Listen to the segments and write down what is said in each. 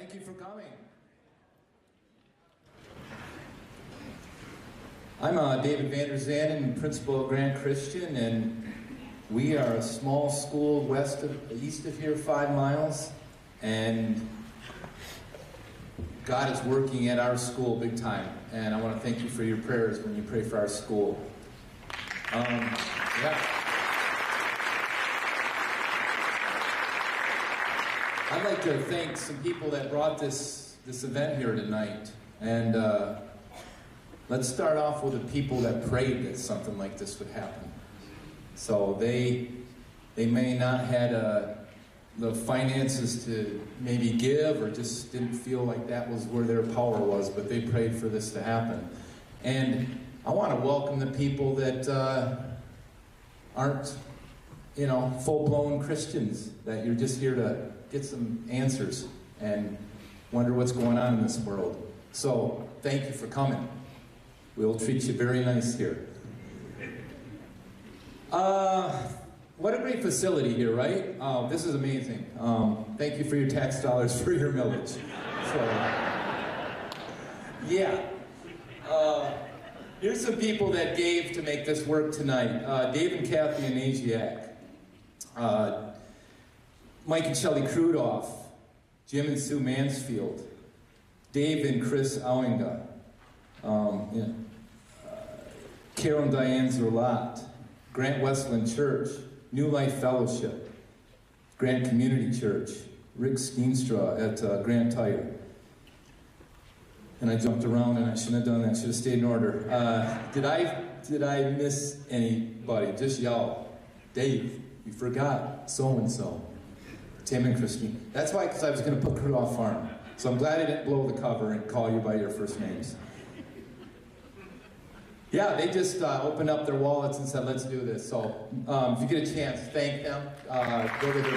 Thank you for coming. I'm David Vander Zanden, principal of Grand Christian, and we are a small school east of here, 5 miles, and God is working at our school big time, and I want to thank you for your prayers when you pray for our school. I'd like to thank some people that brought this event here tonight, and let's start off with the people that prayed that something like this would happen. So they may not had the finances to maybe give, or just didn't feel like that was where their power was, but they prayed for this to happen. And I want to welcome the people that aren't, full-blown Christians, that you're just here to get some answers and wonder what's going on in this world. So thank you for coming. We'll treat you very nice here. What a great facility here, right? This is amazing. Thank you for your tax dollars for your millage. Here's some people that gave to make this work tonight. Dave and Kathy Anasiak. Mike and Shelley Crudoff. Jim and Sue Mansfield. Dave and Chris Owinga. Carol and Diane Zerlot. Grant Westland Church. New Life Fellowship. Grant Community Church. Rick Steenstra at Grant Tire. And I jumped around and I shouldn't have done that. I should have stayed in order. Did I miss anybody? Just yell. Dave, you forgot so-and-so. Tim and Christine. That's why, because I was going to put Crudoff Farm. So I'm glad I didn't blow the cover and call you by your first names. Yeah, they just opened up their wallets and said, let's do this. So if you get a chance, thank them. Go to their,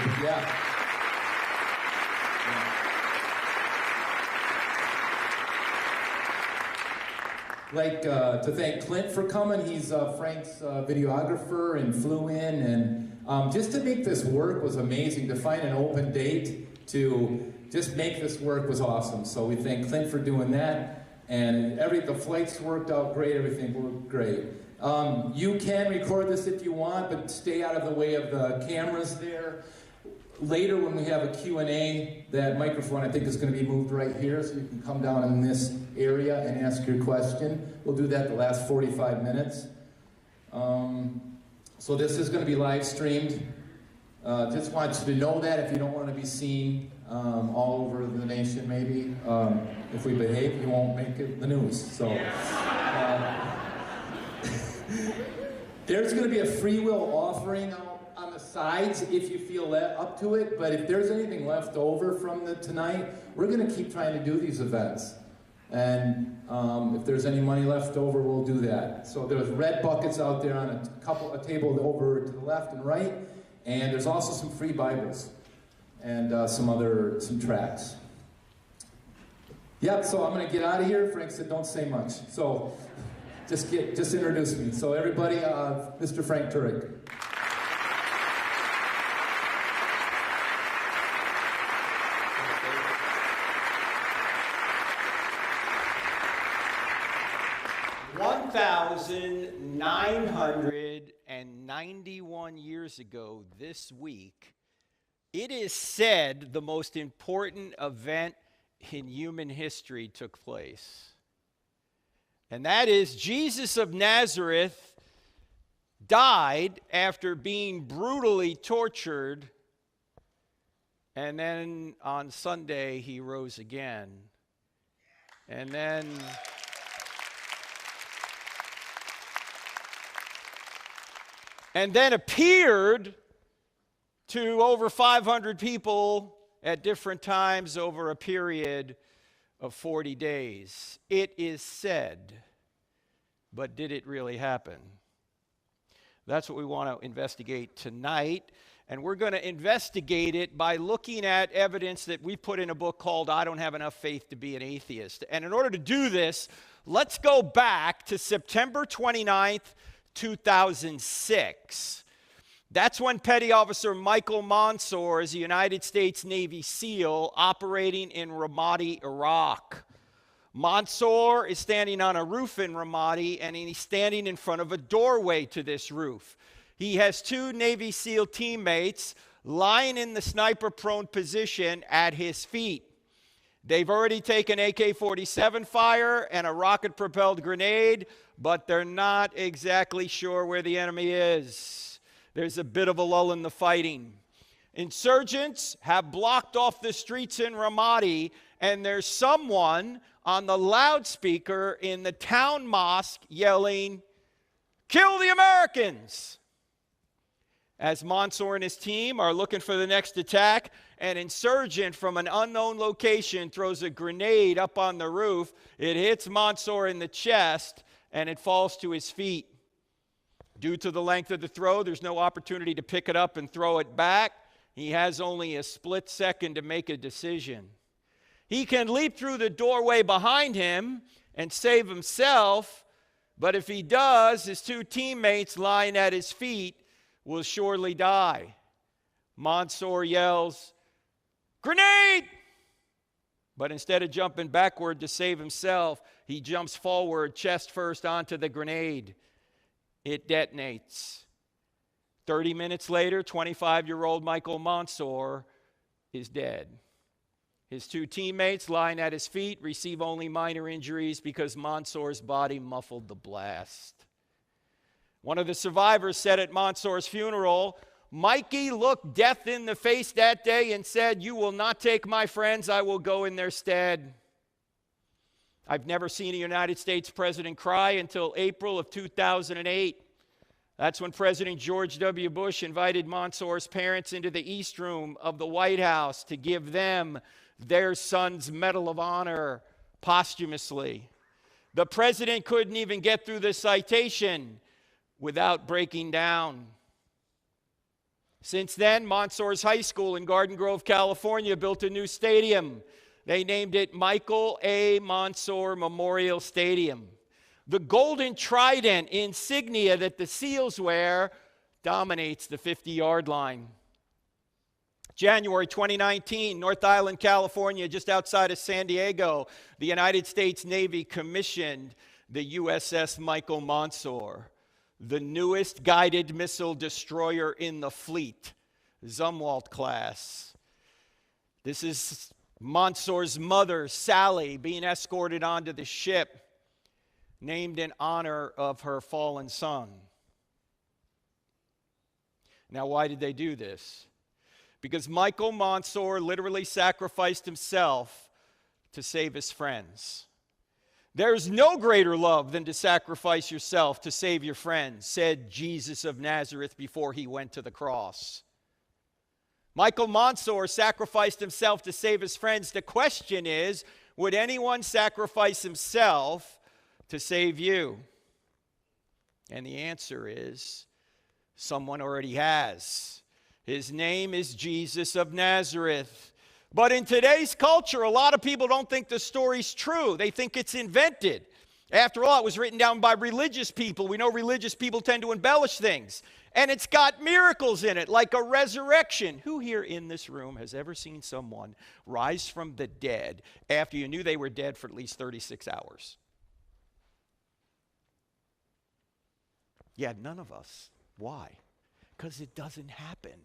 Like to thank Clint for coming. He's Frank's videographer and flew in, and just to make this work was amazing. To find an open date to just make this work was awesome. So we thank Clint for doing that, and the flights worked out great. Everything worked great. You can record this if you want, but stay out of the way of the cameras there. Later, when we have a Q&A, that microphone, I think, is going to be moved right here, so you can come down in this area and ask your question. We'll do that the last 45 minutes. So this is going to be live streamed. Just want you to know that if you don't want to be seen all over the nation, maybe. If we behave, you won't make it the news. So there's going to be a free will offering on the sides if you feel up to it, but if there's anything left over from tonight, we're going to keep trying to do these events. And if there's any money left over, we'll do that. So there's red buckets out there on a table over to the left and right, and there's also some free Bibles and some tracts. Yep, so I'm going to get out of here. Frank said don't say much. So just introduce me. So everybody, Mr. Frank Turek. $1,991 years ago this week, it is said the most important event in human history took place. And that is Jesus of Nazareth died after being brutally tortured, and then on Sunday he rose again. And then appeared to over 500 people at different times over a period of 40 days. It is said, but did it really happen? That's what we want to investigate tonight, and we're going to investigate it by looking at evidence that we put in a book called I Don't Have Enough Faith to Be an Atheist. And in order to do this, let's go back to September 29th, 2006. That's when Petty Officer Michael Mansour is a United States Navy SEAL operating in Ramadi, Iraq. Mansour is standing on a roof in Ramadi, and he's standing in front of a doorway to this roof. He has two Navy SEAL teammates lying in the sniper-prone position at his feet. They've already taken AK-47 fire and a rocket-propelled grenade, but they're not exactly sure where the enemy is. There's a bit of a lull in the fighting. Insurgents have blocked off the streets in Ramadi, and there's someone on the loudspeaker in the town mosque yelling, "Kill the Americans!" As Mansour and his team are looking for the next attack, an insurgent from an unknown location throws a grenade up on the roof. It hits Mansour in the chest, and it falls to his feet. Due to the length of the throw, there's no opportunity to pick it up and throw it back. He has only a split second to make a decision. He can leap through the doorway behind him and save himself, but if he does, his two teammates lying at his feet will surely die. Mansour yells, "Grenade!" But instead of jumping backward to save himself, he jumps forward, chest first, onto the grenade. It detonates. 30 minutes later, 25-year-old Michael Mansour is dead. His two teammates lying at his feet receive only minor injuries because Mansour's body muffled the blast. One of the survivors said at Mansour's funeral, "Mikey looked death in the face that day and said, 'You will not take my friends, I will go in their stead.'" I've never seen a United States president cry until April of 2008. That's when President George W. Bush invited Mansour's parents into the East Room of the White House to give them their son's Medal of Honor posthumously. The president couldn't even get through the citation without breaking down. Since then, Mansour's High School in Garden Grove, California built a new stadium. They named it Michael A. Mansour Memorial Stadium. The golden trident insignia that the SEALs wear dominates the 50-yard line. January 2019, North Island, California, just outside of San Diego, the United States Navy commissioned the USS Michael Mansour, the newest guided missile destroyer in the fleet, Zumwalt class. This is Mansour's mother, Sally, being escorted onto the ship, named in honor of her fallen son. Now, why did they do this? Because Michael Mansour literally sacrificed himself to save his friends. There's no greater love than to sacrifice yourself to save your friends, said Jesus of Nazareth before he went to the cross. Michael Mansour sacrificed himself to save his friends. The question is, would anyone sacrifice himself to save you? And the answer is, someone already has. His name is Jesus of Nazareth. But in today's culture, a lot of people don't think the story's true. They think it's invented. After all, it was written down by religious people. We know religious people tend to embellish things. And it's got miracles in it, like a resurrection. Who here in this room has ever seen someone rise from the dead after you knew they were dead for at least 36 hours? Yeah, none of us. Why? Because it doesn't happen.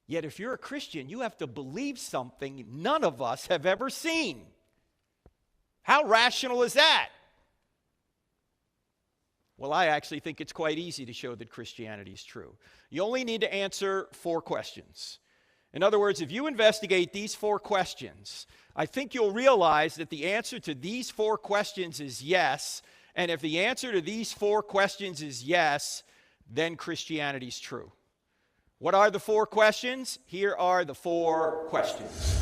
Yet if you're a Christian, you have to believe something none of us have ever seen. How rational is that? Well, I actually think it's quite easy to show that Christianity is true. You only need to answer 4 questions. In other words, if you investigate these 4 questions, I think you'll realize that the answer to these 4 questions is yes. And if the answer to these 4 questions is yes, then Christianity is true. What are the 4 questions? Here are the 4 questions.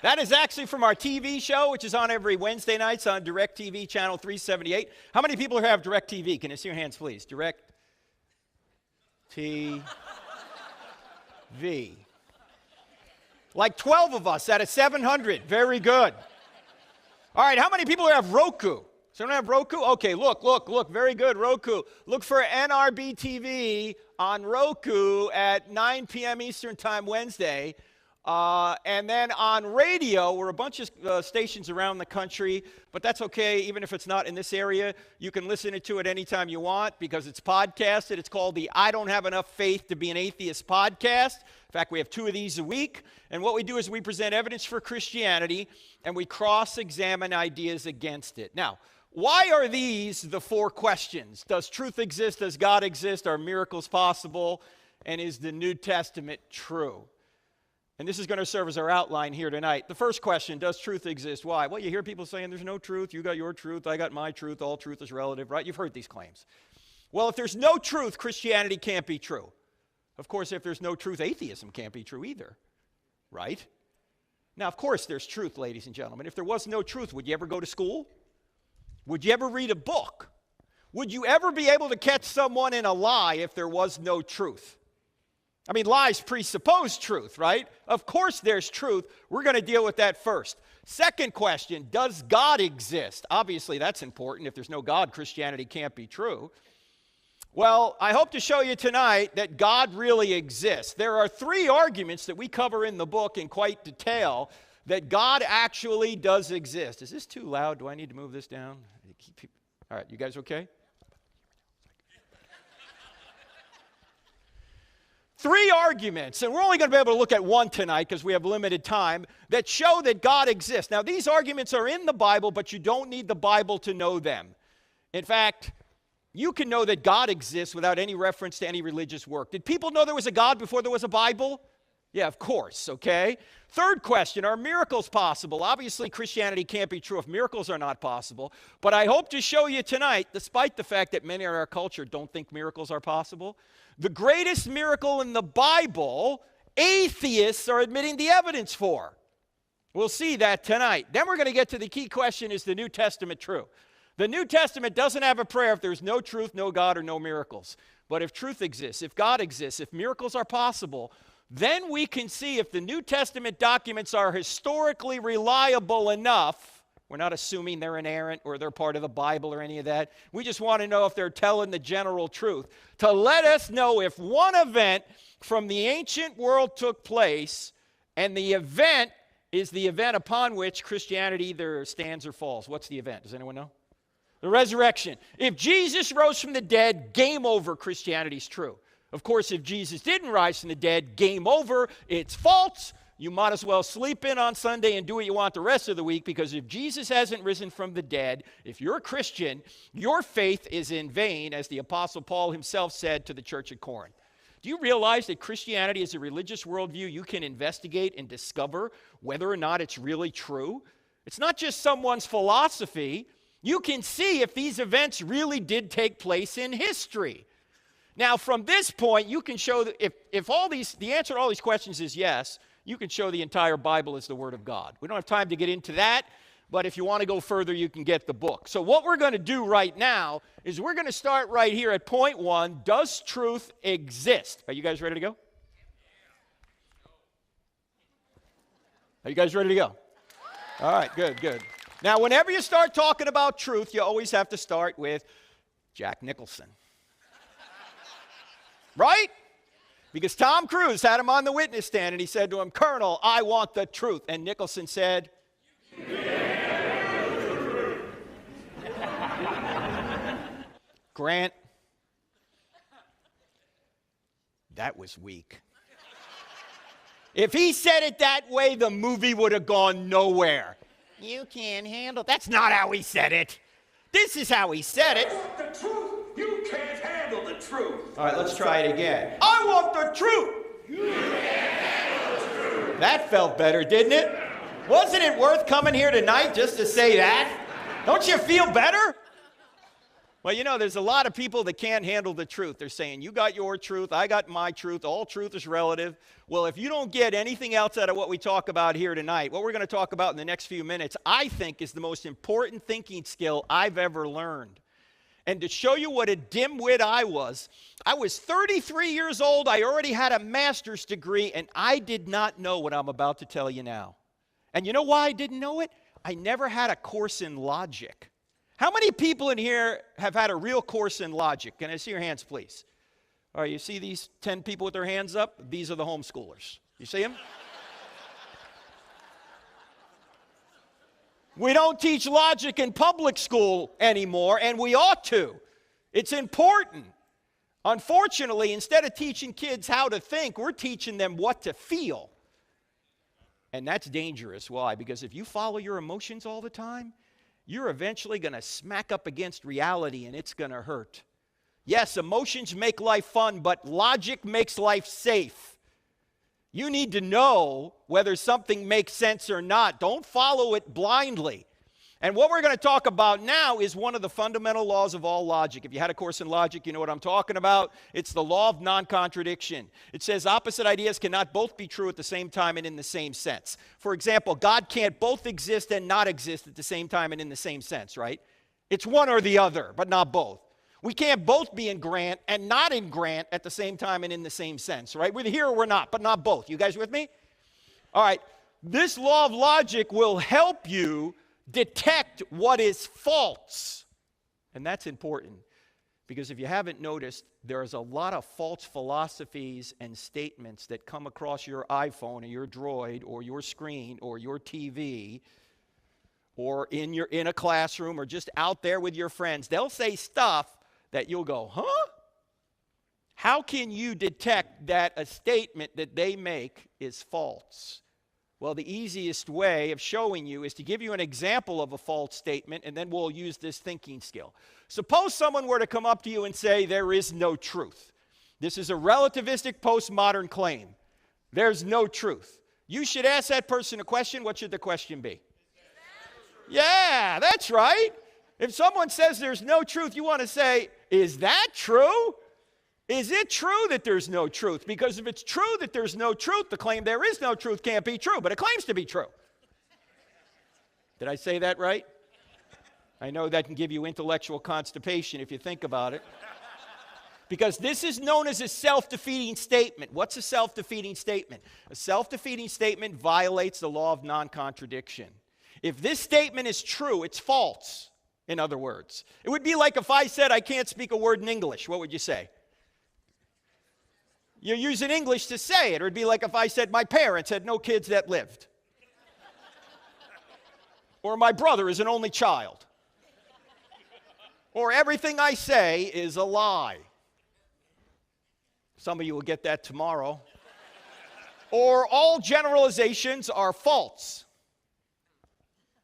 That is actually from our TV show, which is on every Wednesday nights on DirecTV channel 378. How many people here have DirecTV? Can I see your hands, please? DirecTV. Like 12 of us out of 700. Very good. All right, how many people here have Roku? Someone have Roku? Okay, look. Very good, Roku. Look for NRB TV on Roku at 9 p.m. Eastern Time Wednesday. And then on radio, we're a bunch of stations around the country, but that's okay. Even if it's not in this area, you can listen to it anytime you want because it's podcasted. It's called the I Don't Have Enough Faith to Be an Atheist podcast. In fact, we have 2 of these a week. And what we do is we present evidence for Christianity, and we cross-examine ideas against it. Now, why are these the 4 questions? Does truth exist? Does God exist? Are miracles possible? And is the New Testament true? And this is going to serve as our outline here tonight. The first question, does truth exist? Why? Well, you hear people saying there's no truth. You got your truth. I got my truth. All truth is relative, right? You've heard these claims. Well, if there's no truth, Christianity can't be true. Of course, if there's no truth, atheism can't be true either, right? Now, of course, there's truth, ladies and gentlemen. If there was no truth, would you ever go to school? Would you ever read a book? Would you ever be able to catch someone in a lie if there was no truth? I mean, lies presuppose truth, right? Of course there's truth. We're going to deal with that first. Second question, does God exist? Obviously, that's important. If there's no God, Christianity can't be true. Well, I hope to show you tonight that God really exists. There are 3 arguments that we cover in the book in quite detail that God actually does exist. Is this too loud? Do I need to move this down? All right, you guys okay? 3 arguments, and we're only going to be able to look at one tonight because we have limited time, that show that God exists. Now, these arguments are in the Bible, but you don't need the Bible to know them. In fact, you can know that God exists without any reference to any religious work. Did people know there was a God before there was a Bible? Yeah, of course, okay? Third question, are miracles possible? Obviously, Christianity can't be true if miracles are not possible, but I hope to show you tonight, despite the fact that many in our culture don't think miracles are possible, the greatest miracle in the Bible, atheists are admitting the evidence for. We'll see that tonight. Then we're going to get to the key question, is the New Testament true? The New Testament doesn't have a prayer if there's no truth, no God, or no miracles. But if truth exists, if God exists, if miracles are possible, then we can see if the New Testament documents are historically reliable enough. We're not assuming they're inerrant or they're part of the Bible or any of that. We just want to know if they're telling the general truth, to let us know if one event from the ancient world took place and the event is the event upon which Christianity either stands or falls. What's the event? Does anyone know? The resurrection. If Jesus rose from the dead, game over, Christianity's true. Of course, if Jesus didn't rise from the dead, game over, it's false. You might as well sleep in on Sunday and do what you want the rest of the week, because if Jesus hasn't risen from the dead, if you're a Christian, your faith is in vain, as the Apostle Paul himself said to the church at Corinth. Do you realize that Christianity is a religious worldview you can investigate and discover whether or not it's really true? It's not just someone's philosophy. You can see if these events really did take place in history. Now, from this point, you can show that if the answer to all these questions is yes, you can show the entire Bible is the Word of God. We don't have time to get into that, but if you want to go further, you can get the book. So what we're going to do right now is we're going to start right here at point 1. Does truth exist? Are you guys ready to go? Are you guys ready to go? All right, good. Now, whenever you start talking about truth, you always have to start with Jack Nicholson. Right? Because Tom Cruise had him on the witness stand, and he said to him, "Colonel, I want the truth." And Nicholson said, Grant, that was weak. If he said it that way, the movie would have gone nowhere. You can't handle. That's not how he said it. This is how he said it. I want the truth. You can't handle the truth. All right, let's try it again. I want the truth. You can't handle the truth. That felt better, didn't it? Wasn't it worth coming here tonight just to say that? Don't you feel better? Well, you know, there's a lot of people that can't handle the truth. They're saying, you got your truth, I got my truth, all truth is relative. Well, if you don't get anything else out of what we talk about here tonight, what we're going to talk about in the next few minutes, I think is the most important thinking skill I've ever learned. And to show you what a dimwit I was 33 years old, I already had a master's degree, and I did not know what I'm about to tell you now. And you know why I didn't know it? I never had a course in logic. How many people in here have had a real course in logic? Can I see your hands, please? All right, you see these 10 people with their hands up? These are the homeschoolers. You see them? We don't teach logic in public school anymore, and we ought to. It's important. Unfortunately, instead of teaching kids how to think, we're teaching them what to feel. And that's dangerous. Why? Because if you follow your emotions all the time, you're eventually going to smack up against reality, and it's going to hurt. Yes, emotions make life fun, but logic makes life safe. You need to know whether something makes sense or not. Don't follow it blindly. And what we're going to talk about now is one of the fundamental laws of all logic. If you had a course in logic, you know what I'm talking about. It's the law of non-contradiction. It says opposite ideas cannot both be true at the same time and in the same sense. For example, God can't both exist and not exist at the same time and in the same sense, right? It's one or the other, but not both. We can't both be in Grant and not in Grant at the same time and in the same sense, right? We're here or we're not, but not both. You guys with me? All right. This law of logic will help you detect what is false. And that's important because if you haven't noticed, there's a lot of false philosophies and statements that come across your iPhone or your Droid or your screen or your TV or in a classroom or just out there with your friends. They'll say stuff that you'll go, huh? How can you detect that a statement that they make is false? Well, the easiest way of showing you is to give you an example of a false statement, and then we'll use this thinking skill. Suppose someone were to come up to you and say, there is no truth. This is a relativistic postmodern claim. There's no truth. You should ask that person a question. What should the question be? Yeah, that's right. If someone says there's no truth, you want to say, is that true? Is it true that there's no truth? Because if it's true that there's no truth, the claim there is no truth can't be true, but it claims to be true. Did I say that right? I know that can give you intellectual constipation if you think about it. Because this is known as a self-defeating statement. What's a self-defeating statement? A self-defeating statement violates the law of non-contradiction. If this statement is true, it's false, in other words. It would be like if I said I can't speak a word in English. What would you say? You're using English to say it. Or it'd be like if I said my parents had no kids that lived. Or my brother is an only child. Or everything I say is a lie. Some of you will get that tomorrow. Or all generalizations are false.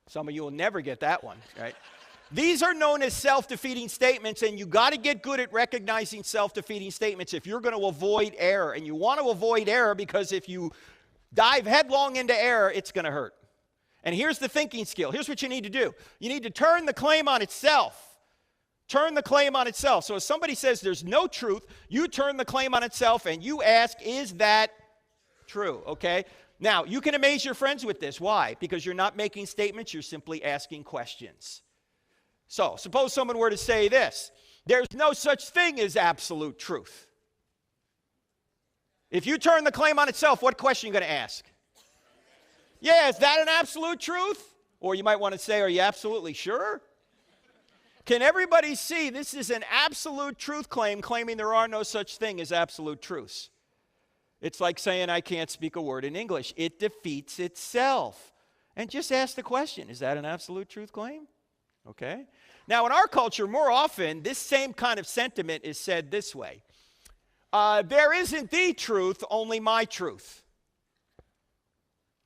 Some of you will never get that one, right? These are known as self-defeating statements, and you got to get good at recognizing self-defeating statements if you're going to avoid error. And you want to avoid error because if you dive headlong into error, it's going to hurt. And here's the thinking skill. Here's what you need to do. You need to turn the claim on itself. Turn the claim on itself. So if somebody says there's no truth, you turn the claim on itself and you ask, is that true? Okay? Now, you can amaze your friends with this. Why? Because you're not making statements, you're simply asking questions. So, suppose someone were to say this, there's no such thing as absolute truth. If you turn the claim on itself, what question are you going to ask? Yeah, is that an absolute truth? Or you might want to say, are you absolutely sure? Can everybody see this is an absolute truth claim, claiming there are no such thing as absolute truths? It's like saying I can't speak a word in English. It defeats itself. And just ask the question, is that an absolute truth claim? Okay. Now, in our culture, more often, this same kind of sentiment is said this way. There isn't the truth, only my truth.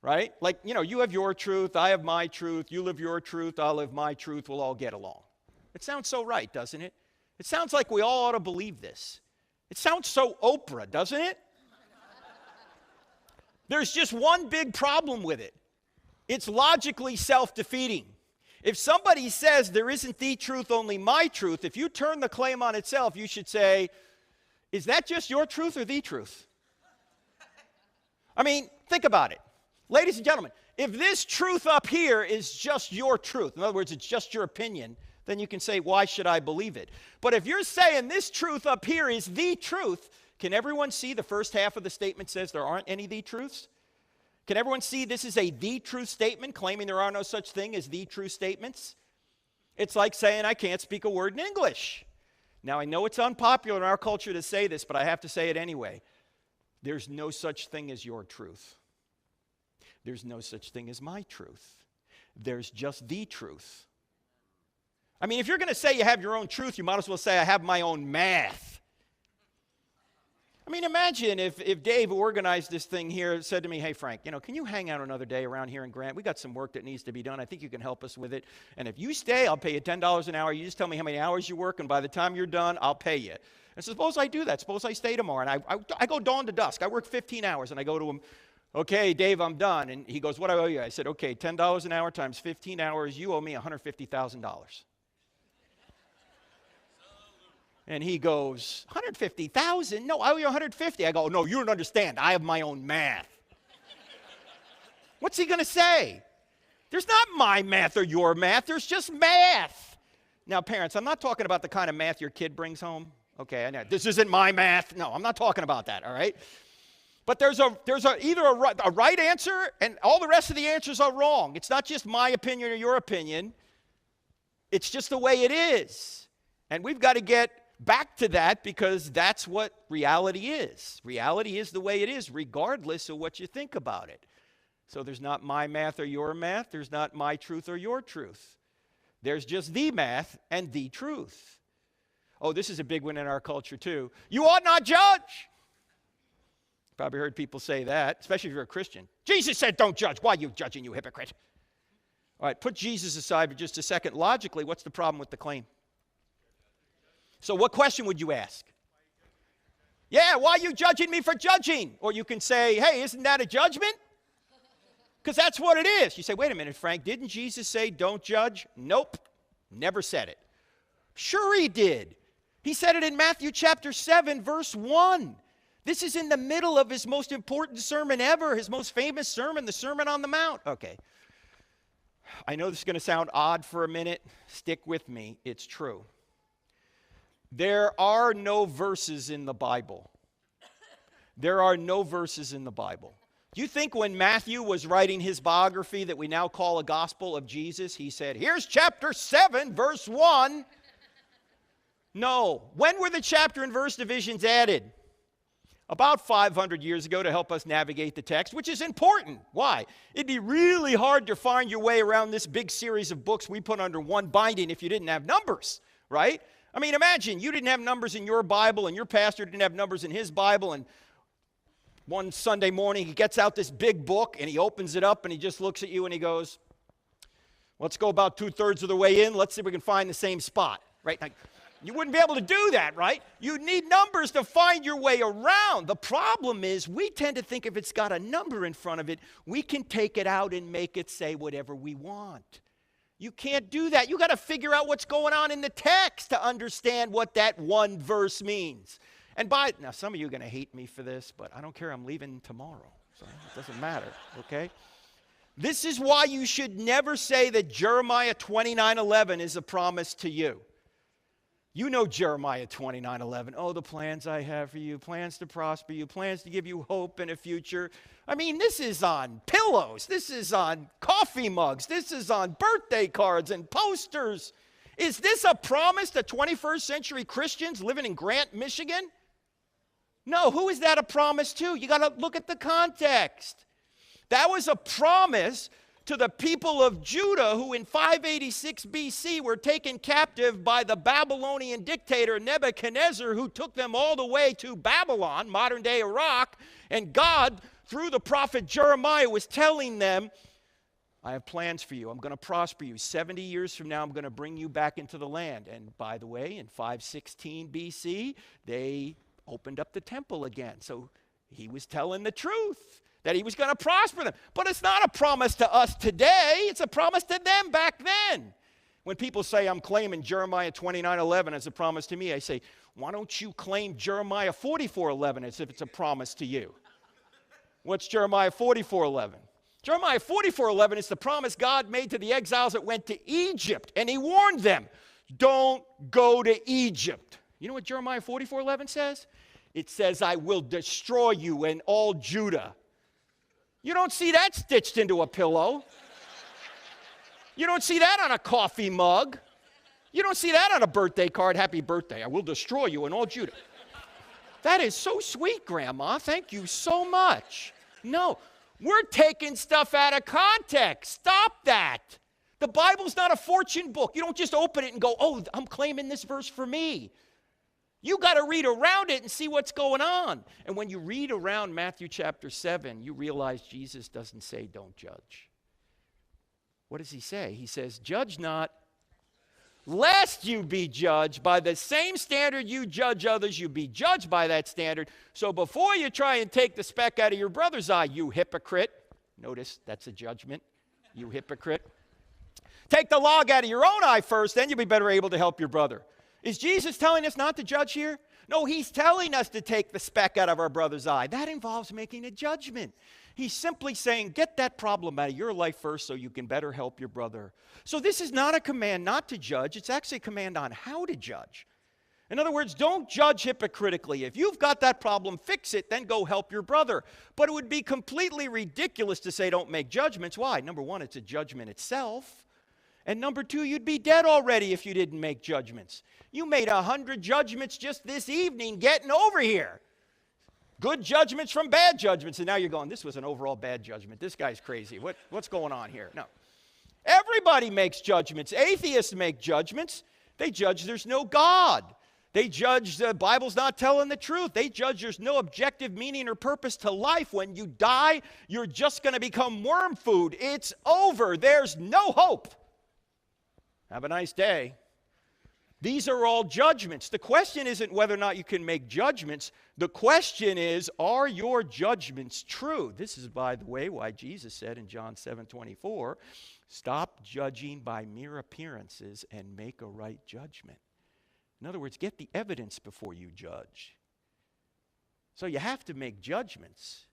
Right? Like, you know, you have your truth, I have my truth, you live your truth, I'll live my truth, we'll all get along. It sounds so right, doesn't it? It sounds like we all ought to believe this. It sounds so Oprah, doesn't it? There's just one big problem with it. It's logically self-defeating. If somebody says there isn't the truth, only my truth, if you turn the claim on itself, you should say, is that just your truth or the truth? I mean, think about it. Ladies and gentlemen, if this truth up here is just your truth, in other words, it's just your opinion, then you can say, why should I believe it? But if you're saying this truth up here is the truth, can everyone see the first half of the statement says there aren't any the truths? Can everyone see this is a the truth statement, claiming there are no such thing as the true statements? It's like saying I can't speak a word in English. Now, I know it's unpopular in our culture to say this, but I have to say it anyway. There's no such thing as your truth. There's no such thing as my truth. There's just the truth. I mean, if you're going to say you have your own truth, you might as well say I have my own math. I mean, imagine if Dave, who organized this thing here, said to me, hey, Frank, can you hang out another day around here in Grant? We got some work that needs to be done. I think you can help us with it. And if you stay, I'll pay you $10 an hour. You just tell me how many hours you work, and by the time you're done, I'll pay you. And suppose I do that. Suppose I stay tomorrow, and I go dawn to dusk. I work 15 hours, and I go to him, okay, Dave, I'm done. And he goes, what do I owe you? I said, okay, $10 an hour times 15 hours, you owe me $150,000. And he goes, 150,000? No, I owe you 150. I go, no, you don't understand. I have my own math. What's he going to say? There's not my math or your math. There's just math. Now, parents, I'm not talking about the kind of math your kid brings home. Okay, I know. This isn't my math. No, I'm not talking about that, all right? But there's either a right answer and all the rest of the answers are wrong. It's not just my opinion or your opinion. It's just the way it is. And we've got to get back to that because that's what reality is. Reality is the way it is, regardless of what you think about it. So there's not my math or your math. There's not my truth or your truth. There's just the math and the truth. Oh, this is a big one in our culture too. You ought not judge. Probably heard people say that, especially if you're a Christian. Jesus said don't judge. Why are you judging, you hypocrite? All right, put Jesus aside for just a second. Logically, what's the problem with the claim? So what question would you ask? Yeah, why are you judging me for judging? Or you can say, hey, isn't that a judgment? Because that's what it is. You say, wait a minute, Frank, didn't Jesus say don't judge? Nope, never said it. Sure he did. He said it in Matthew chapter 7, verse 1. This is in the middle of his most important sermon ever, his most famous sermon, the Sermon on the Mount. Okay. I know this is going to sound odd for a minute. Stick with me. It's true. There are no verses in the Bible. There are no verses in the Bible. Do you think when Matthew was writing his biography that we now call a gospel of Jesus, he said, here's chapter 7, verse 1? No. When were the chapter and verse divisions added? About 500 years ago to help us navigate the text, which is important. Why? It'd be really hard to find your way around this big series of books we put under one binding if you didn't have numbers, right? I mean, imagine you didn't have numbers in your Bible and your pastor didn't have numbers in his Bible, and one Sunday morning he gets out this big book and he opens it up and he just looks at you and he goes, let's go about 2/3 of the way in. Let's see if we can find the same spot, right? Like, you wouldn't be able to do that, right? You need numbers to find your way around. The problem is we tend to think if it's got a number in front of it, we can take it out and make it say whatever we want. You can't do that. You got to figure out what's going on in the text to understand what that one verse means. And now some of you are going to hate me for this, but I don't care. I'm leaving tomorrow, so it doesn't matter, okay? This is why you should never say that Jeremiah 29:11 is a promise to you. You know Jeremiah 29:11. Oh, the plans I have for you, plans to prosper you, plans to give you hope and a future. I mean, this is on pillows. This is on coffee mugs. This is on birthday cards and posters. Is this a promise to 21st century Christians living in Grant, Michigan? No, who is that a promise to? You got to look at the context. That was a promise to the people of Judah who in 586 BC were taken captive by the Babylonian dictator Nebuchadnezzar, who took them all the way to Babylon, modern-day Iraq, and God, through the prophet Jeremiah, was telling them, I have plans for you. I'm going to prosper you. 70 years from now, I'm going to bring you back into the land. And by the way, in 516 BC, they opened up the temple again. So he was telling the truth. that he was going to prosper them. But it's not a promise to us today. It's a promise to them back then. When people say, I'm claiming Jeremiah 29:11 as a promise to me, I say, why don't you claim Jeremiah 44:11 as if it's a promise to you? What's Jeremiah 44:11? Jeremiah 44:11 is the promise God made to the exiles that went to Egypt, and he warned them, don't go to Egypt. You know what Jeremiah 44:11 says? It says, I will destroy you and all Judah. You don't see that stitched into a pillow. You don't see that on a coffee mug. You don't see that on a birthday card, happy birthday, I will destroy you and all Judah. That is so sweet, Grandma. Thank you so much. No, we're taking stuff out of context. Stop that. The Bible's not a fortune book. You don't just open it and go, oh, I'm claiming this verse for me. You got to read around it and see what's going on. And when you read around Matthew chapter 7, you realize Jesus doesn't say don't judge. What does he say? He says, judge not, lest you be judged. By the same standard you judge others, you be judged by that standard. So before you try and take the speck out of your brother's eye, you hypocrite. Notice that's a judgment. You hypocrite. Take the log out of your own eye first, then you'll be better able to help your brother. Is Jesus telling us not to judge here? No, he's telling us to take the speck out of our brother's eye. That involves making a judgment. He's simply saying, get that problem out of your life first so you can better help your brother. So this is not a command not to judge. It's actually a command on how to judge. In other words, don't judge hypocritically. If you've got that problem, fix it, then go help your brother. But it would be completely ridiculous to say don't make judgments. Why? Number one, it's a judgment itself. And number two, you'd be dead already if you didn't make judgments. You made 100 judgments just this evening getting over here. Good judgments from bad judgments. And now you're going, this was an overall bad judgment. This guy's crazy. What's going on here? No. Everybody makes judgments. Atheists make judgments. They judge there's no God. They judge the Bible's not telling the truth. They judge there's no objective meaning or purpose to life. When you die, you're just going to become worm food. It's over. There's no hope. Have a nice day. These are all judgments. The question isn't whether or not you can make judgments. The question is, are your judgments true? This is, by the way, why Jesus said in John 7:24, stop judging by mere appearances and make a right judgment. In other words, get the evidence before you judge. So you have to make judgments,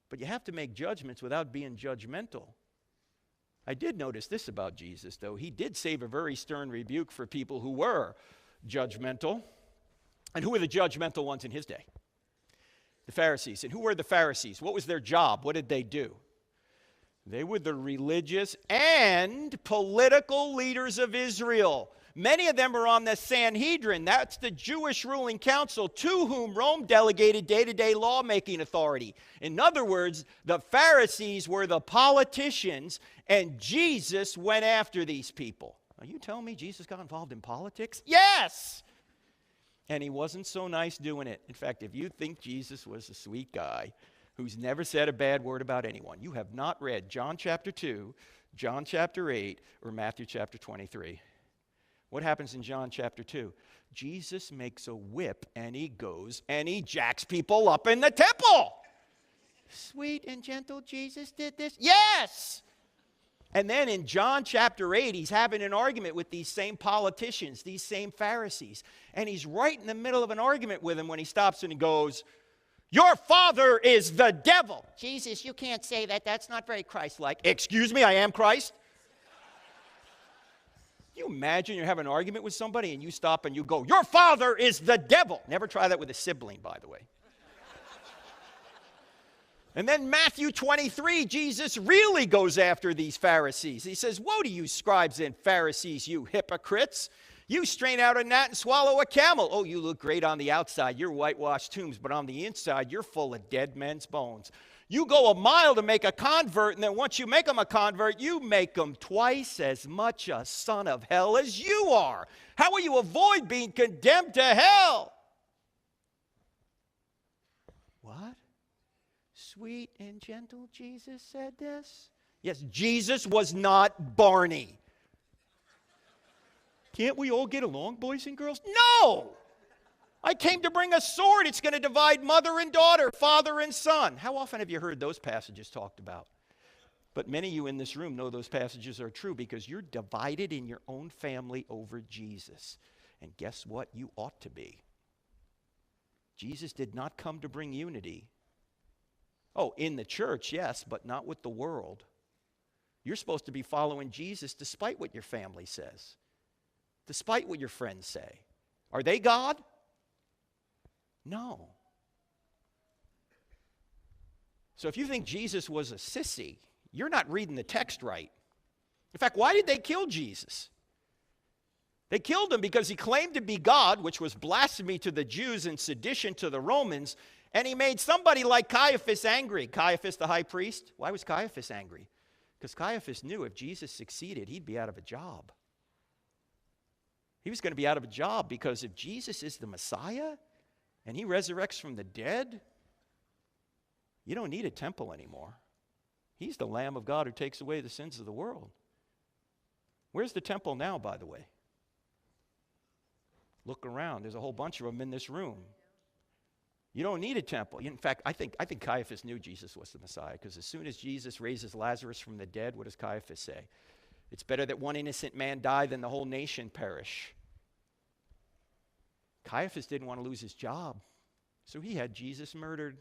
but you have to make judgments without being judgmental. I did notice this about Jesus, though. He did save a very stern rebuke for people who were judgmental. And who were the judgmental ones in his day? The Pharisees. And who were the Pharisees? What was their job? What did they do? They were the religious and political leaders of Israel. Many of them were on the Sanhedrin. That's the Jewish ruling council to whom Rome delegated day-to-day lawmaking authority. In other words, the Pharisees were the politicians, and Jesus went after these people. Are you telling me Jesus got involved in politics? Yes! And he wasn't so nice doing it. In fact, if you think Jesus was a sweet guy who's never said a bad word about anyone, you have not read John chapter 2, John chapter 8, or Matthew chapter 23. What happens in John chapter 2? Jesus makes a whip and he goes and he jacks people up in the temple. Sweet and gentle Jesus did this? Yes! And then in John chapter 8, he's having an argument with these same politicians, these same Pharisees. And he's right in the middle of an argument with them when he stops and he goes, your father is the devil. Jesus, you can't say that. That's not very Christ-like. Excuse me, I am Christ. Can you imagine you're having an argument with somebody and you stop and you go, your father is the devil. Never try that with a sibling, by the way. And then Matthew 23, Jesus really goes after these Pharisees. He says, woe to you scribes and Pharisees, you hypocrites. You strain out a gnat and swallow a camel. Oh, you look great on the outside. You're whitewashed tombs, but on the inside, you're full of dead men's bones. You go a mile to make a convert, and then once you make them a convert, you make them twice as much a son of hell as you are. How will you avoid being condemned to hell? What? Sweet and gentle Jesus said this? Yes, Jesus was not Barney. Can't we all get along, boys and girls? No! I came to bring a sword. It's going to divide mother and daughter, father and son. How often have you heard those passages talked about? But many of you in this room know those passages are true because you're divided in your own family over Jesus. And guess what? You ought to be. Jesus did not come to bring unity. Oh, in the church, yes, but not with the world. You're supposed to be following Jesus despite what your family says, despite what your friends say. Are they God? No. So if you think Jesus was a sissy, you're not reading the text right. In fact, why did they kill Jesus? They killed him because he claimed to be God, which was blasphemy to the Jews and sedition to the Romans, and he made somebody like Caiaphas angry. Caiaphas, the high priest. Why was Caiaphas angry? Because Caiaphas knew if Jesus succeeded, he'd be out of a job. He was going to be out of a job because if Jesus is the Messiah and he resurrects from the dead, you don't need a temple anymore. He's the Lamb of God who takes away the sins of the world. Where's the temple now, by the way? Look around. There's a whole bunch of them in this room. You don't need a temple. In fact, I think Caiaphas knew Jesus was the Messiah because as soon as Jesus raises Lazarus from the dead, what does Caiaphas say? It's better that one innocent man die than the whole nation perish. Caiaphas didn't want to lose his job, so he had Jesus murdered.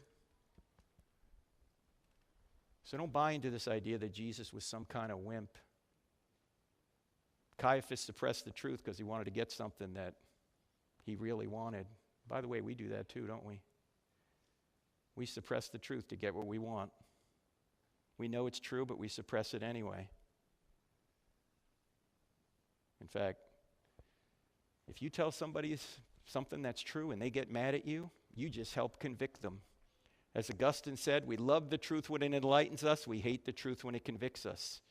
So don't buy into this idea that Jesus was some kind of wimp. Caiaphas suppressed the truth because he wanted to get something that he really wanted. By the way, we do that too, don't we? We suppress the truth to get what we want. We know it's true, but we suppress it anyway. In fact, if you tell somebody something that's true and they get mad at you, you just help convict them. As Augustine said, we love the truth when it enlightens us. We hate the truth when it convicts us.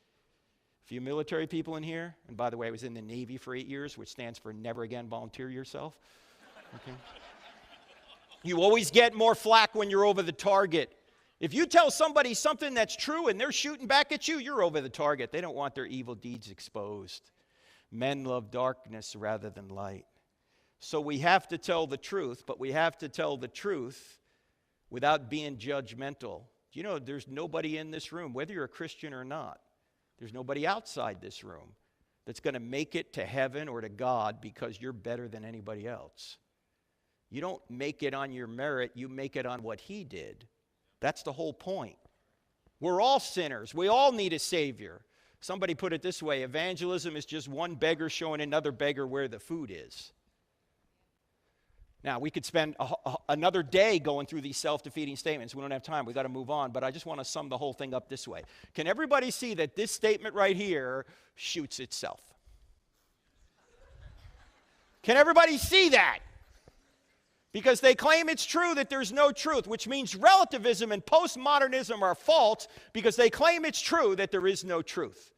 A few military people in here, and by the way, I was in the Navy for 8 years, which stands for never again volunteer yourself. Okay. You always get more flack when you're over the target. If you tell somebody something that's true and they're shooting back at you, you're over the target. They don't want their evil deeds exposed. Men love darkness rather than light. So we have to tell the truth, but we have to tell the truth without being judgmental. You know, there's nobody in this room, whether you're a Christian or not, there's nobody outside this room that's going to make it to heaven or to God because you're better than anybody else. You don't make it on your merit, you make it on what he did. That's the whole point. We're all sinners. We all need a Savior. Somebody put it this way, evangelism is just one beggar showing another beggar where the food is. Now, we could spend another day going through these self-defeating statements. We don't have time. We've got to move on. But I just want to sum the whole thing up this way. Can everybody see that this statement right here shoots itself? Can everybody see that? Because they claim it's true that there's no truth, which means relativism and postmodernism are false because they claim it's true that there is no truth.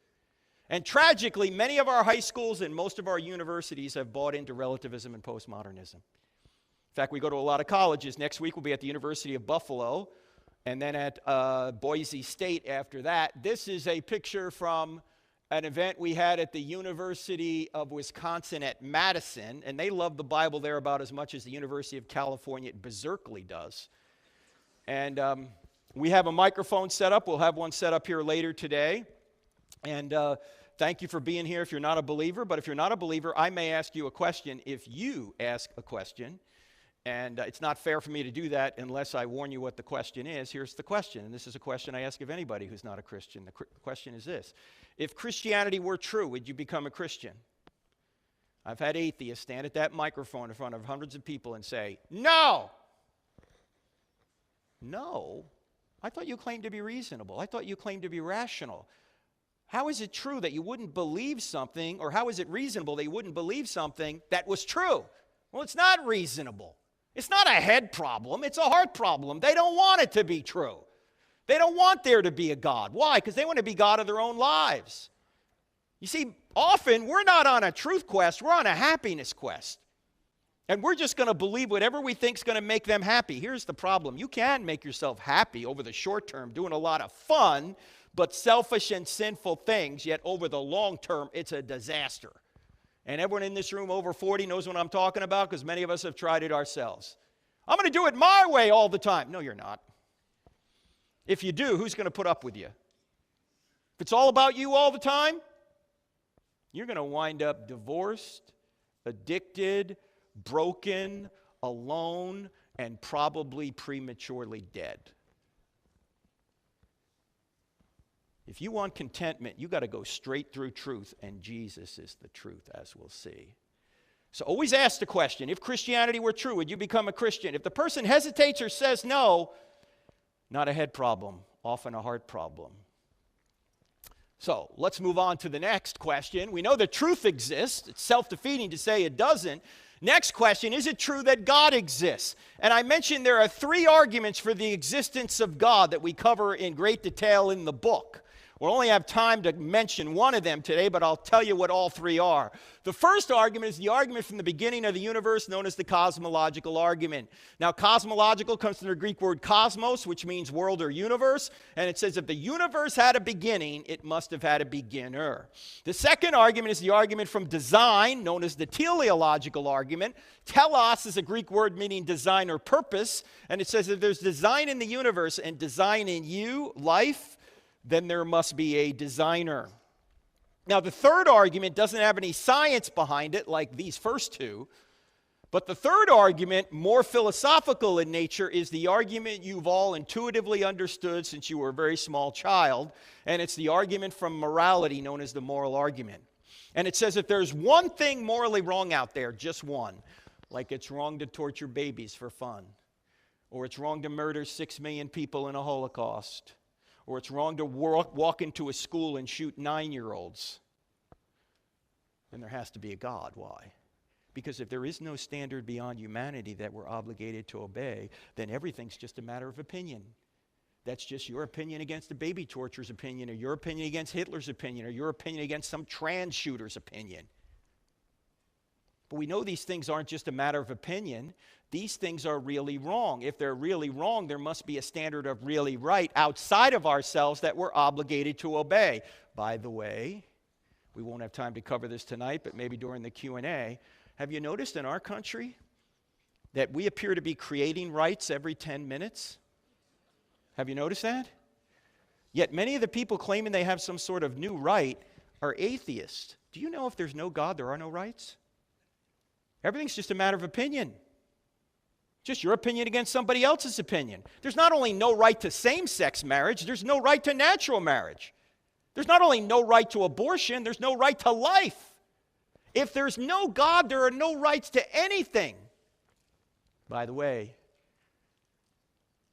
And tragically, many of our high schools and most of our universities have bought into relativism and postmodernism. In fact, we go to a lot of colleges. Next week, we'll be at the University of Buffalo, and then at Boise State after that. This is a picture from an event we had at the University of Wisconsin at Madison, and they love the Bible there about as much as the University of California at Berkeley does. And we have a microphone set up. We'll have one set up here later today. And thank you for being here if you're not a believer. But if you're not a believer, I may ask you a question if you ask a question. And it's not fair for me to do that unless I warn you what the question is. Here's the question, and this is a question I ask of anybody who's not a Christian. The question is this. If Christianity were true, would you become a Christian? I've had atheists stand at that microphone in front of hundreds of people and say, no! No? I thought you claimed to be reasonable. I thought you claimed to be rational. How is it true that you wouldn't believe something, or how is it reasonable that you wouldn't believe something that was true? Well, it's not reasonable. It's not a head problem. It's a heart problem. They don't want it to be true. They don't want there to be a God. Why? Because they want to be God of their own lives. You see, often we're not on a truth quest. We're on a happiness quest. And we're just going to believe whatever we think is going to make them happy. Here's the problem. You can make yourself happy over the short term doing a lot of fun, but selfish and sinful things, yet over the long term, it's a disaster. And everyone in this room over 40 knows what I'm talking about because many of us have tried it ourselves. I'm going to do it my way all the time. No, you're not. If you do, who's going to put up with you? If it's all about you all the time, you're going to wind up divorced, addicted, broken, alone, and probably prematurely dead. If you want contentment, you got to go straight through truth, and Jesus is the truth, as we'll see. So always ask the question, if Christianity were true, would you become a Christian? If the person hesitates or says no, not a head problem, often a heart problem. So let's move on to the next question. We know that truth exists. It's self-defeating to say it doesn't. Next question, is it true that God exists? And I mentioned there are 3 arguments for the existence of God that we cover in great detail in the book. We'll only have time to mention one of them today, but I'll tell you what all 3 are. The first argument is the argument from the beginning of the universe known as the cosmological argument. Now, cosmological comes from the Greek word cosmos, which means world or universe, and it says if the universe had a beginning, it must have had a beginner. The second argument is the argument from design, known as the teleological argument. Telos is a Greek word meaning design or purpose, and it says if there's design in the universe and design in you, life, then there must be a designer. Now, the third argument doesn't have any science behind it like these first 2, but the third argument, more philosophical in nature, is the argument you've all intuitively understood since you were a very small child, and it's the argument from morality known as the moral argument. And it says if there's one thing morally wrong out there, just one, like it's wrong to torture babies for fun, or it's wrong to murder 6 million people in a Holocaust, or it's wrong to walk into a school and shoot 9-year-olds, then there has to be a God. Why? Because if there is no standard beyond humanity that we're obligated to obey, then everything's just a matter of opinion. That's just your opinion against the baby torturer's opinion, or your opinion against Hitler's opinion, or your opinion against some trans shooter's opinion. But we know these things aren't just a matter of opinion. These things are really wrong. If they're really wrong, there must be a standard of really right outside of ourselves that we're obligated to obey. By the way, we won't have time to cover this tonight, but maybe during the Q&A, have you noticed in our country that we appear to be creating rights every 10 minutes? Have you noticed that? Yet many of the people claiming they have some sort of new right are atheists. Do you know if there's no God, there are no rights? Everything's just a matter of opinion. Just your opinion against somebody else's opinion. There's not only no right to same-sex marriage, there's no right to natural marriage. There's not only no right to abortion, there's no right to life. If there's no God, there are no rights to anything. By the way,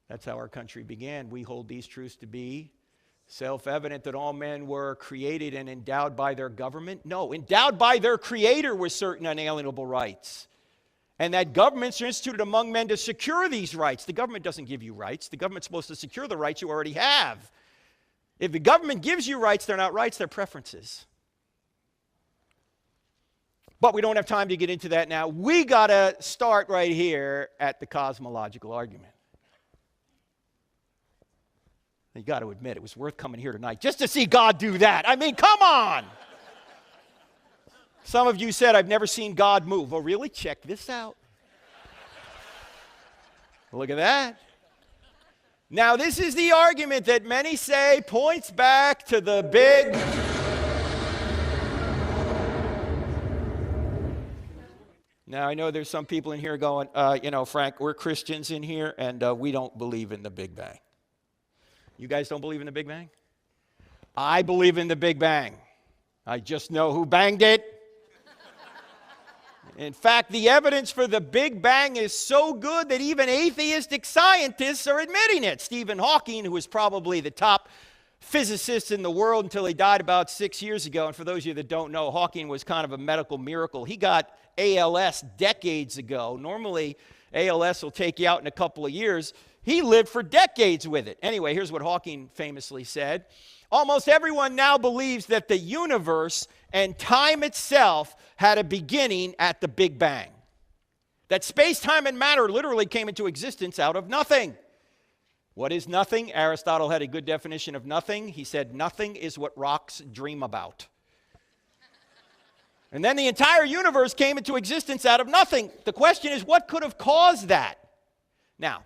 that's how our country began. We hold these truths to be self-evident that all men were created and endowed by their government. No, endowed by their creator with certain unalienable rights. And that governments are instituted among men to secure these rights. The government doesn't give you rights. The government's supposed to secure the rights you already have. If the government gives you rights, they're not rights, they're preferences. But we don't have time to get into that now. We got to start right here at the cosmological argument. You got to admit, it was worth coming here tonight just to see God do that. I mean, come on. Some of you said, I've never seen God move. Oh, really? Check this out. Look at that. Now, this is the argument that many say points back to the big... Now, I know there's some people in here going, Frank, we're Christians in here, and we don't believe in the Big Bang. You guys don't believe in the Big Bang? I believe in the Big Bang. I just know who banged it. In fact, the evidence for the Big Bang is so good that even atheistic scientists are admitting it. Stephen Hawking, who was probably the top physicist in the world until he died about 6 years ago, and for those of you that don't know, Hawking was kind of a medical miracle. He got ALS decades ago. Normally, ALS will take you out in a couple of years. He lived for decades with it. Anyway, here's what Hawking famously said. Almost everyone now believes that the universe and time itself had a beginning at the Big Bang. That space, time, and matter literally came into existence out of nothing. What is nothing? Aristotle had a good definition of nothing. He said, nothing is what rocks dream about. And then the entire universe came into existence out of nothing. The question is, what could have caused that? Now,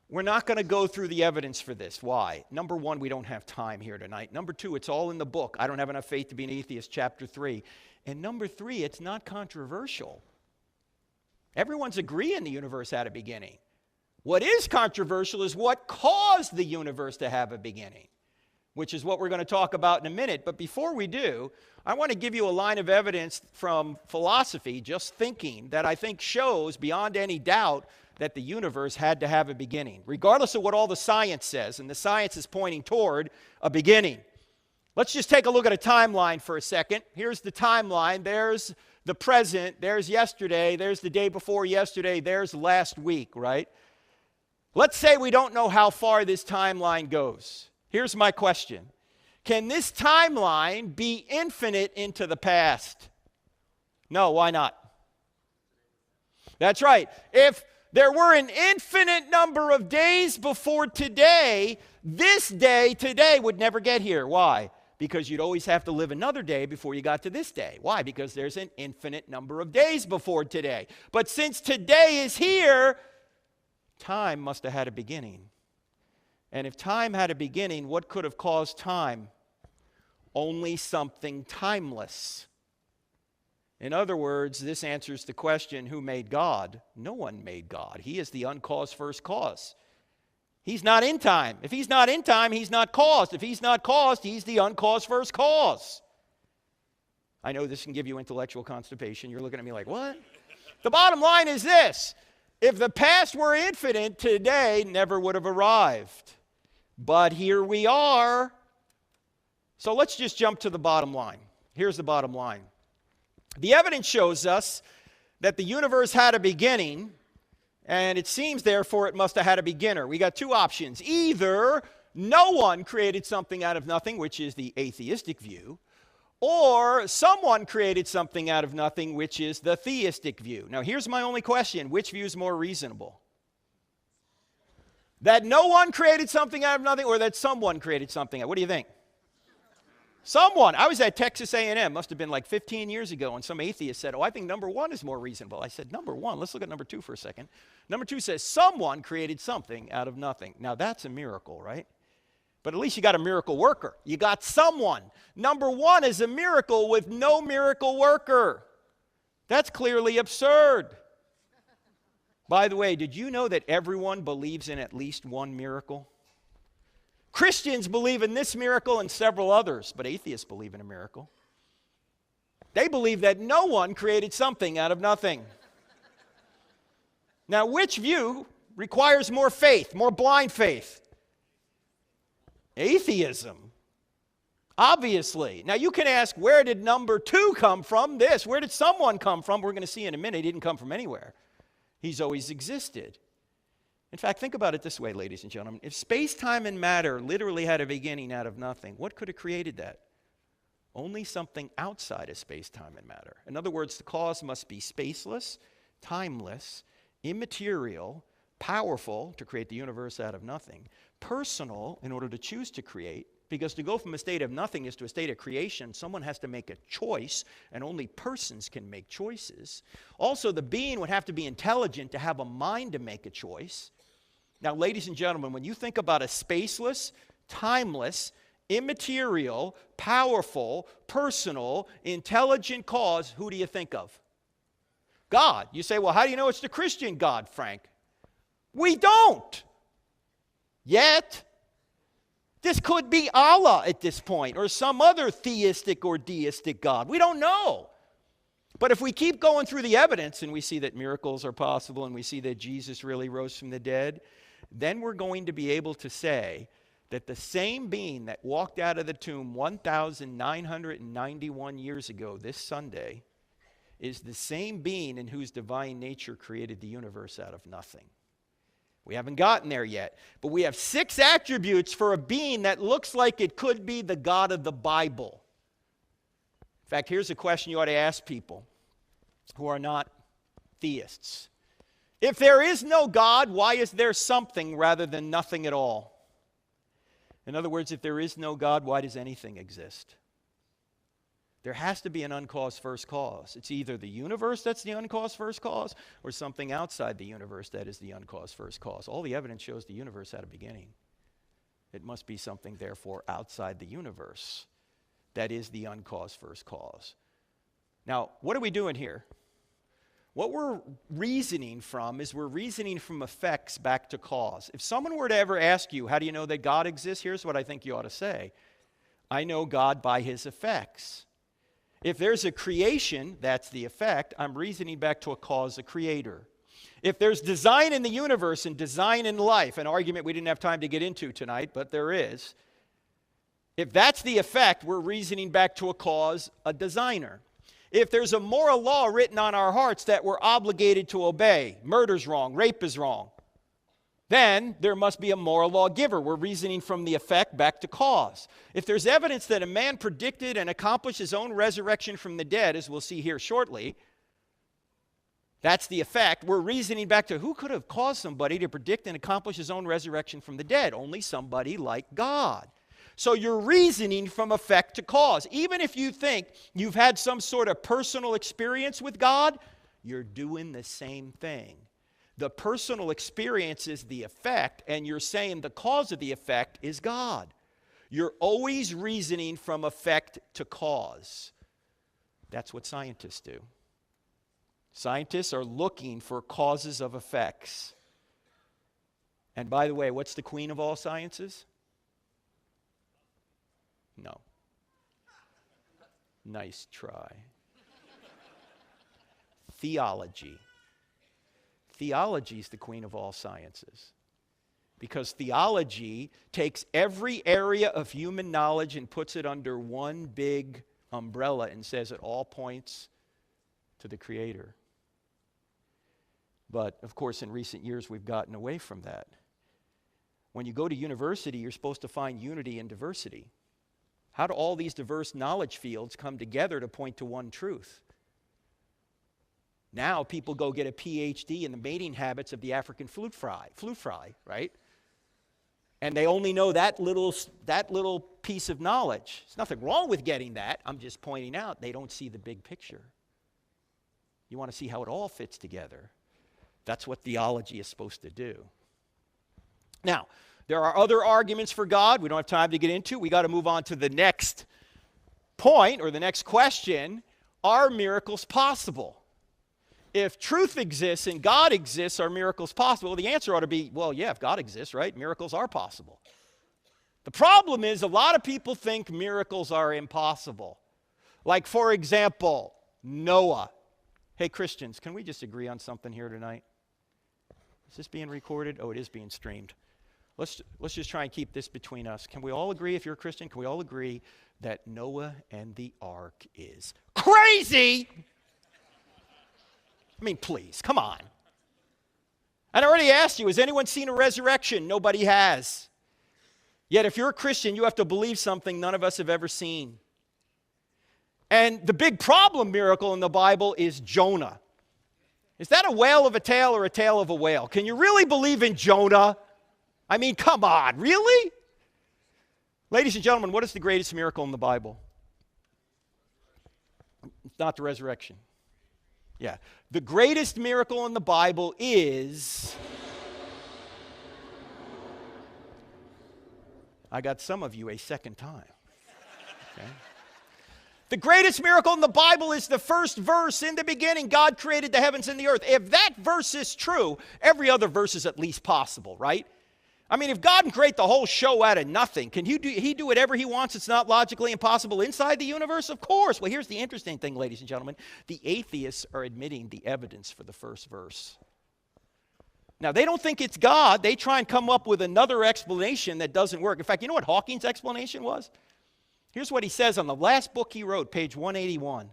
we're not going to go through the evidence for this. Why? Number one, we don't have time here tonight. Number two, it's all in the book. I don't have enough faith to be an atheist, chapter 3. And number three, it's not controversial. Everyone's agreeing the universe had a beginning. What is controversial is what caused the universe to have a beginning, which is what we're going to talk about in a minute. But before we do, I want to give you a line of evidence from philosophy, just thinking, that I think shows beyond any doubt that the universe had to have a beginning, regardless of what all the science says. And the science is pointing toward a beginning. Let's just take a look at a timeline for a second. Here's the timeline. There's the present. There's yesterday. There's the day before yesterday. There's last week, right? Let's say we don't know how far this timeline goes. Here's my question. Can this timeline be infinite into the past? No, why not? That's right. If there were an infinite number of days before today, this day, today, would never get here. Why? Because you'd always have to live another day before you got to this day. Why? Because there's an infinite number of days before today. But since today is here, time must have had a beginning. And if time had a beginning, what could have caused time? Only something timeless. In other words, this answers the question, who made God? No one made God. He is the uncaused first cause. He's not in time. If he's not in time, he's not caused. If he's not caused, he's the uncaused first cause. I know this can give you intellectual constipation. You're looking at me like, what? The bottom line is this. If the past were infinite, today never would have arrived. But here we are. So let's just jump to the bottom line. Here's the bottom line. The evidence shows us that the universe had a beginning, and it seems, therefore, it must have had a beginner. We got two options. Either no one created something out of nothing, which is the atheistic view, or someone created something out of nothing, which is the theistic view. Now, here's my only question. Which view is more reasonable? That no one created something out of nothing, or that someone created something? What do you think? Someone. I was at Texas A&M, must have been like 15 years ago, and some atheist said, I think number one is more reasonable. I said, number one? Let's look at number two for a second. Number two says, someone created something out of nothing. Now, that's a miracle, right? But at least you got a miracle worker. You got someone. Number one is a miracle with no miracle worker. That's clearly absurd. By the way, did you know that everyone believes in at least one miracle? Christians believe in this miracle and several others, but atheists believe in a miracle. They believe that no one created something out of nothing. Now, which view requires more faith, more blind faith? Atheism. Obviously. Now, you can ask, where did number two come from? Where did someone come from? We're going to see in a minute. He didn't come from anywhere. He's always existed. In fact, think about it this way, ladies and gentlemen. If space, time, and matter literally had a beginning out of nothing, what could have created that? Only something outside of space, time, and matter. In other words, the cause must be spaceless, timeless, immaterial, powerful to create the universe out of nothing, personal in order to choose to create, because to go from a state of nothingness to a state of creation, someone has to make a choice, and only persons can make choices. Also, the being would have to be intelligent to have a mind to make a choice. Now, ladies and gentlemen, when you think about a spaceless, timeless, immaterial, powerful, personal, intelligent cause, who do you think of? God. You say, well, how do you know it's the Christian God, Frank? We don't. Yet. This could be Allah at this point, or some other theistic or deistic God. We don't know. But if we keep going through the evidence and we see that miracles are possible and we see that Jesus really rose from the dead, then we're going to be able to say that the same being that walked out of the tomb 1,991 years ago this Sunday is the same being in whose divine nature created the universe out of nothing. We haven't gotten there yet, but we have 6 attributes for a being that looks like it could be the God of the Bible. In fact, here's a question you ought to ask people who are not theists. If there is no God, why is there something rather than nothing at all? In other words, if there is no God, why does anything exist? There has to be an uncaused first cause. It's either the universe that's the uncaused first cause or something outside the universe that is the uncaused first cause. All the evidence shows the universe had a beginning. It must be something, therefore, outside the universe that is the uncaused first cause. Now, what are we doing here? What we're reasoning from is we're reasoning from effects back to cause. If someone were to ever ask you, how do you know that God exists? Here's what I think you ought to say. I know God by his effects. If there's a creation, that's the effect. I'm reasoning back to a cause, a creator. If there's design in the universe and design in life, an argument we didn't have time to get into tonight, but there is. If that's the effect, we're reasoning back to a cause, a designer. If there's a moral law written on our hearts that we're obligated to obey, murder's wrong, rape is wrong, then there must be a moral lawgiver. We're reasoning from the effect back to cause. If there's evidence that a man predicted and accomplished his own resurrection from the dead, as we'll see here shortly, that's the effect. We're reasoning back to who could have caused somebody to predict and accomplish his own resurrection from the dead? Only somebody like God. So you're reasoning from effect to cause. Even if you think you've had some sort of personal experience with God, you're doing the same thing. The personal experience is the effect, and you're saying the cause of the effect is God. You're always reasoning from effect to cause. That's what scientists do. Scientists are looking for causes of effects. And by the way, what's the queen of all sciences? No. Nice try. Theology. Theology is the queen of all sciences. Because theology takes every area of human knowledge and puts it under one big umbrella and says it all points to the Creator. But, of course, in recent years, we've gotten away from that. When you go to university, you're supposed to find unity in diversity. How do all these diverse knowledge fields come together to point to one truth? Now people go get a PhD in the mating habits of the African fruit fly, right? And they only know that little piece of knowledge. There's nothing wrong with getting that. I'm just pointing out they don't see the big picture. You want to see how it all fits together. That's what theology is supposed to do. Now, there are other arguments for God we don't have time to get into. We got to move on to the next point or the next question. Are miracles possible? If truth exists and God exists, are miracles possible? Well, the answer ought to be, well, yeah, if God exists, right? Miracles are possible. The problem is a lot of people think miracles are impossible. Like, for example, Noah. Hey, Christians, can we just agree on something here tonight? Is this being recorded? Oh, it is being streamed. Let's just try and keep this between us. Can we all agree, if you're a Christian, can we all agree that Noah and the ark is crazy? I mean, please, come on. And I already asked you, has anyone seen a resurrection? Nobody has. Yet if you're a Christian, you have to believe something none of us have ever seen. And the big problem miracle in the Bible is Jonah. Is that a whale of a tale or a tale of a whale? Can you really believe in Jonah? I mean, come on, really? Ladies and gentlemen, what is the greatest miracle in the Bible? It's not the resurrection. Yeah. The greatest miracle in the Bible is... I got some of you a second time. Okay. The greatest miracle in the Bible is the first verse. In the beginning, God created the heavens and the earth. If that verse is true, every other verse is at least possible, right? I mean, if God can create the whole show out of nothing, can he do whatever he wants? It's not logically impossible inside the universe? Of course. Well, here's the interesting thing, ladies and gentlemen. The atheists are admitting the evidence for the first verse. Now, they don't think it's God. They try and come up with another explanation that doesn't work. In fact, you know what Hawking's explanation was? Here's what he says on the last book he wrote, page 181.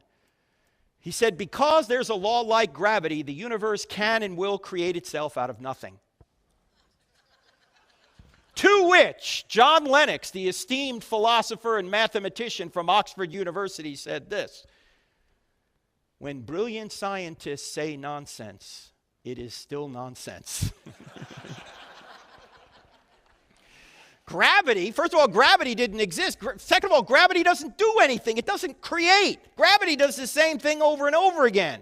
He said, because there's a law like gravity, the universe can and will create itself out of nothing. To which John Lennox, the esteemed philosopher and mathematician from Oxford University, said this: when brilliant scientists say nonsense, it is still nonsense. Gravity, first of all, gravity didn't exist. Second of all, gravity doesn't do anything. It doesn't create. Gravity does the same thing over and over again.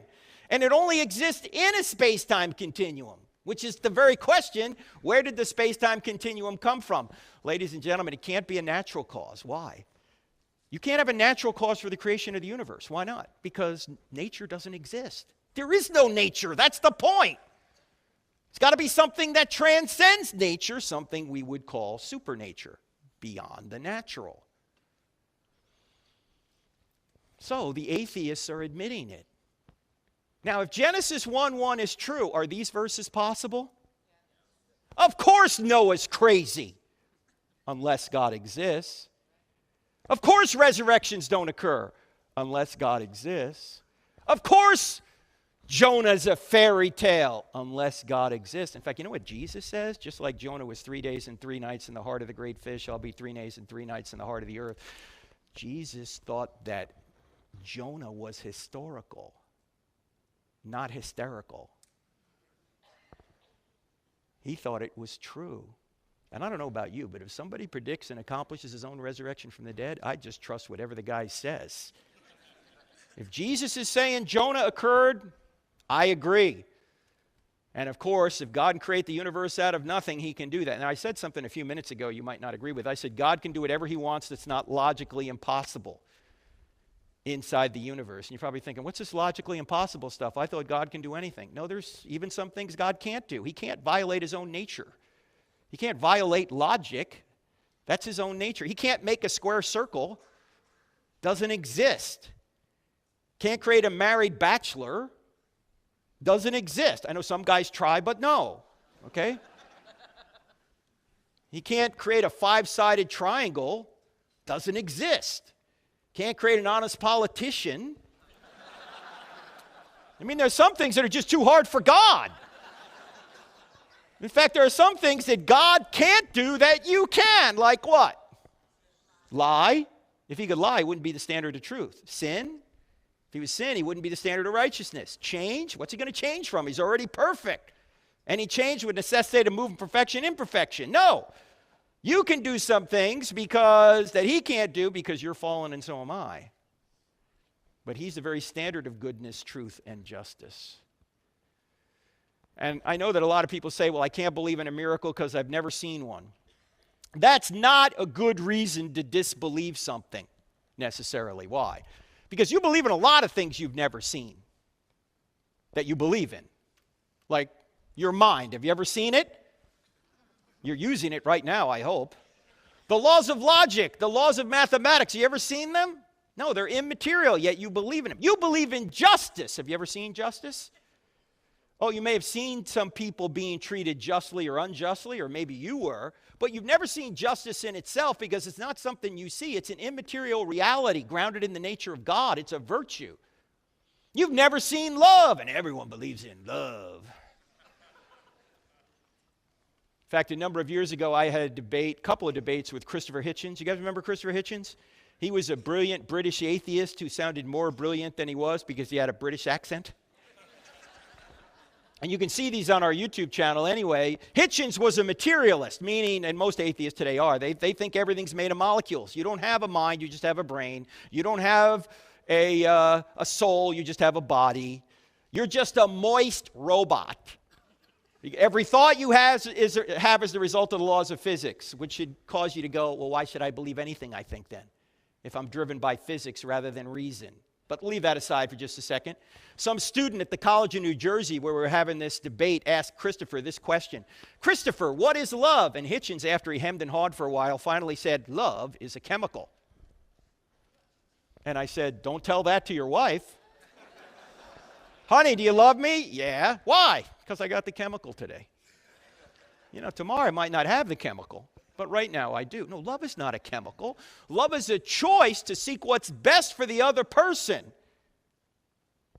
And it only exists in a space-time continuum, which is the very question, where did the space-time continuum come from? Ladies and gentlemen, it can't be a natural cause. Why? You can't have a natural cause for the creation of the universe. Why not? Because nature doesn't exist. There is no nature. That's the point. It's got to be something that transcends nature, something we would call supernature, beyond the natural. So the atheists are admitting it. Now, if Genesis 1:1 is true, are these verses possible? Of course Noah's crazy, unless God exists. Of course resurrections don't occur, unless God exists. Of course Jonah's a fairy tale, unless God exists. In fact, you know what Jesus says? Just like Jonah was 3 days and 3 nights in the heart of the great fish, I'll be 3 days and 3 nights in the heart of the earth. Jesus thought that Jonah was historical, not hysterical. He thought it was true. And I don't know about you, but if somebody predicts and accomplishes his own resurrection from the dead, I just trust whatever the guy says. If Jesus is saying Jonah occurred, I agree. And of course, if God can create the universe out of nothing, he can do that. And I said something a few minutes ago you might not agree with. I said God can do whatever he wants that's not logically impossible inside the universe. And you're probably thinking, what's this logically impossible stuff? I thought God can do anything. No, there's even some things God can't do. He can't violate his own nature. He can't violate logic. That's his own nature. He can't make a square circle. Doesn't exist. Can't create a married bachelor. Doesn't exist. I know some guys try, but no. Okay? He can't create a 5-sided triangle. Doesn't exist. Can't create an honest politician. I mean, there's some things that are just too hard for God. In fact, there are some things that God can't do that you can. Like what? Lie. If he could lie, it wouldn't be the standard of truth. Sin. If he was sin, he wouldn't be the standard of righteousness. Change. What's he going to change from? He's already perfect. Any change would necessitate a move from perfection, imperfection. No. You can do some things that he can't do because you're fallen and so am I. But he's the very standard of goodness, truth, and justice. And I know that a lot of people say, well, I can't believe in a miracle because I've never seen one. That's not a good reason to disbelieve something necessarily. Why? Because you believe in a lot of things you've never seen that you believe in. Like your mind. Have you ever seen it? You're using it right now, I hope. The laws of logic, the laws of mathematics, have you ever seen them? No, they're immaterial, yet you believe in them. You believe in justice. Have you ever seen justice? Oh, you may have seen some people being treated justly or unjustly, or maybe you were, but you've never seen justice in itself because it's not something you see. It's an immaterial reality grounded in the nature of God. It's a virtue. You've never seen love, and everyone believes in love. In fact, a number of years ago, I had a couple of debates with Christopher Hitchens. You guys remember Christopher Hitchens? He was a brilliant British atheist who sounded more brilliant than he was because he had a British accent. And you can see these on our YouTube channel anyway. Hitchens was a materialist, meaning, and most atheists today are, they think everything's made of molecules. You don't have a mind, you just have a brain. You don't have a soul, you just have a body. You're just a moist robot. Every thought you have is the result of the laws of physics, which should cause you to go, well, why should I believe anything I think then, if I'm driven by physics rather than reason? But leave that aside for just a second. Some student at the College of New Jersey, where we were having this debate, asked Christopher this question. Christopher, what is love? And Hitchens, after he hemmed and hawed for a while, finally said, love is a chemical. And I said, don't tell that to your wife. Honey, do you love me? Yeah. Why? Because I got the chemical today. You know, tomorrow I might not have the chemical. But right now I do. No, love is not a chemical. Love is a choice to seek what's best for the other person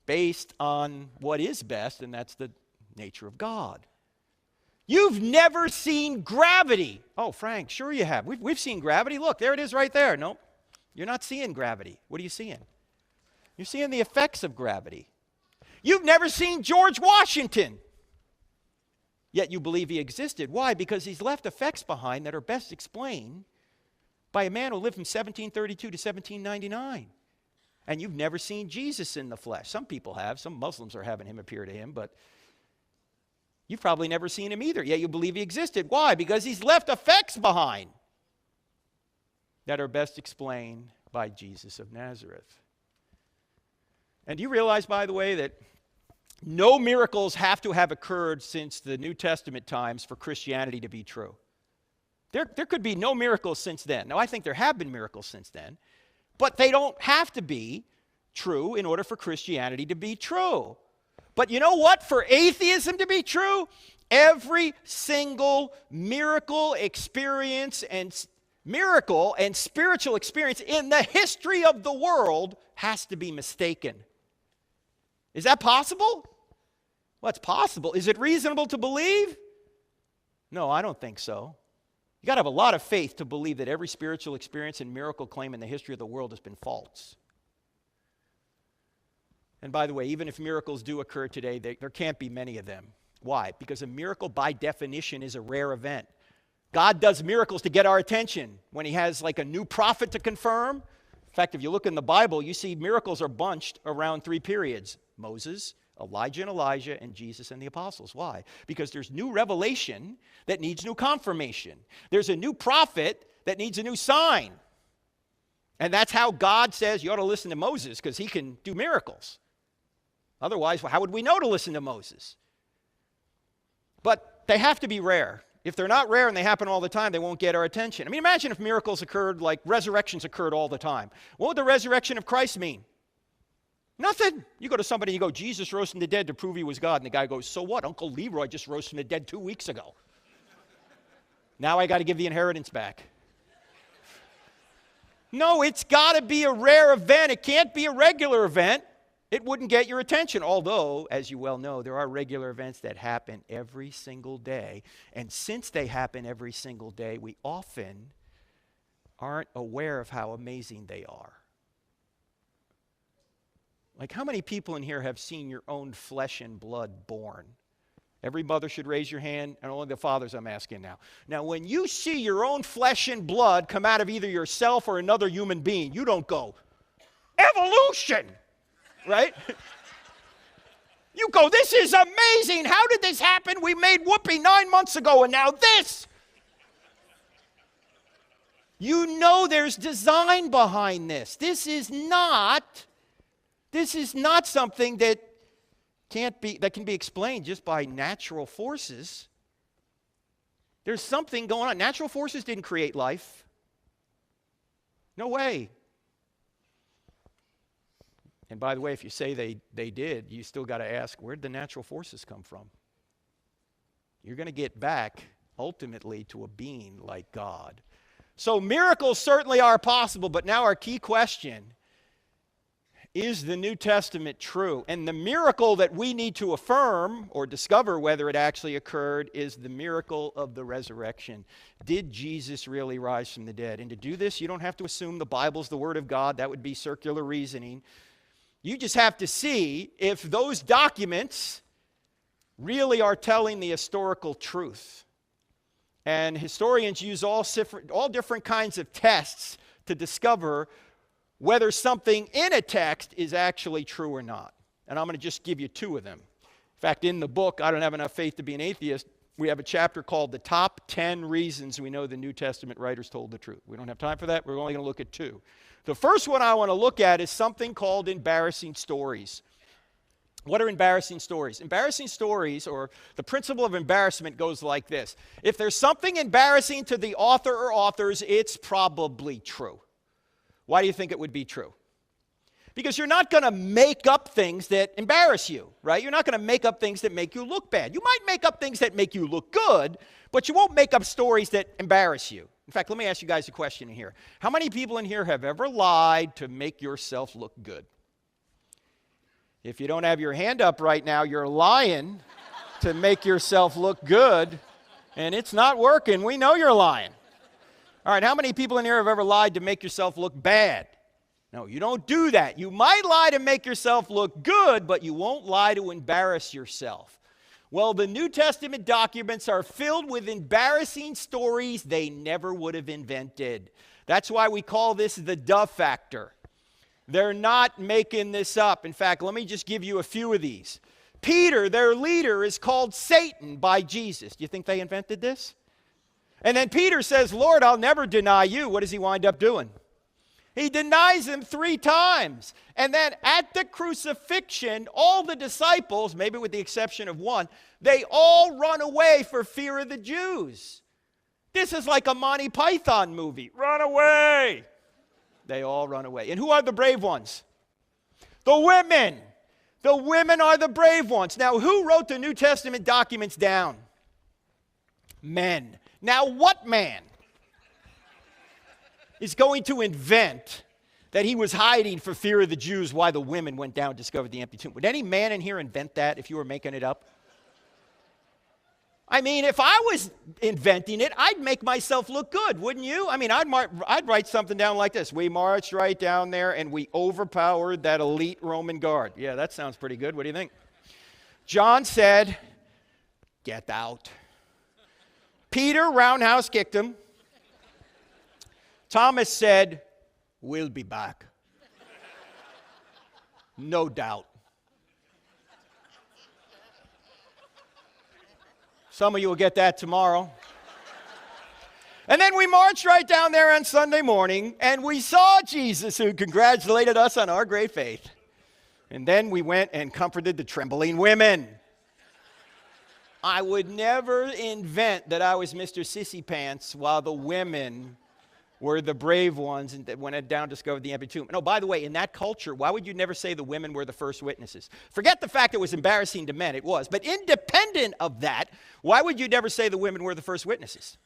based on what is best, and that's the nature of God. You've never seen gravity. Oh, Frank, sure you have. We've seen gravity. Look, there it is right there. Nope, you're not seeing gravity. What are you seeing? You're seeing the effects of gravity. You've never seen George Washington. yet you believe he existed. Why? Because he's left effects behind that are best explained by a man who lived from 1732 to 1799. And you've never seen Jesus in the flesh. Some people have. Some Muslims are having him appear to him, but you've probably never seen him either, yet you believe he existed. Why? Because he's left effects behind that are best explained by Jesus of Nazareth. And do you realize, by the way, that no miracles have to have occurred since the New Testament times for Christianity to be true? There could be no miracles since then. Now, I think there have been miracles since then, but they don't have to be true in order for Christianity to be true. But you know what? For atheism to be true, every single miracle experience and miracle and spiritual experience in the history of the world has to be mistaken. Is that possible? Well, it's possible. Is it reasonable to believe? No, I don't think so. You got to have a lot of faith to believe that every spiritual experience and miracle claim in the history of the world has been false. And by the way, even if miracles do occur today, there can't be many of them. Why? Because a miracle by definition is a rare event. God does miracles to get our attention when he has like a new prophet to confirm. In fact, if you look in the Bible, you see miracles are bunched around 3 periods: Moses, Elijah and Elijah, and Jesus and the apostles. Why? Because there's new revelation that needs new confirmation. There's a new prophet that needs a new sign. And that's how God says you ought to listen to Moses, because he can do miracles. Otherwise, how would we know to listen to Moses? But they have to be rare. If they're not rare and they happen all the time, they won't get our attention. I mean, imagine if miracles occurred like resurrections occurred all the time. What would the resurrection of Christ mean? Nothing. You go to somebody, you go, Jesus rose from the dead to prove he was God. And the guy goes, so what? Uncle Leroy just rose from the dead 2 weeks ago. Now I got to give the inheritance back. No, it's got to be a rare event. It can't be a regular event. It wouldn't get your attention. Although, as you well know, there are regular events that happen every single day. And since they happen every single day, we often aren't aware of how amazing they are. Like, how many people in here have seen your own flesh and blood born? Every mother should raise your hand, and only the fathers I'm asking now. Now, when you see your own flesh and blood come out of either yourself or another human being, you don't go, evolution, right? You go, this is amazing. How did this happen? We made whoopee 9 months ago, and now this. You know there's design behind this. This is not something that can be explained just by natural forces. There's something going on. Natural forces didn't create life. No way. And by the way, if you say they did, you still got to ask, where did the natural forces come from? You're going to get back ultimately to a being like God. So miracles certainly are possible, but now our key question: is the New Testament true? And the miracle that we need to affirm or discover whether it actually occurred is the miracle of the resurrection. Did Jesus really rise from the dead? And to do this, you don't have to assume the Bible's the Word of God. That would be circular reasoning. You just have to see if those documents really are telling the historical truth. And historians use all different kinds of tests to discover whether something in a text is actually true or not. And I'm going to just give you 2 of them. In fact, in the book, I Don't Have Enough Faith to Be an Atheist, we have a chapter called The Top 10 Reasons We Know the New Testament Writers Told the Truth. We don't have time for that. We're only going to look at 2. The first one I want to look at is something called embarrassing stories. What are embarrassing stories? Embarrassing stories, or the principle of embarrassment, goes like this. If there's something embarrassing to the author or authors, it's probably true. Why do you think it would be true? Because you're not going to make up things that embarrass you, right? You're not going to make up things that make you look bad. You might make up things that make you look good, but you won't make up stories that embarrass you. In fact, let me ask you guys a question in here. How many people in here have ever lied to make yourself look good? If you don't have your hand up right now, you're lying to make yourself look good, and it's not working. We know you're lying. All right, how many people in here have ever lied to make yourself look bad? No, you don't do that. You might lie to make yourself look good, but you won't lie to embarrass yourself. Well, the New Testament documents are filled with embarrassing stories they never would have invented. That's why we call this the Duh factor. They're not making this up. In fact, let me just give you a few of these. Peter, their leader, is called Satan by Jesus. Do you think they invented this? And then Peter says, Lord, I'll never deny you. What does he wind up doing? He denies him 3 times. And then at the crucifixion, all the disciples, maybe with the exception of one, they all run away for fear of the Jews. This is like a Monty Python movie. Run away! They all run away. And who are the brave ones? The women. The women are the brave ones. Now, who wrote the New Testament documents down? Men. Now, what man is going to invent that he was hiding for fear of the Jews while the women went down and discovered the empty tomb? Would any man in here invent that if you were making it up? I mean, if I was inventing it, I'd make myself look good, wouldn't you? I mean, I'd write something down like this. We marched right down there and we overpowered that elite Roman guard. Yeah, that sounds pretty good. What do you think? John said, get out. Peter roundhouse kicked him. Thomas said, we'll be back. No doubt. Some of you will get that tomorrow. And then we marched right down there on Sunday morning, and we saw Jesus, who congratulated us on our great faith. And then we went and comforted the trembling women. I would never invent that I was Mr. Sissy Pants while the women were the brave ones and that went down and discovered the empty tomb. And oh, by the way, in that culture, why would you never say the women were the first witnesses? Forget the fact it was embarrassing to men. It was. But independent of that, why would you never say the women were the first witnesses?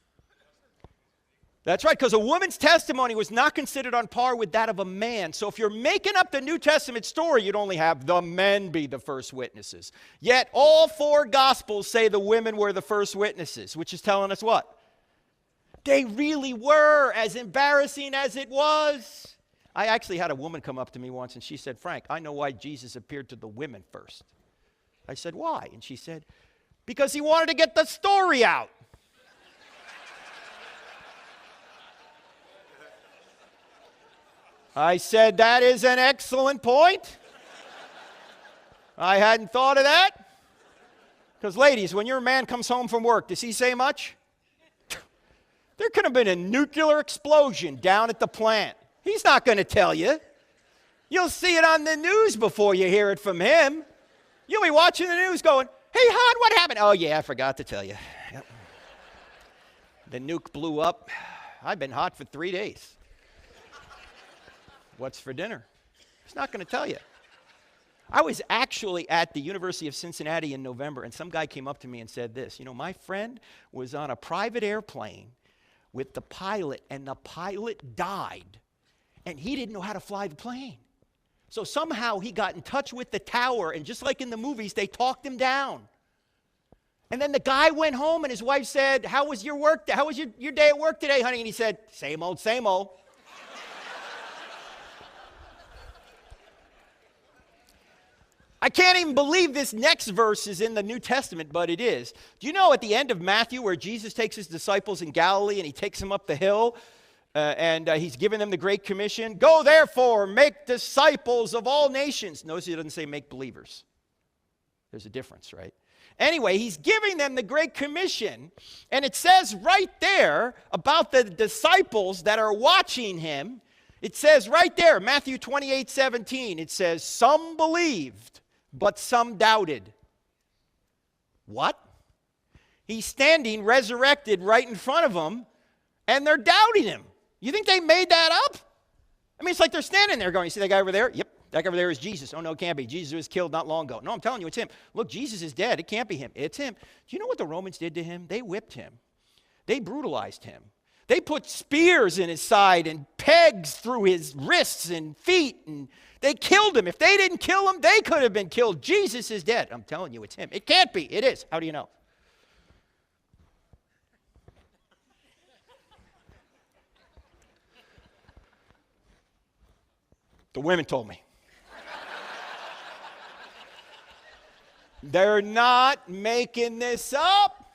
That's right, because a woman's testimony was not considered on par with that of a man. So if you're making up the New Testament story, you'd only have the men be the first witnesses. Yet all 4 Gospels say the women were the first witnesses, which is telling us what? They really were, as embarrassing as it was. I actually had a woman come up to me once and she said, Frank, I know why Jesus appeared to the women first. I said, why? And she said, because he wanted to get the story out. I said, that is an excellent point. I hadn't thought of that. Because ladies, when your man comes home from work, does he say much? There could have been a nuclear explosion down at the plant. He's not going to tell you. You'll see it on the news before you hear it from him. You'll be watching the news going, hey, hon, what happened? Oh, yeah, I forgot to tell you. Yep. The nuke blew up. I've been hot for 3 days. What's for dinner? He's not going to tell you. I was actually at the University of Cincinnati in November, and some guy came up to me and said this. You know, my friend was on a private airplane with the pilot, and the pilot died, and he didn't know how to fly the plane. So somehow he got in touch with the tower, and just like in the movies, they talked him down. And then the guy went home, and his wife said, how was your work? How was your day at work today, honey? And he said, same old, same old. I can't even believe this next verse is in the New Testament, but it is. Do you know at the end of Matthew where Jesus takes his disciples in Galilee and he takes them up the hill and he's giving them the Great Commission? Go therefore, make disciples of all nations. Notice he doesn't say make believers. There's a difference, right? Anyway, he's giving them the Great Commission, and it says right there about the disciples that are watching him. It says right there, Matthew 28:17, it says, some believed, but some doubted. What? He's standing resurrected right in front of them, and they're doubting him. You think they made that up? I mean, it's like they're standing there going, you see that guy over there? Yep, that guy over there is Jesus. Oh, no, it can't be. Jesus was killed not long ago. No, I'm telling you, it's him. Look, Jesus is dead. It can't be him. It's him. Do you know what the Romans did to him? They whipped him. They brutalized him. They put spears in his side and pegs through his wrists and feet, and they killed him. If they didn't kill him, they could have been killed. Jesus is dead. I'm telling you, it's him. It can't be. It is. How do you know? The women told me. They're not making this up.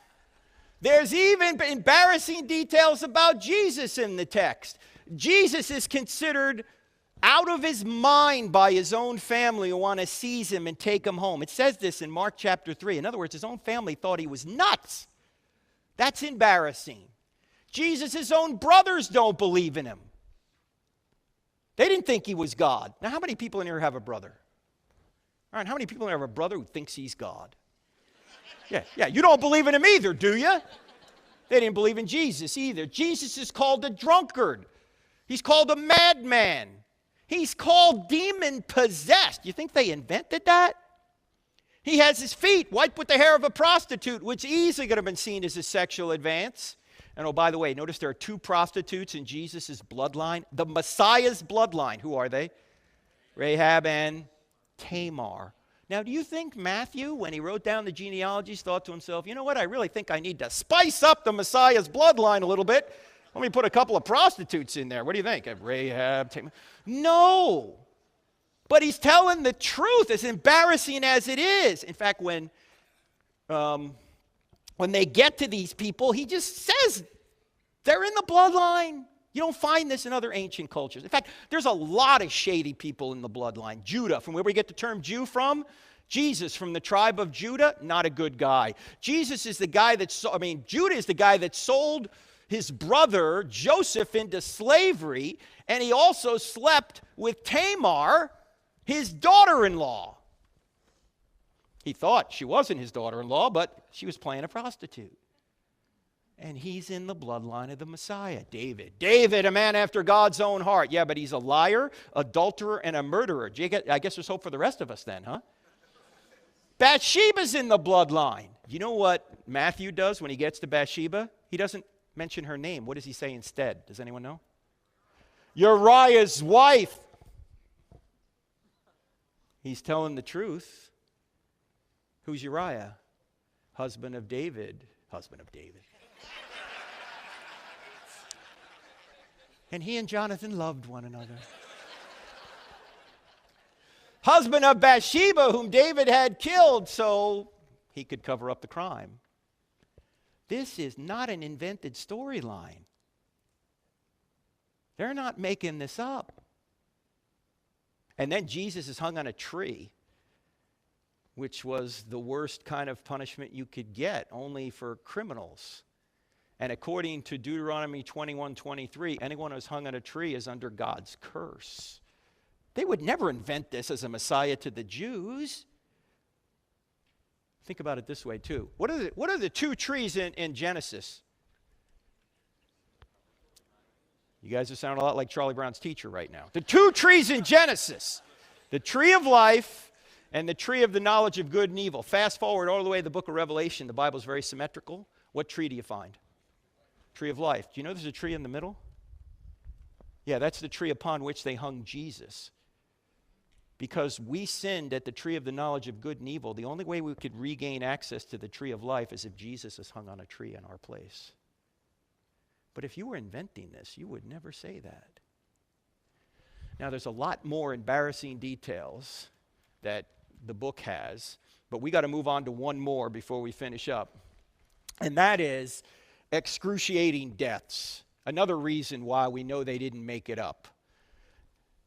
There's even embarrassing details about Jesus in the text. Jesus is considered out of his mind by his own family who want to seize him and take him home. It says this in Mark chapter 3. In other words, his own family thought he was nuts. That's embarrassing. Jesus' own brothers don't believe in him. They didn't think he was God. Now, how many people in here have a brother? All right, how many people in here have a brother who thinks he's God? Yeah, you don't believe in him either, do you? They didn't believe in Jesus either. Jesus is called a drunkard. He's called a madman. He's called demon-possessed. You think they invented that? He has his feet wiped with the hair of a prostitute, which easily could have been seen as a sexual advance. And oh, by the way, notice there are two prostitutes in Jesus' bloodline. The Messiah's bloodline. Who are they? Rahab and Tamar. Now, do you think Matthew, when he wrote down the genealogies, thought to himself, you know what, I really think I need to spice up the Messiah's bloodline a little bit. Let me put a couple of prostitutes in there. What do you think? Rahab, Tamar. No. But he's telling the truth, as embarrassing as it is. In fact, when they get to these people, he just says they're in the bloodline. You don't find this in other ancient cultures. In fact, there's a lot of shady people in the bloodline. Judah, from where we get the term Jew from. Jesus, from the tribe of Judah, not a good guy. Judah is the guy that sold his brother Joseph into slavery, and he also slept with Tamar, his daughter-in-law. He thought she wasn't his daughter-in-law, but she was playing a prostitute. And he's in the bloodline of the Messiah, David. David, a man after God's own heart. Yeah, but he's a liar, adulterer, and a murderer. I guess there's hope for the rest of us then, huh? Bathsheba's in the bloodline. You know what Matthew does when he gets to Bathsheba? He doesn't mention her name. What does he say instead? Does anyone know? Uriah's wife. He's telling the truth. Who's Uriah? Husband of David. Husband of David. And he and Jonathan loved one another. Husband of Bathsheba, whom David had killed so he could cover up the crime. This is not an invented storyline. They're not making this up. And then Jesus is hung on a tree, which was the worst kind of punishment you could get, only for criminals. And according to Deuteronomy 21:23, anyone who's hung on a tree is under God's curse. They would never invent this as a Messiah to the Jews. Think about it this way, too. What are the two trees in Genesis? You guys are sounding a lot like Charlie Brown's teacher right now. The two trees in Genesis, the tree of life and the tree of the knowledge of good and evil. Fast forward all the way to the book of Revelation. The Bible's very symmetrical. What tree do you find? Tree of life. Do you know there's a tree in the middle? Yeah, that's the tree upon which they hung Jesus. Because we sinned at the tree of the knowledge of good and evil, the only way we could regain access to the tree of life is if Jesus is hung on a tree in our place. But if you were inventing this, you would never say that. Now, there's a lot more embarrassing details that the book has, but we got to move on to one more before we finish up. And that is excruciating deaths. Another reason why we know they didn't make it up.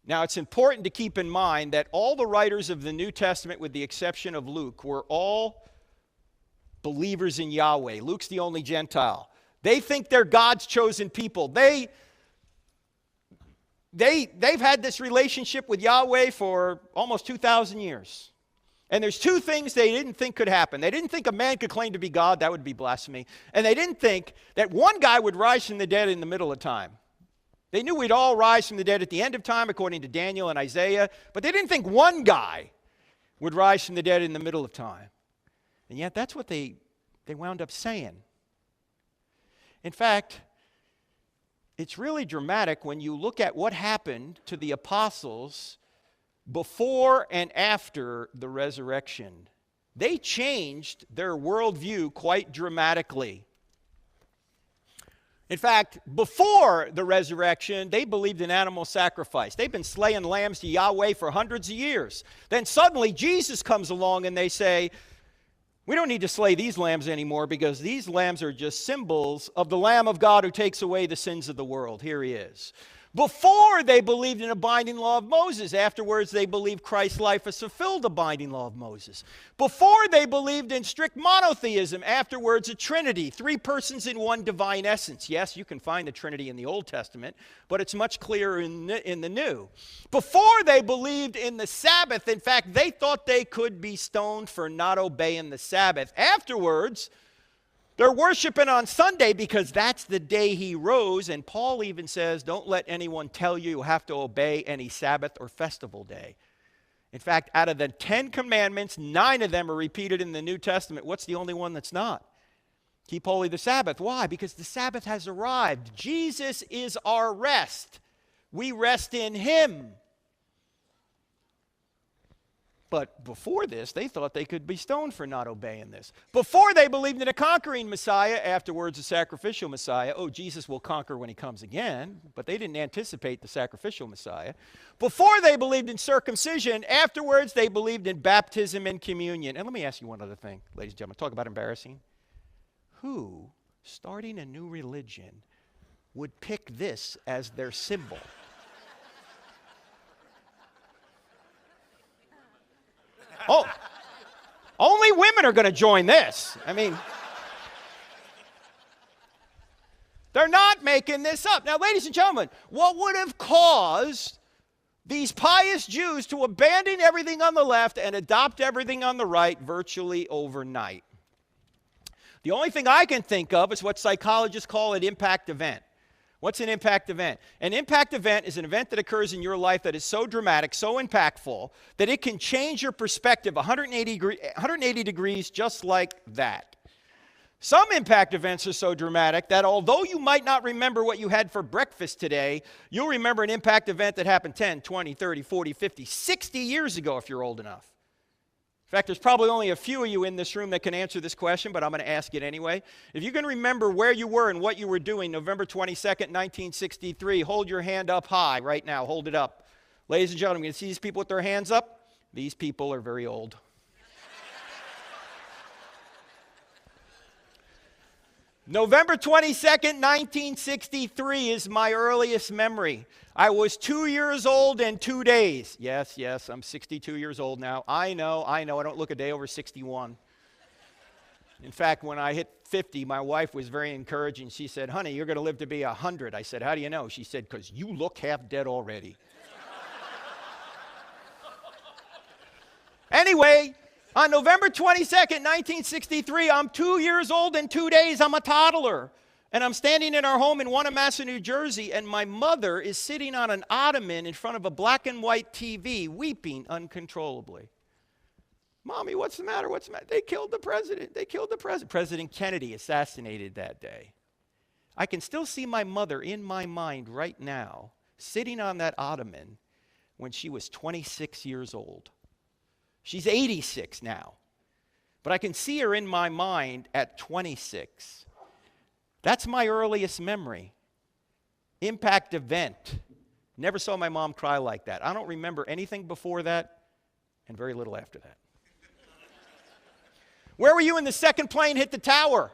Now, it's important to keep in mind that all the writers of the New Testament, with the exception of Luke, were all believers in Yahweh. Luke's the only Gentile. They think they're God's chosen people. They've had this relationship with Yahweh for almost 2,000 years. And there's two things they didn't think could happen. They didn't think a man could claim to be God. That would be blasphemy. And they didn't think that one guy would rise from the dead in the middle of time. They knew we'd all rise from the dead at the end of time, according to Daniel and Isaiah. But they didn't think one guy would rise from the dead in the middle of time. And yet that's what they wound up saying. In fact, it's really dramatic when you look at what happened to the apostles before and after the resurrection. They changed their worldview quite dramatically. In fact, before the resurrection, they believed in animal sacrifice. They've been slaying lambs to Yahweh for hundreds of years. Then suddenly Jesus comes along and they say, We don't need to slay these lambs anymore because these lambs are just symbols of the Lamb of God who takes away the sins of the world. Here he is. Before they believed in a binding law of Moses. Afterwards, they believed Christ's life has fulfilled the binding law of Moses. Before they believed in strict monotheism. Afterwards, a Trinity. 3 persons in one divine essence. Yes, you can find the Trinity in the Old Testament, but it's much clearer in the New. Before they believed in the Sabbath. In fact, they thought they could be stoned for not obeying the Sabbath. Afterwards, they're worshiping on Sunday because that's the day he rose. And Paul even says, don't let anyone tell you have to obey any Sabbath or festival day. In fact, out of the 10 commandments, 9 of them are repeated in the New Testament. What's the only one that's not? Keep holy the Sabbath. Why? Because the Sabbath has arrived. Jesus is our rest. We rest in him. But before this, they thought they could be stoned for not obeying this. Before they believed in a conquering Messiah, afterwards a sacrificial Messiah. Oh, Jesus will conquer when he comes again. But they didn't anticipate the sacrificial Messiah. Before they believed in circumcision, afterwards they believed in baptism and communion. And let me ask you one other thing, ladies and gentlemen. Talk about embarrassing. Who, starting a new religion, would pick this as their symbol? Oh, only women are going to join this. I mean, they're not making this up. Now, ladies and gentlemen, what would have caused these pious Jews to abandon everything on the left and adopt everything on the right virtually overnight? The only thing I can think of is what psychologists call an impact event. What's an impact event? An impact event is an event that occurs in your life that is so dramatic, so impactful, that it can change your perspective 180 degrees just like that. Some impact events are so dramatic that although you might not remember what you had for breakfast today, you'll remember an impact event that happened 10, 20, 30, 40, 50, 60 years ago if you're old enough. In fact, there's probably only a few of you in this room that can answer this question, but I'm going to ask it anyway. If you can remember where you were and what you were doing November 22nd, 1963, hold your hand up high right now. Hold it up. Ladies and gentlemen, you see these people with their hands up? These people are very old. November 22nd, 1963 is my earliest memory. I was 2 years old and 2 days. Yes, I'm 62 years old now. I know. I don't look a day over 61. In fact, when I hit 50, my wife was very encouraging. She said, honey, you're going to live to be 100. I said, how do you know? She said, because you look half dead already. Anyway, on November 22nd, 1963, I'm 2 years old and 2 days. I'm a toddler. And I'm standing in our home in Wanamassett, New Jersey, and my mother is sitting on an ottoman in front of a black and white TV, weeping uncontrollably. Mommy, what's the matter? What's the matter? They killed the president. They killed the president. President Kennedy assassinated that day. I can still see my mother in my mind right now, sitting on that ottoman when she was 26 years old. She's 86 now. But I can see her in my mind at 26. That's my earliest memory. Impact event. Never saw my mom cry like that. I don't remember anything before that and very little after that. Where were you when the second plane hit the tower?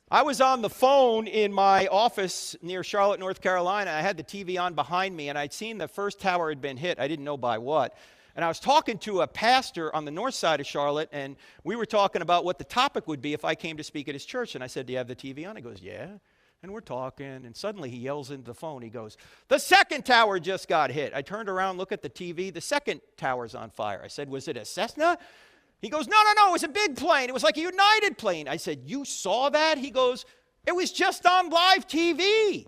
I was on the phone in my office near Charlotte, North Carolina. I had the TV on behind me, and I'd seen the first tower had been hit. I didn't know by what. And I was talking to a pastor on the north side of Charlotte, and we were talking about what the topic would be if I came to speak at his church. And I said, do you have the TV on? He goes, yeah. And we're talking, and suddenly he yells into the phone. He goes, the second tower just got hit. I turned around, look at the TV. The second tower's on fire. I said, was it a Cessna? He goes, no, it was a big plane. It was like a United plane. I said, you saw that? He goes, it was just on live TV.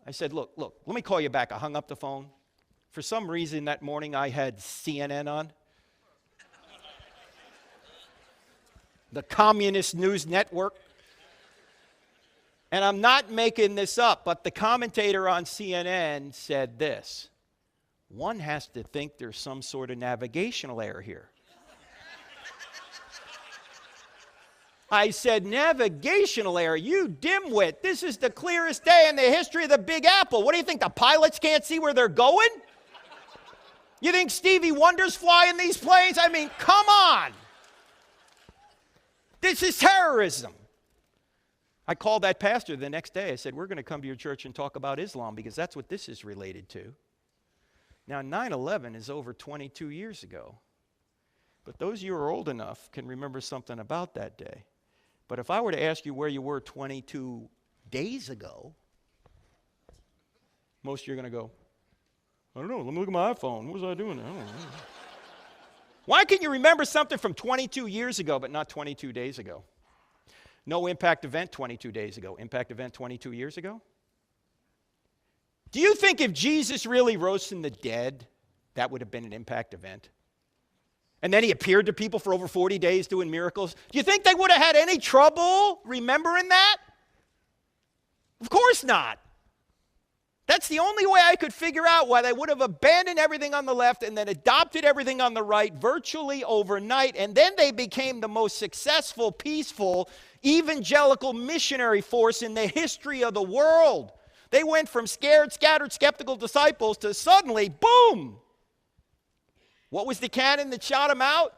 I said, look, let me call you back. I hung up the phone. For some reason that morning I had CNN on. The Communist News Network. And I'm not making this up, but the commentator on CNN said this: one has to think there's some sort of navigational error here. I said, navigational error? You dimwit. This is the clearest day in the history of the Big Apple. What do you think, the pilots can't see where they're going? You think Stevie Wonder's flying these planes? I mean, come on. This is terrorism. I called that pastor the next day. I said, we're going to come to your church and talk about Islam because that's what this is related to. Now, 9/11 is over 22 years ago. But those of you who are old enough can remember something about that day. But if I were to ask you where you were 22 days ago, most of you are going to go, I don't know, let me look at my iPhone. What was I doing? I don't know. Why can you remember something from 22 years ago but not 22 days ago? No impact event 22 days ago. Impact event 22 years ago? Do you think if Jesus really rose from the dead, that would have been an impact event? And then he appeared to people for over 40 days doing miracles. Do you think they would have had any trouble remembering that? Of course not. That's the only way I could figure out why they would have abandoned everything on the left and then adopted everything on the right virtually overnight. And then they became the most successful, peaceful, evangelical missionary force in the history of the world. They went from scared, scattered, skeptical disciples to suddenly, boom! What was the cannon that shot them out?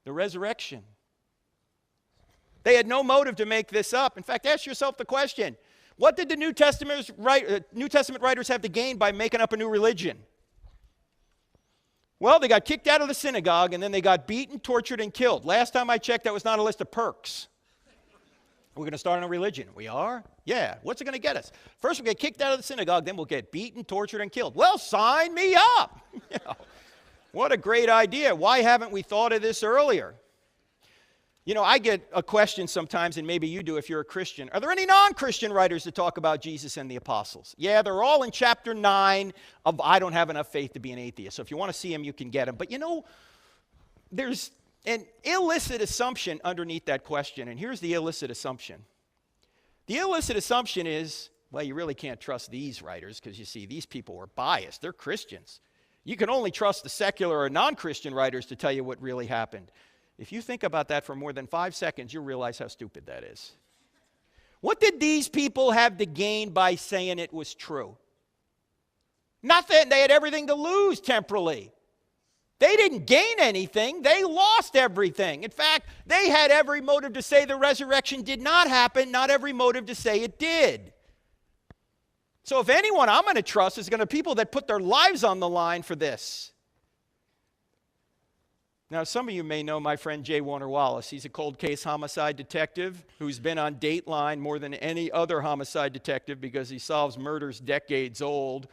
The resurrection. They had no motive to make this up. In fact, ask yourself the question, what did the New Testament writers have to gain by making up a new religion? Well, they got kicked out of the synagogue, and then they got beaten, tortured, and killed. Last time I checked, that was not a list of perks. We're going to start a religion. We are? Yeah. What's it going to get us? First, we'll get kicked out of the synagogue, then we'll get beaten, tortured, and killed. Well, sign me up. You know, what a great idea. Why haven't we thought of this earlier? You know, I get a question sometimes, and maybe you do if you're a Christian. Are there any non-Christian writers that talk about Jesus and the apostles? Yeah, they're all in chapter 9 of I Don't Have Enough Faith to Be an Atheist. So if you want to see them, you can get them. But you know, there's an illicit assumption underneath that question, and here's the illicit assumption. The illicit assumption is, well, you really can't trust these writers because you see, these people are biased. They're Christians. You can only trust the secular or non-Christian writers to tell you what really happened. If you think about that for more than 5 seconds, you'll realize how stupid that is. What did these people have to gain by saying it was true? Nothing. They had everything to lose temporally. They didn't gain anything. They lost everything. In fact, they had every motive to say the resurrection did not happen, not every motive to say it did. So if anyone I'm going to trust is going to be people that put their lives on the line for this. Now, some of you may know my friend J. Warner Wallace. He's a cold case homicide detective who's been on Dateline more than any other homicide detective because he solves murders decades old.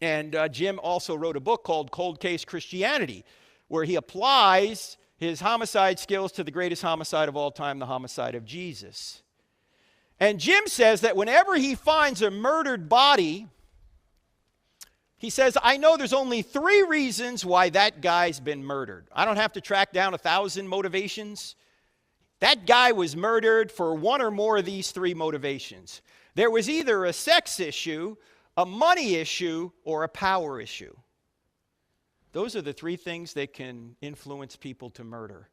And Jim also wrote a book called Cold Case Christianity, where he applies his homicide skills to the greatest homicide of all time, the homicide of Jesus. And Jim says that whenever he finds a murdered body, he says, I know there's only 3 reasons why that guy's been murdered. I don't have to track down 1,000 motivations. That guy was murdered for one or more of these 3 motivations. There was either a sex issue, a money issue, or a power issue. Those are the 3 things that can influence people to murder.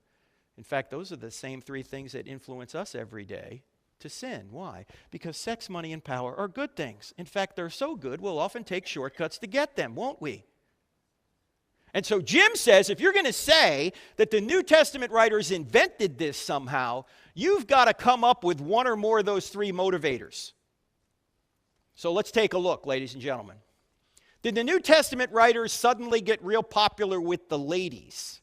In fact, those are the same 3 things that influence us every day to sin. Why? Because sex, money, and power are good things. In fact, they're so good, we'll often take shortcuts to get them, won't we? And so Jim says, if you're going to say that the New Testament writers invented this somehow, you've got to come up with one or more of those 3 motivators. So let's take a look, ladies and gentlemen. Did the New Testament writers suddenly get real popular with the ladies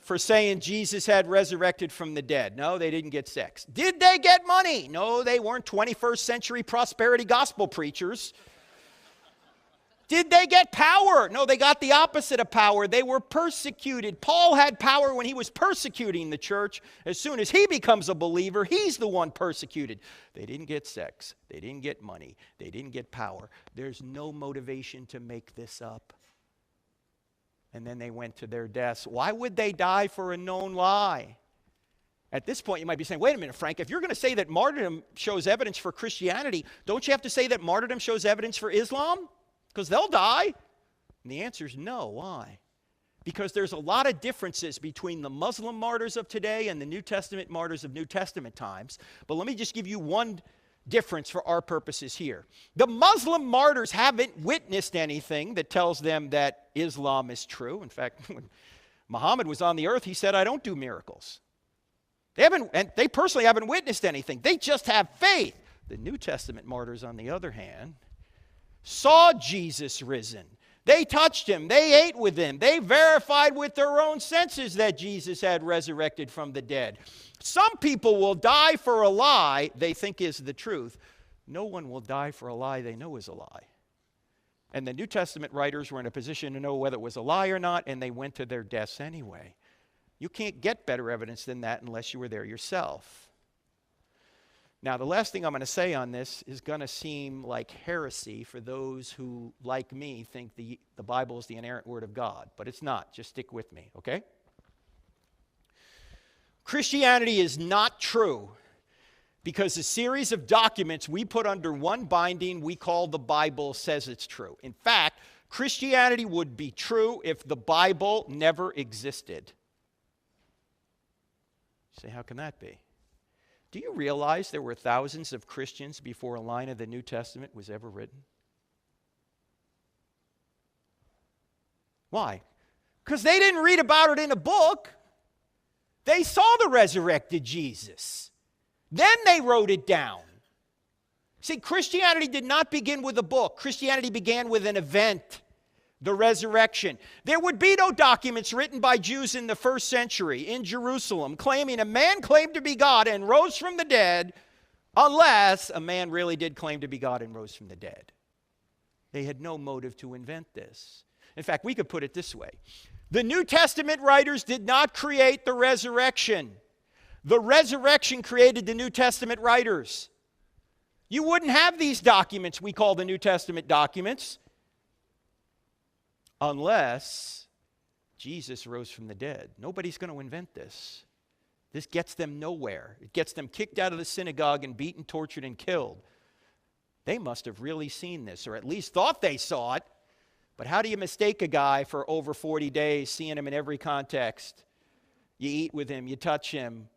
for saying Jesus had resurrected from the dead? No, they didn't get sex. Did they get money? No, they weren't 21st century prosperity gospel preachers. Did they get power? No, they got the opposite of power. They were persecuted. Paul had power when he was persecuting the church. As soon as he becomes a believer, he's the one persecuted. They didn't get sex. They didn't get money. They didn't get power. There's no motivation to make this up. And then they went to their deaths. Why would they die for a known lie? At this point, you might be saying, wait a minute, Frank, if you're going to say that martyrdom shows evidence for Christianity, don't you have to say that martyrdom shows evidence for Islam? Because they'll die. And the answer is no. Why? Because there's a lot of differences between the Muslim martyrs of today and the New Testament martyrs of New Testament times. But let me just give you one difference for our purposes here. The Muslim martyrs haven't witnessed anything that tells them that Islam is true. In fact, when Muhammad was on the earth, he said, I don't do miracles. They personally haven't witnessed anything. They just have faith. The New Testament martyrs, on the other hand, saw Jesus risen. They touched him. They ate with him. They verified with their own senses that Jesus had resurrected from the dead. Some people will die for a lie they think is the truth. No one will die for a lie they know is a lie. And the New Testament writers were in a position to know whether it was a lie or not, and they went to their deaths anyway. You can't get better evidence than that unless you were there yourself. Now, the last thing I'm going to say on this is going to seem like heresy for those who, like me, think the Bible is the inerrant word of God. But it's not. Just stick with me, okay? Christianity is not true because a series of documents we put under one binding we call the Bible says it's true. In fact, Christianity would be true if the Bible never existed. You say, how can that be? Do you realize there were thousands of Christians before a line of the New Testament was ever written? Why? Because they didn't read about it in a book. They saw the resurrected Jesus. Then they wrote it down. See, Christianity did not begin with a book. Christianity began with an event, the resurrection. There would be no documents written by Jews in the first century in Jerusalem claiming a man claimed to be God and rose from the dead unless a man really did claim to be God and rose from the dead. They had no motive to invent this. In fact, we could put it this way. The New Testament writers did not create the resurrection. The resurrection created the New Testament writers. You wouldn't have these documents we call the New Testament documents unless Jesus rose from the dead. Nobody's going to invent this. This gets them nowhere. It gets them kicked out of the synagogue and beaten, tortured, and killed. They must have really seen this, or at least thought they saw it. But how do you mistake a guy for over 40 days, seeing him in every context? You eat with him, you touch him.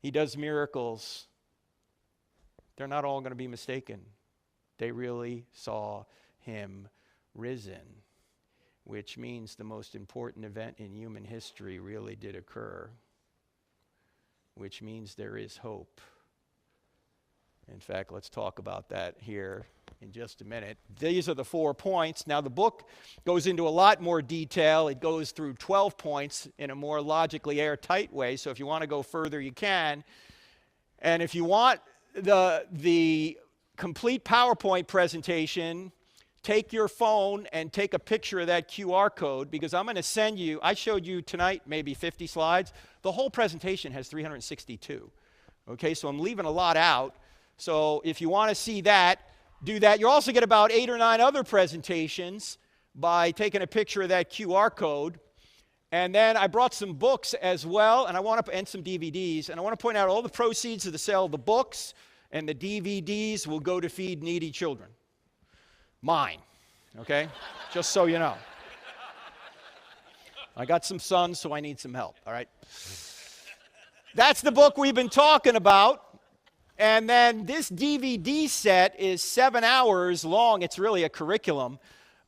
He does miracles. They're not all going to be mistaken. They really saw him risen, which means the most important event in human history really did occur, which means there is hope. In fact, let's talk about that here in just a minute. These are the 4 points. Now, the book goes into a lot more detail. It goes through 12 points in a more logically airtight way, so if you want to go further, you can. And if you want the complete PowerPoint presentation, take your phone and take a picture of that QR code, because I'm going to send you, I showed you tonight maybe 50 slides. The whole presentation has 362. Okay, so I'm leaving a lot out. So if you want to see that, do that. You'll also get about 8 or 9 other presentations by taking a picture of that QR code. And then I brought some books as well, and some DVDs. And I want to point out all the proceeds of the sale of the books and the DVDs will go to feed needy children. Mine, okay? Just so you know. I got some sons, so I need some help, all right? That's the book we've been talking about. And then this DVD set is 7 hours long. It's really a curriculum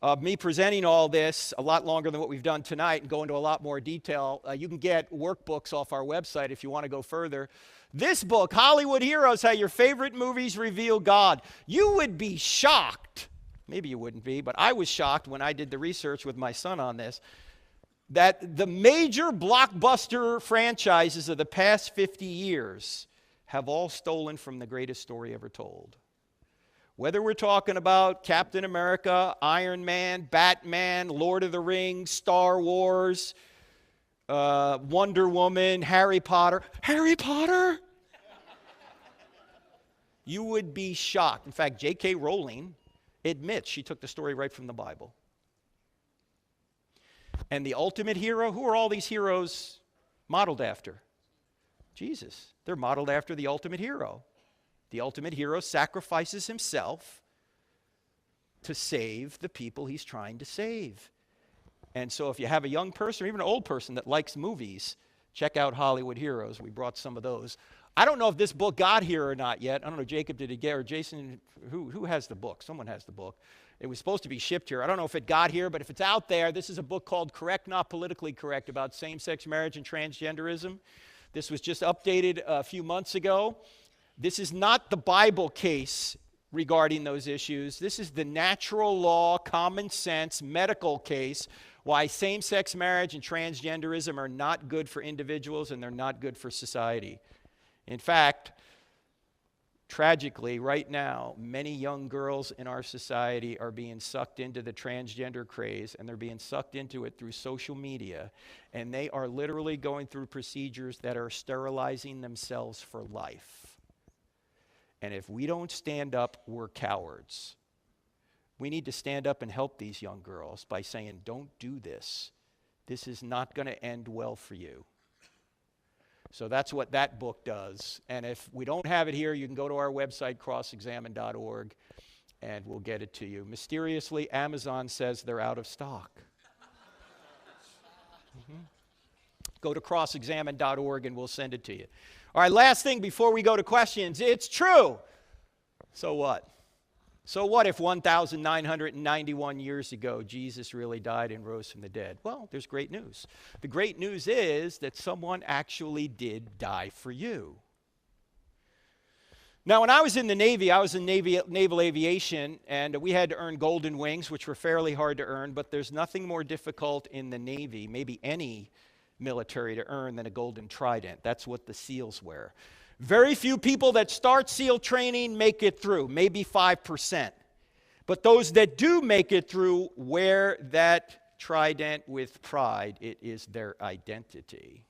of me presenting all this, a lot longer than what we've done tonight, and go into a lot more detail. You can get workbooks off our website if you want to go further. This book, Hollywood Heroes, How Your Favorite Movies Reveal God. You would be shocked. Maybe you wouldn't be, but I was shocked when I did the research with my son on this, that the major blockbuster franchises of the past 50 years have all stolen from the greatest story ever told. Whether we're talking about Captain America, Iron Man, Batman, Lord of the Rings, Star Wars, Wonder Woman, Harry Potter. Harry Potter? You would be shocked. In fact, J.K. Rowling admits she took the story right from the Bible. And the ultimate hero, who are all these heroes modeled after? Jesus. They're modeled after the ultimate hero. The ultimate hero sacrifices himself to save the people he's trying to save. And so if you have a young person or even an old person that likes movies, check out Hollywood Heroes. We brought some of those. I don't know if this book got here or not yet. I don't know, Jacob, did it get, or Jason, who has the book? Someone has the book. It was supposed to be shipped here. I don't know if it got here, but if it's out there, this is a book called Correct, Not Politically Correct, about same-sex marriage and transgenderism. This was just updated a few months ago. This is not the Bible case regarding those issues. This is the natural law, common sense, medical case why same-sex marriage and transgenderism are not good for individuals and they're not good for society. In fact, tragically, right now, many young girls in our society are being sucked into the transgender craze, and they're being sucked into it through social media, and they are literally going through procedures that are sterilizing themselves for life. And if we don't stand up, we're cowards. We need to stand up and help these young girls by saying, don't do this. This is not going to end well for you. So that's what that book does. And if we don't have it here, you can go to our website, crossexamine.org, and we'll get it to you. Mysteriously, Amazon says they're out of stock. Go to crossexamine.org and we'll send it to you. All right, last thing before we go to questions. It's true. So what? So what if 1,991 years ago Jesus really died and rose from the dead? Well, there's great news. The great news is that someone actually did die for you. Now, when I was in the Navy, I was in naval aviation, and we had to earn golden wings, which were fairly hard to earn, but there's nothing more difficult in the Navy, maybe any military, to earn than a golden trident. That's what the SEALs wear. Very few people that start SEAL training make it through, maybe 5%. But those that do make it through wear that trident with pride. It is their identity.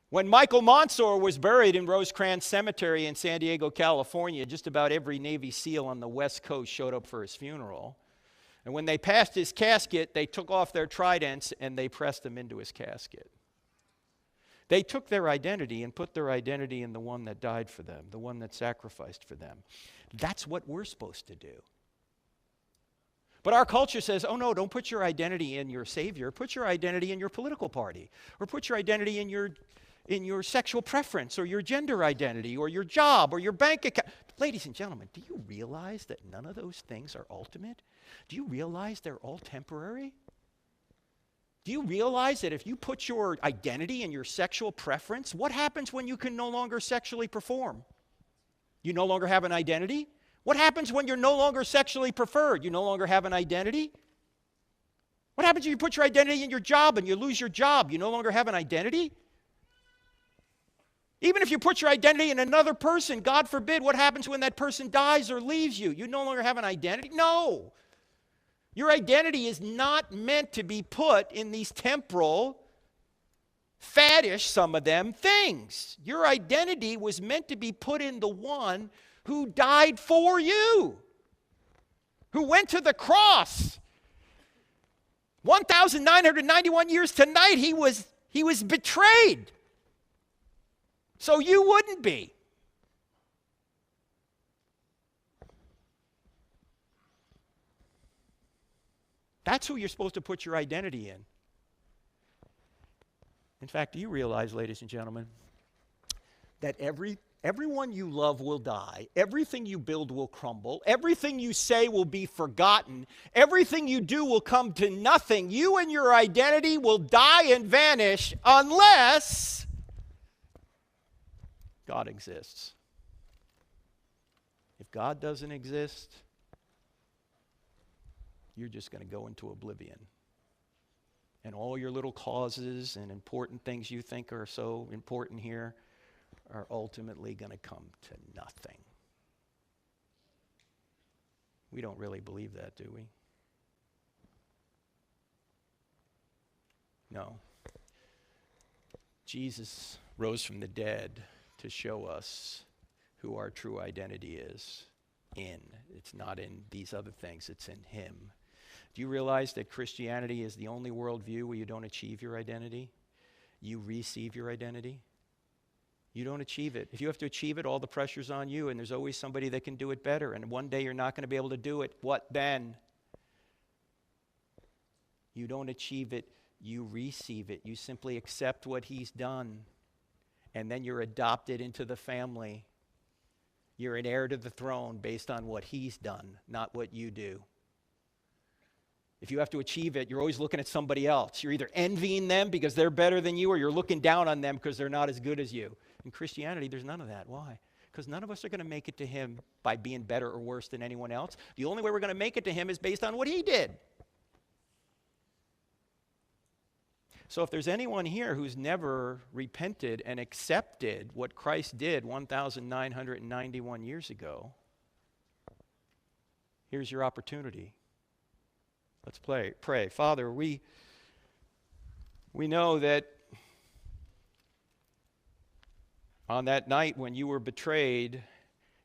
When Michael Monsoor was buried in Rosecrans Cemetery in San Diego, California, just about every Navy SEAL on the West Coast showed up for his funeral. And when they passed his casket, they took off their tridents and they pressed them into his casket. They took their identity and put their identity in the one that died for them, the one that sacrificed for them. That's what we're supposed to do. But our culture says, oh no, don't put your identity in your savior. Put your identity in your political party. Or put your identity in your sexual preference or your gender identity or your job or your bank account. Ladies and gentlemen, do you realize that none of those things are ultimate? Do you realize they're all temporary? Do you realize that if you put your identity in your sexual preference, what happens when you can no longer sexually perform? You no longer have an identity? What happens when you're no longer sexually preferred? You no longer have an identity? What happens if you put your identity in your job and you lose your job? You no longer have an identity? Even if you put your identity in another person, God forbid, what happens when that person dies or leaves you? You no longer have an identity? No. Your identity is not meant to be put in these temporal, faddish, some of them, things. Your identity was meant to be put in the one who died for you, who went to the cross. 1,991 years tonight, he was betrayed. So you wouldn't be. That's who you're supposed to put your identity in. In fact, do you realize, ladies and gentlemen, that everyone you love will die, everything you build will crumble, everything you say will be forgotten, everything you do will come to nothing. You and your identity will die and vanish unless God exists. If God doesn't exist, you're just going to go into oblivion. And all your little causes and important things you think are so important here are ultimately going to come to nothing. We don't really believe that, do we? No. Jesus rose from the dead to show us who our true identity is in. It's not in these other things, it's in Him. Do you realize that Christianity is the only worldview where you don't achieve your identity? You receive your identity. You don't achieve it. If you have to achieve it, all the pressure's on you, and there's always somebody that can do it better, and one day you're not going to be able to do it. What then? You don't achieve it, you receive it. You simply accept what He's done and then you're adopted into the family. You're an heir to the throne based on what he's done, not what you do. If you have to achieve it, you're always looking at somebody else. You're either envying them because they're better than you, or you're looking down on them because they're not as good as you. In Christianity, there's none of that. Why? Because none of us are going to make it to him by being better or worse than anyone else. The only way we're going to make it to him is based on what he did. So if there's anyone here who's never repented and accepted what Christ did 1,991 years ago, here's your opportunity. Let's pray. Father, we know that on that night when you were betrayed,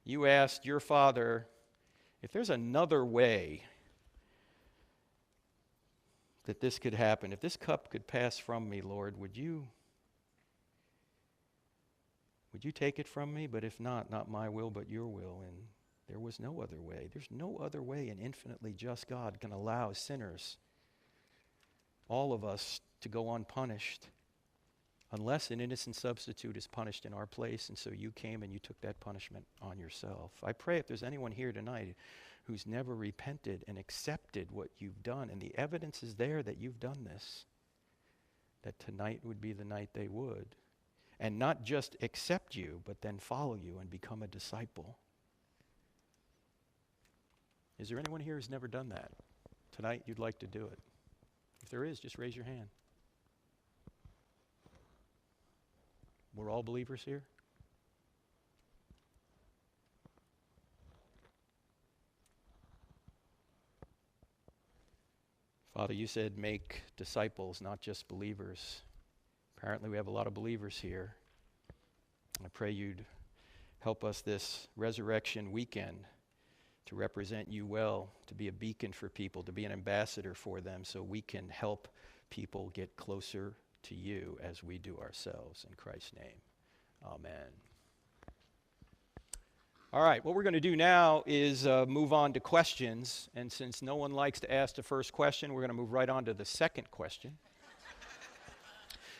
you asked your Father, if there's another way that this could happen, if this cup could pass from me, Lord, would you take it from me? But if not my will, but your will. And there was no other way. There's no other way an infinitely just God can allow sinners, all of us, to go unpunished unless an innocent substitute is punished in our place. And so you came and you took that punishment on yourself. I pray if there's anyone here tonight who's never repented and accepted what you've done, and the evidence is there that you've done this, that tonight would be the night they would. And not just accept you, but then follow you and become a disciple. Is there anyone here who's never done that? Tonight you'd like to do it. If there is, just raise your hand. We're all believers here? Father, you said make disciples, not just believers. Apparently we have a lot of believers here. I pray you'd help us this resurrection weekend to represent you well, to be a beacon for people, to be an ambassador for them, so we can help people get closer to you as we do ourselves. In Christ's name, amen. All right, what we're going to do now is move on to questions. And since no one likes to ask the first question, we're going to move right on to the second question.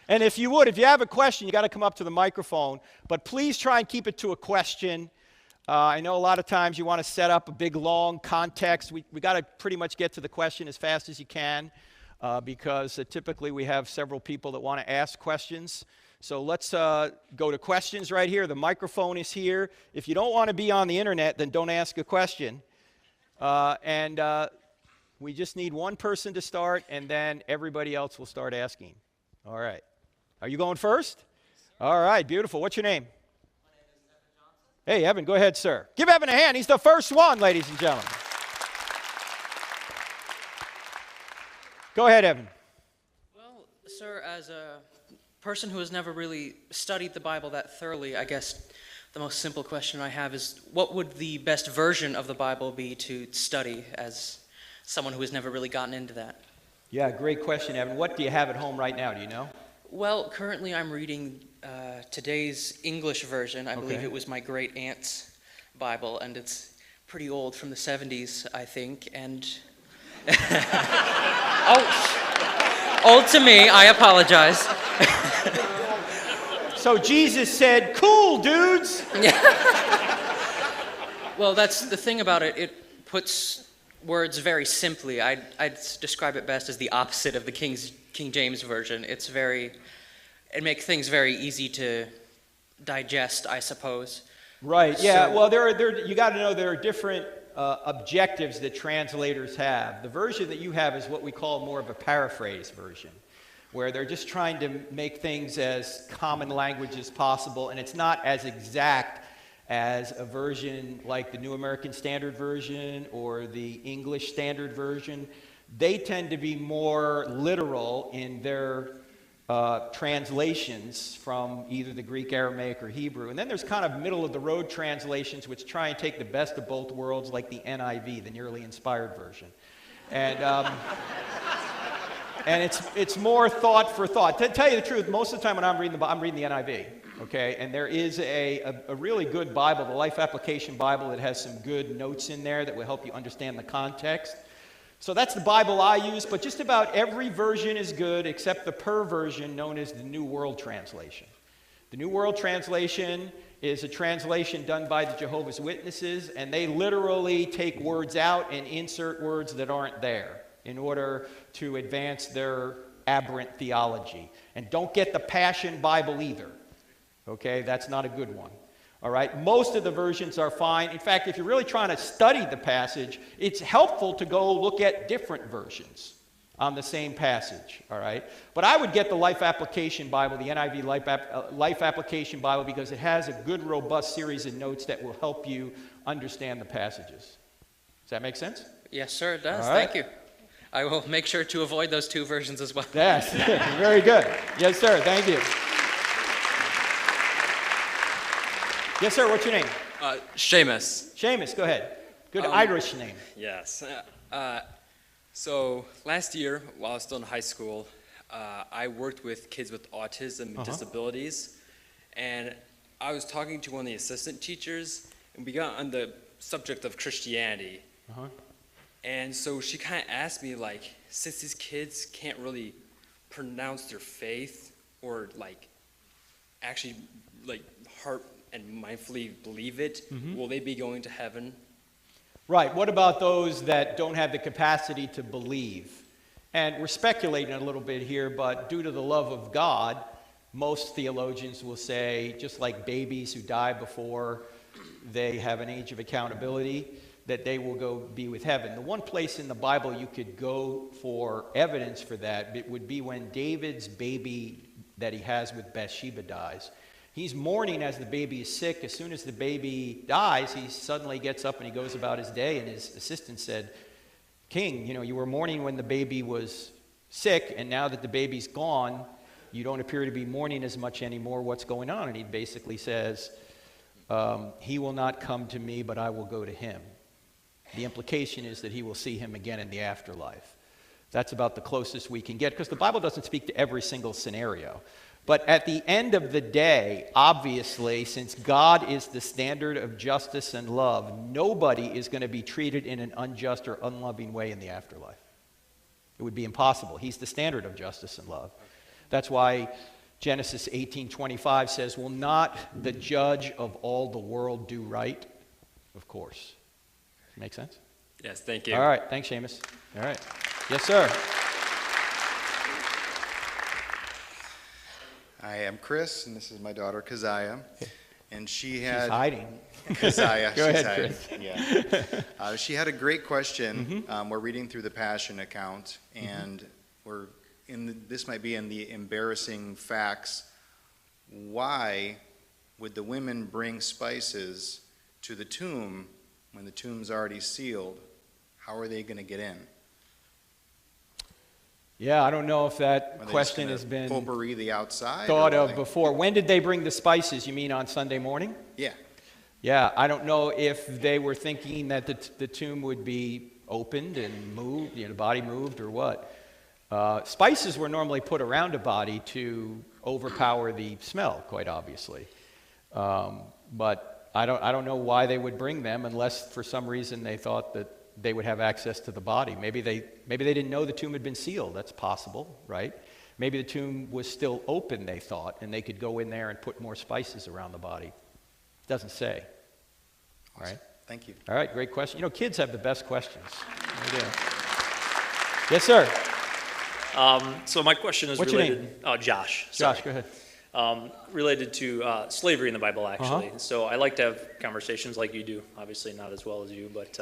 And if you have a question, you got to come up to the microphone. But please try and keep it to a question. I know a lot of times you want to set up a big, long context. We got to pretty much get to the question as fast as you can because typically we have several people that want to ask questions. So let's go to questions right here. The microphone is here. If you don't want to be on the internet, then don't ask a question. We just need one person to start, and then everybody else will start asking. All right. Are you going first? All right, beautiful. What's your name? Hey, Evan, go ahead, sir. Give Evan a hand. He's the first one, ladies and gentlemen. Go ahead, Evan. Well, sir, as a person who has never really studied the Bible that thoroughly, I guess the most simple question I have is, what would the best version of the Bible be to study as someone who has never really gotten into that? Yeah, great question, Evan. What do you have at home right now? Do you know? Well, currently I'm reading today's English version. I believe it was my great aunt's Bible, and it's pretty old, from the 70s, I think. And old to me. I apologize. So Jesus said, "Cool, dudes." Well, that's the thing about it. It puts words very simply. I'd describe it best as the opposite of the King James version. It makes things very easy to digest, I suppose. Right. Yeah. Well, you got to know there are different objectives that translators have. The version that you have is what we call more of a paraphrase version, where they're just trying to make things as common language as possible, and it's not as exact as a version like the New American Standard Version or the English Standard Version. They tend to be more literal in their translations from either the Greek, Aramaic, or Hebrew. And then there's kind of middle-of-the-road translations which try and take the best of both worlds, like the NIV, the Nearly Inspired Version. And it's more thought for thought. To tell you the truth, most of the time when I'm reading the NIV, okay? And there is a really good Bible, the Life Application Bible, that has some good notes in there that will help you understand the context. So that's the Bible I use, but just about every version is good except the version known as the New World Translation. The New World Translation is a translation done by the Jehovah's Witnesses, and they literally take words out and insert words that aren't there in order to advance their aberrant theology. And don't get the Passion Bible either. Okay, that's not a good one. All right, most of the versions are fine. In fact, if you're really trying to study the passage, it's helpful to go look at different versions on the same passage. All right, but I would get the Life Application Bible, the NIV Life Application Bible, because it has a good, robust series of notes that will help you understand the passages. Does that make sense? Yes, sir, it does. All right. Thank you. I will make sure to avoid those two versions as well. Yes, very good. Yes, sir. Thank you. Yes, sir. What's your name? Seamus. Seamus, go ahead. Good Irish name. Yes. So last year, while I was still in high school, I worked with kids with autism and disabilities, and I was talking to one of the assistant teachers, and we got on the subject of Christianity. And so she kind of asked me, like, since these kids can't really pronounce their faith or, like, actually, like, heart and mindfully believe it, will they be going to heaven? Right. What about those that don't have the capacity to believe? And we're speculating a little bit here, but due to the love of God, most theologians will say, just like babies who die before they have an age of accountability, that they will go be with heaven. The one place in the Bible you could go for evidence for that, it would be when David's baby that he has with Bathsheba dies. He's mourning as the baby is sick. As soon as the baby dies, he suddenly gets up and he goes about his day, and his assistant said, King, you were mourning when the baby was sick, and now that the baby's gone, you don't appear to be mourning as much anymore. What's going on? And he basically says, he will not come to me, but I will go to him. The implication is that he will see him again in the afterlife. That's about the closest we can get, because the Bible doesn't speak to every single scenario. But at the end of the day, obviously, since God is the standard of justice and love, nobody is going to be treated in an unjust or unloving way in the afterlife. It would be impossible. He's the standard of justice and love. That's why Genesis 18:25 says, will not the judge of all the world do right? Of course. Make sense? Yes, thank you. All right. Thanks, Seamus. All right. Yes, sir. I am Chris, and this is my daughter, Keziah. And she had... She's hiding. Keziah, Go she's ahead, hiding. Chris. Yeah. She had a great question. We're reading through the Passion account, and this might be in the embarrassing facts. Why would the women bring spices to the tomb when the tomb's already sealed? How are they going to get in? Yeah, I don't know if that Are they question just has gonna been potpourri the outside, thought or of like- before. When did they bring the spices? You mean on Sunday morning? Yeah. Yeah, I don't know if they were thinking that the tomb would be opened and moved, the body moved, or what. Spices were normally put around a body to overpower the smell, quite obviously. But I don't know why they would bring them, unless for some reason they thought that they would have access to the body. Maybe they didn't know the tomb had been sealed. That's possible, right? Maybe the tomb was still open, they thought, and they could go in there and put more spices around the body. It doesn't say. All right? Thank you. All right, great question. Kids have the best questions. They do. Yes, sir. So my question is What's your related. name? Josh. Josh, go ahead. Related to slavery in the Bible, actually. Uh-huh. So I like to have conversations like you do. Obviously, not as well as you, but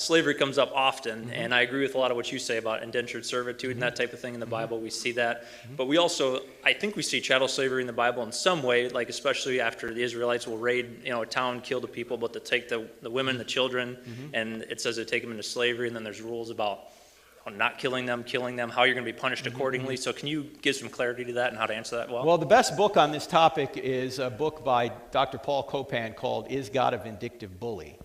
slavery comes up often, and I agree with a lot of what you say about indentured servitude and that type of thing in the Bible. We see that, but we also, I think, we see chattel slavery in the Bible in some way, like especially after the Israelites will raid, a town, kill the people, but to take the women, the children, and it says they take them into slavery, and then there's rules about not killing them, how you're going to be punished accordingly. So can you give some clarity to that and how to answer that well? Well, the best book on this topic is a book by Dr. Paul Copan called Is God a Vindictive Bully?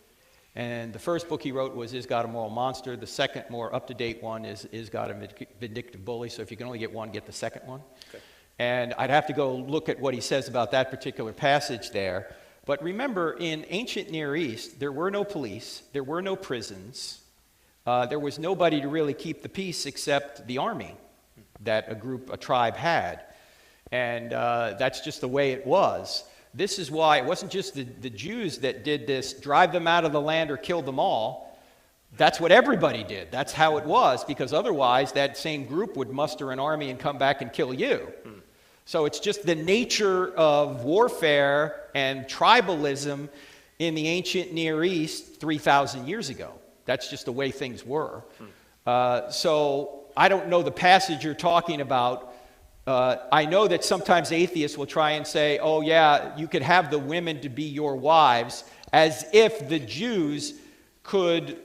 And the first book he wrote was Is God a Moral Monster? The second, more up-to-date one is God a Vindictive Bully? So if you can only get one, get the second one. Okay. And I'd have to go look at what he says about that particular passage there. But remember, in ancient Near East, there were no police, there were no prisons. There was nobody to really keep the peace except the army that a tribe had. And that's just the way it was. This is why it wasn't just the Jews that did this, drive them out of the land or kill them all. That's what everybody did. That's how it was, because otherwise that same group would muster an army and come back and kill you. So it's just the nature of warfare and tribalism in the ancient Near East 3,000 years ago. That's just the way things were. So I don't know the passage you're talking about. I know that sometimes atheists will try and say, oh yeah, you could have the women to be your wives, as if the Jews could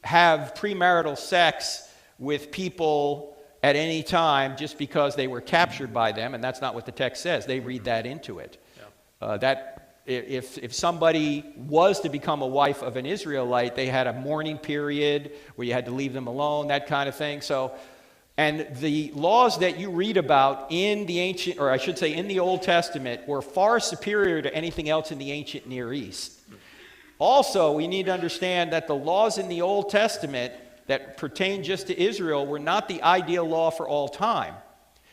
have premarital sex with people at any time just because they were captured by them, and that's not what the text says. They read that into it. That if somebody was to become a wife of an Israelite, they had a mourning period where you had to leave them alone, that kind of thing. So, and the laws that you read about in the ancient, or I should say in the Old Testament, were far superior to anything else in the ancient Near East. Also, we need to understand that the laws in the Old Testament that pertain just to Israel were not the ideal law for all time.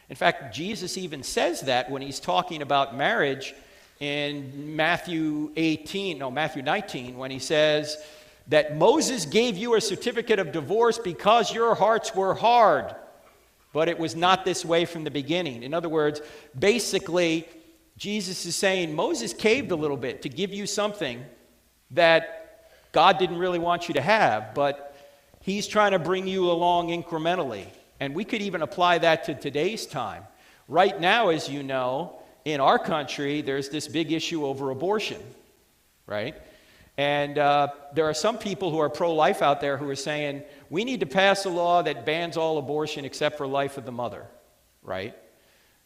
In fact, Jesus even says that when he's talking about marriage in Matthew 19, when he says that Moses gave you a certificate of divorce because your hearts were hard, but it was not this way from the beginning. In other words, basically, Jesus is saying Moses caved a little bit to give you something that God didn't really want you to have, but he's trying to bring you along incrementally. And we could even apply that to today's time. Right now, as you know, in our country, there's this big issue over abortion, right? And there are some people who are pro-life out there who are saying, we need to pass a law that bans all abortion except for life of the mother, right?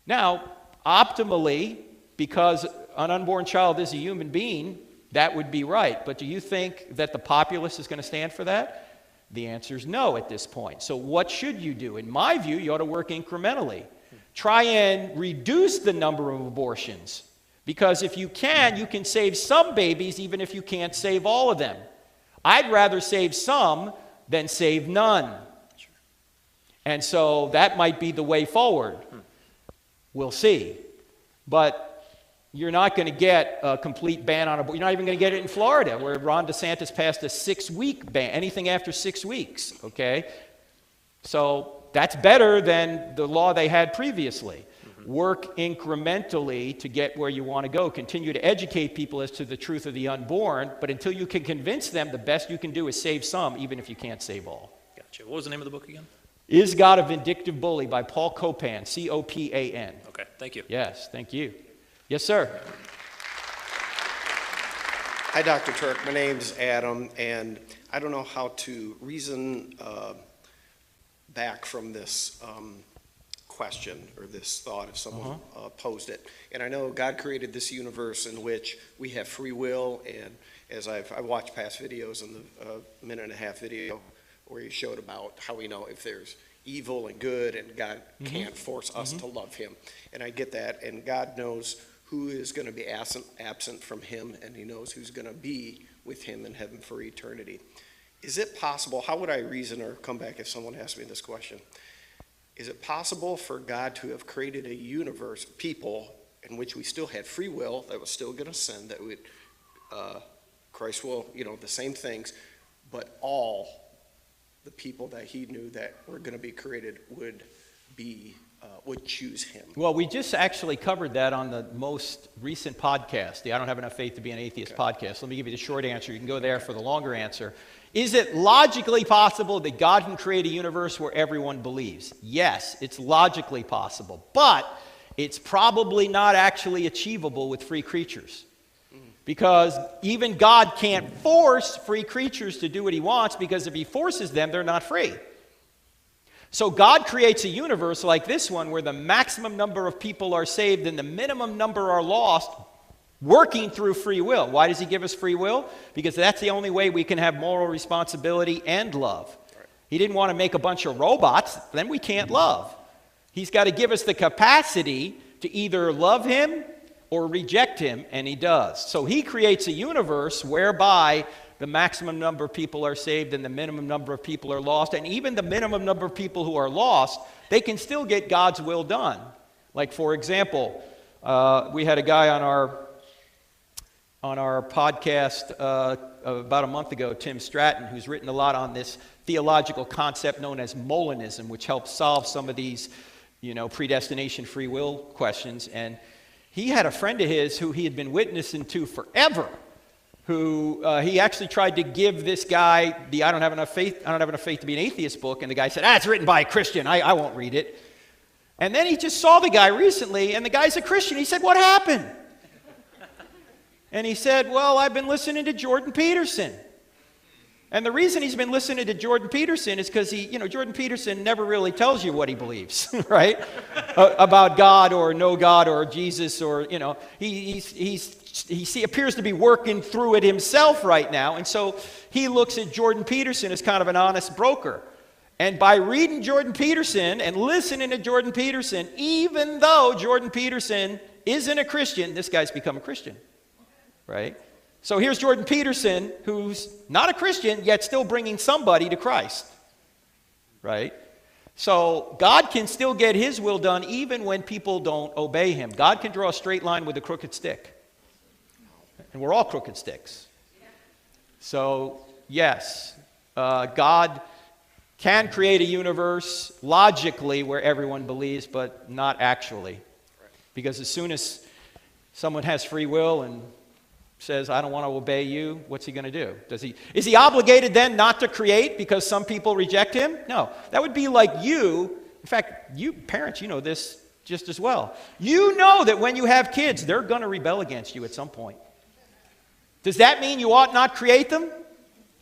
Now, optimally, because an unborn child is a human being, that would be right. But do you think that the populace is going to stand for that? The answer is no at this point. So what should you do? In my view, you ought to work incrementally. Try and reduce the number of abortions. Because if you can save some babies even if you can't save all of them. I'd rather save some than save none. And so that might be the way forward. We'll see. But you're not going to get a complete ban on abortion. You're not even going to get it in Florida, where Ron DeSantis passed a 6-week ban, anything after 6 weeks, okay? So that's better than the law they had previously. Work incrementally to get where you want to go. Continue to educate people as to the truth of the unborn, but until you can convince them, the best you can do is save some, even if you can't save all. Gotcha. What was the name of the book again? Is God a Vindictive Bully by Paul Copan, C-O-P-A-N. Okay, thank you. Yes, thank you. Yes, sir. Hi, Dr. Turek. My name's Adam, and I don't know how to reason back from this question or this thought if someone posed it. And I know God created this universe in which we have free will, and as I watched past videos in the minute-and-a-half video where he showed about how we know if there's evil and good, and God can't force us to love him. And I get that, and God knows who is going to be absent from him, and he knows who's going to be with him in heaven for eternity. Is it possible, how would I reason or come back if someone asked me this question? Is it possible for God to have created a universe, people, in which we still had free will, that was still going to sin, that would, Christ will, the same things, but all the people that he knew that were going to be created would choose him? Well, we just actually covered that on the most recent podcast, the I Don't Have Enough Faith to Be an Atheist podcast. Let me give you the short answer. You can go there for the longer answer. Is it logically possible that God can create a universe where everyone believes? Yes, it's logically possible. But it's probably not actually achievable with free creatures. Because even God can't force free creatures to do what he wants, because if he forces them, they're not free. So God creates a universe like this one where the maximum number of people are saved and the minimum number are lost, working through free will. Why does he give us free will? Because that's the only way we can have moral responsibility and love. He didn't want to make a bunch of robots, then we can't love. He's got to give us the capacity to either love him or reject him, and he does. So he creates a universe whereby the maximum number of people are saved and the minimum number of people are lost. And even the minimum number of people who are lost, they can still get God's will done. Like, for example, we had a guy on our podcast about a month ago, Tim Stratton, who's written a lot on this theological concept known as Molinism, which helps solve some of these, predestination, free will questions. And he had a friend of his who he had been witnessing to forever, who he actually tried to give this guy the I don't have enough faith to be an atheist book, and the guy said, it's written by a Christian, I won't read it. And then he just saw the guy recently, and the guy's a Christian. He said, what happened? And he said, well, I've been listening to Jordan Peterson. And the reason he's been listening to Jordan Peterson is because Jordan Peterson never really tells you what he believes, right? About God or no God or Jesus or, he appears to be working through it himself right now. And so he looks at Jordan Peterson as kind of an honest broker. And by reading Jordan Peterson and listening to Jordan Peterson, even though Jordan Peterson isn't a Christian, this guy's become a Christian, right? So here's Jordan Peterson, who's not a Christian, yet still bringing somebody to Christ, right? So God can still get his will done even when people don't obey him. God can draw a straight line with a crooked stick. And we're all crooked sticks. So, yes, God can create a universe logically where everyone believes, but not actually. Because as soon as someone has free will and says, I don't want to obey you, what's he going to do? Is he obligated then not to create because some people reject him? No. That would be like you. In fact, you parents, you know this just as well. You know that when you have kids, they're going to rebel against you at some point. Does that mean you ought not create them?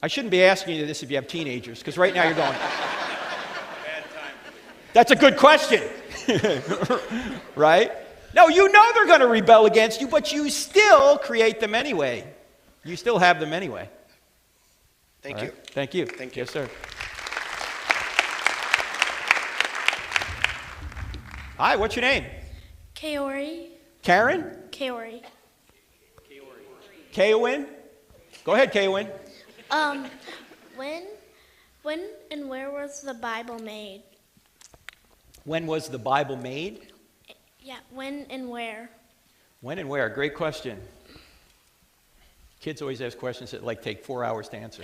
I shouldn't be asking you this if you have teenagers, because right now you're going, bad time. That's a good question. Right? No, you know they're going to rebel against you, but you still create them anyway. You still have them anyway. Thank you. Thank you. Thank you. Yes, sir. Hi, what's your name? Kaori. Karen? Kaori. Kaowin? Go ahead, Kaowin. When and where was the Bible made? When was the Bible made? Yeah, when and where? When and where? Great question. Kids always ask questions that take 4 hours to answer.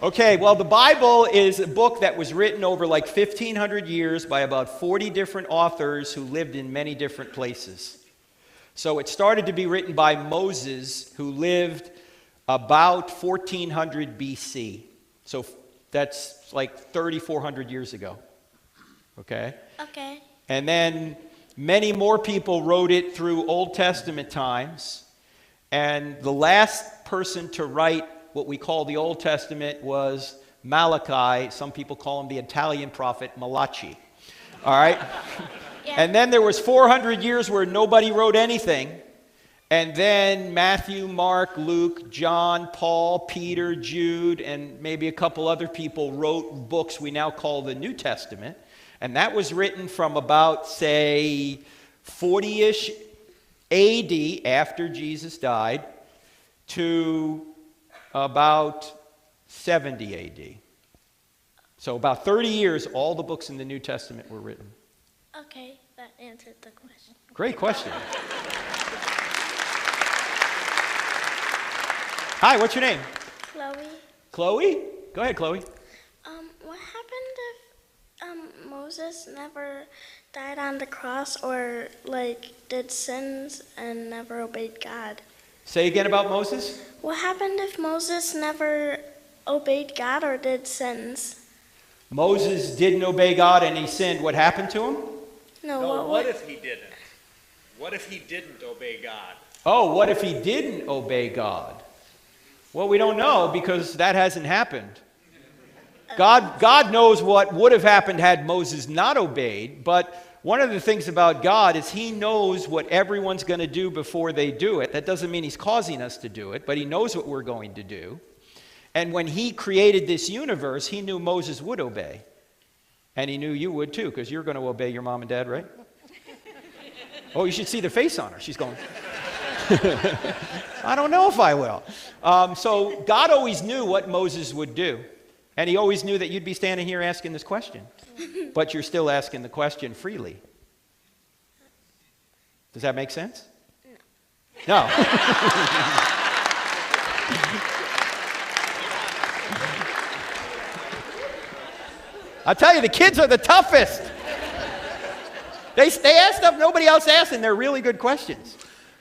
Okay, well, the Bible is a book that was written over 1,500 years by about 40 different authors who lived in many different places. So it started to be written by Moses, who lived about 1400 BC. So that's 3,400 years ago. Okay? Okay. And then many more people wrote it through Old Testament times. And the last person to write what we call the Old Testament was Malachi. Some people call him the Italian prophet Malachi. All right? Yeah. And then there was 400 years where nobody wrote anything. And then Matthew, Mark, Luke, John, Paul, Peter, Jude, and maybe a couple other people wrote books we now call the New Testament. And that was written from about, say, 40-ish AD, after Jesus died, to about 70 AD. So about 30 years, all the books in the New Testament were written. Okay, that answered the question. Great question. Hi, what's your name? Chloe. Chloe? Go ahead, Chloe. What happened if Moses never died on the cross or did sins and never obeyed God? Say again about Moses. What happened if Moses never obeyed God or did sins? Moses didn't obey God and he sinned. What happened to him? No, what if he didn't? What if he didn't obey God? Oh, what if he didn't obey God? Well, we don't know because that hasn't happened. God knows what would have happened had Moses not obeyed, but one of the things about God is he knows what everyone's going to do before they do it. That doesn't mean he's causing us to do it, but he knows what we're going to do. And when he created this universe, he knew Moses would obey. And he knew you would too, because you're going to obey your mom and dad, right? Oh, you should see the face on her. She's going, I don't know if I will. So God always knew what Moses would do. And he always knew that you'd be standing here asking this question. But you're still asking the question freely. Does that make sense? No. I'll tell you, the kids are the toughest. They ask stuff nobody else asks, and they're really good questions.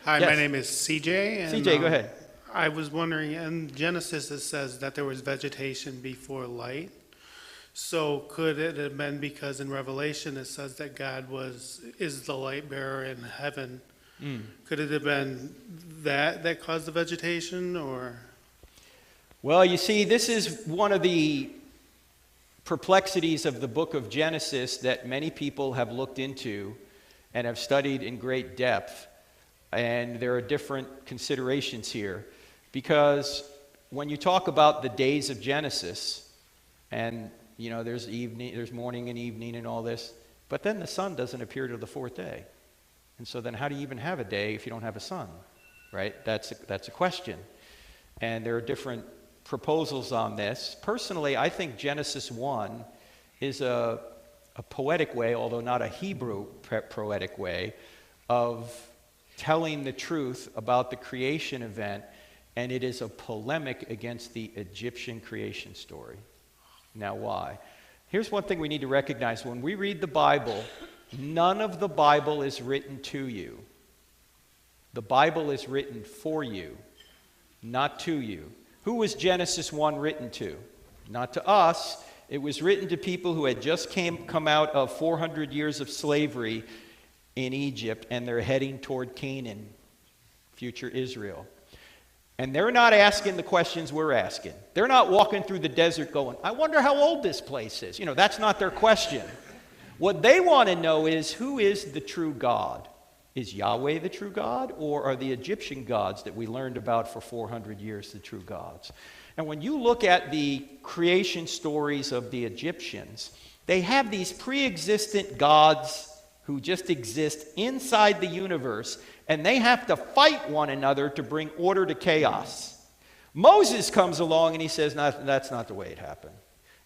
Hi, Yes. my name is CJ. And, CJ, go ahead. I was wondering, in Genesis it says that there was vegetation before light. So could it have been because in Revelation it says that God is the light bearer in heaven? Could it have been that caused the vegetation, or? Well, you see, this is one of the perplexities of the book of Genesis that many people have looked into and have studied in great depth. And there are different considerations here. Because when you talk about the days of Genesis, and you know, there's morning and evening and all this, but then the sun doesn't appear till the fourth day. And so then how do you even have a day if you don't have a sun? Right? That's a question. And there are different proposals on this. Personally, I think Genesis 1 is a poetic way, although not a Hebrew poetic way, of telling the truth about the creation event, and it is a polemic against the Egyptian creation story. Now, why? Here's one thing we need to recognize. When we read the Bible, none of the Bible is written to you. The Bible is written for you, not to you. Who was Genesis 1 written to? Not to us. It was written to people who had just come out of 400 years of slavery in Egypt, and they're heading toward Canaan, future Israel. And they're not asking the questions we're asking. They're not walking through the desert going, I wonder how old this place is. You know, that's not their question. What they want to know is, who is the true God? Is Yahweh the true God, or are the Egyptian gods that we learned about for 400 years the true gods? And when you look at the creation stories of the Egyptians, they have these pre-existent gods who just exist inside the universe, and they have to fight one another to bring order to chaos. Moses comes along and he says, no, that's not the way it happened.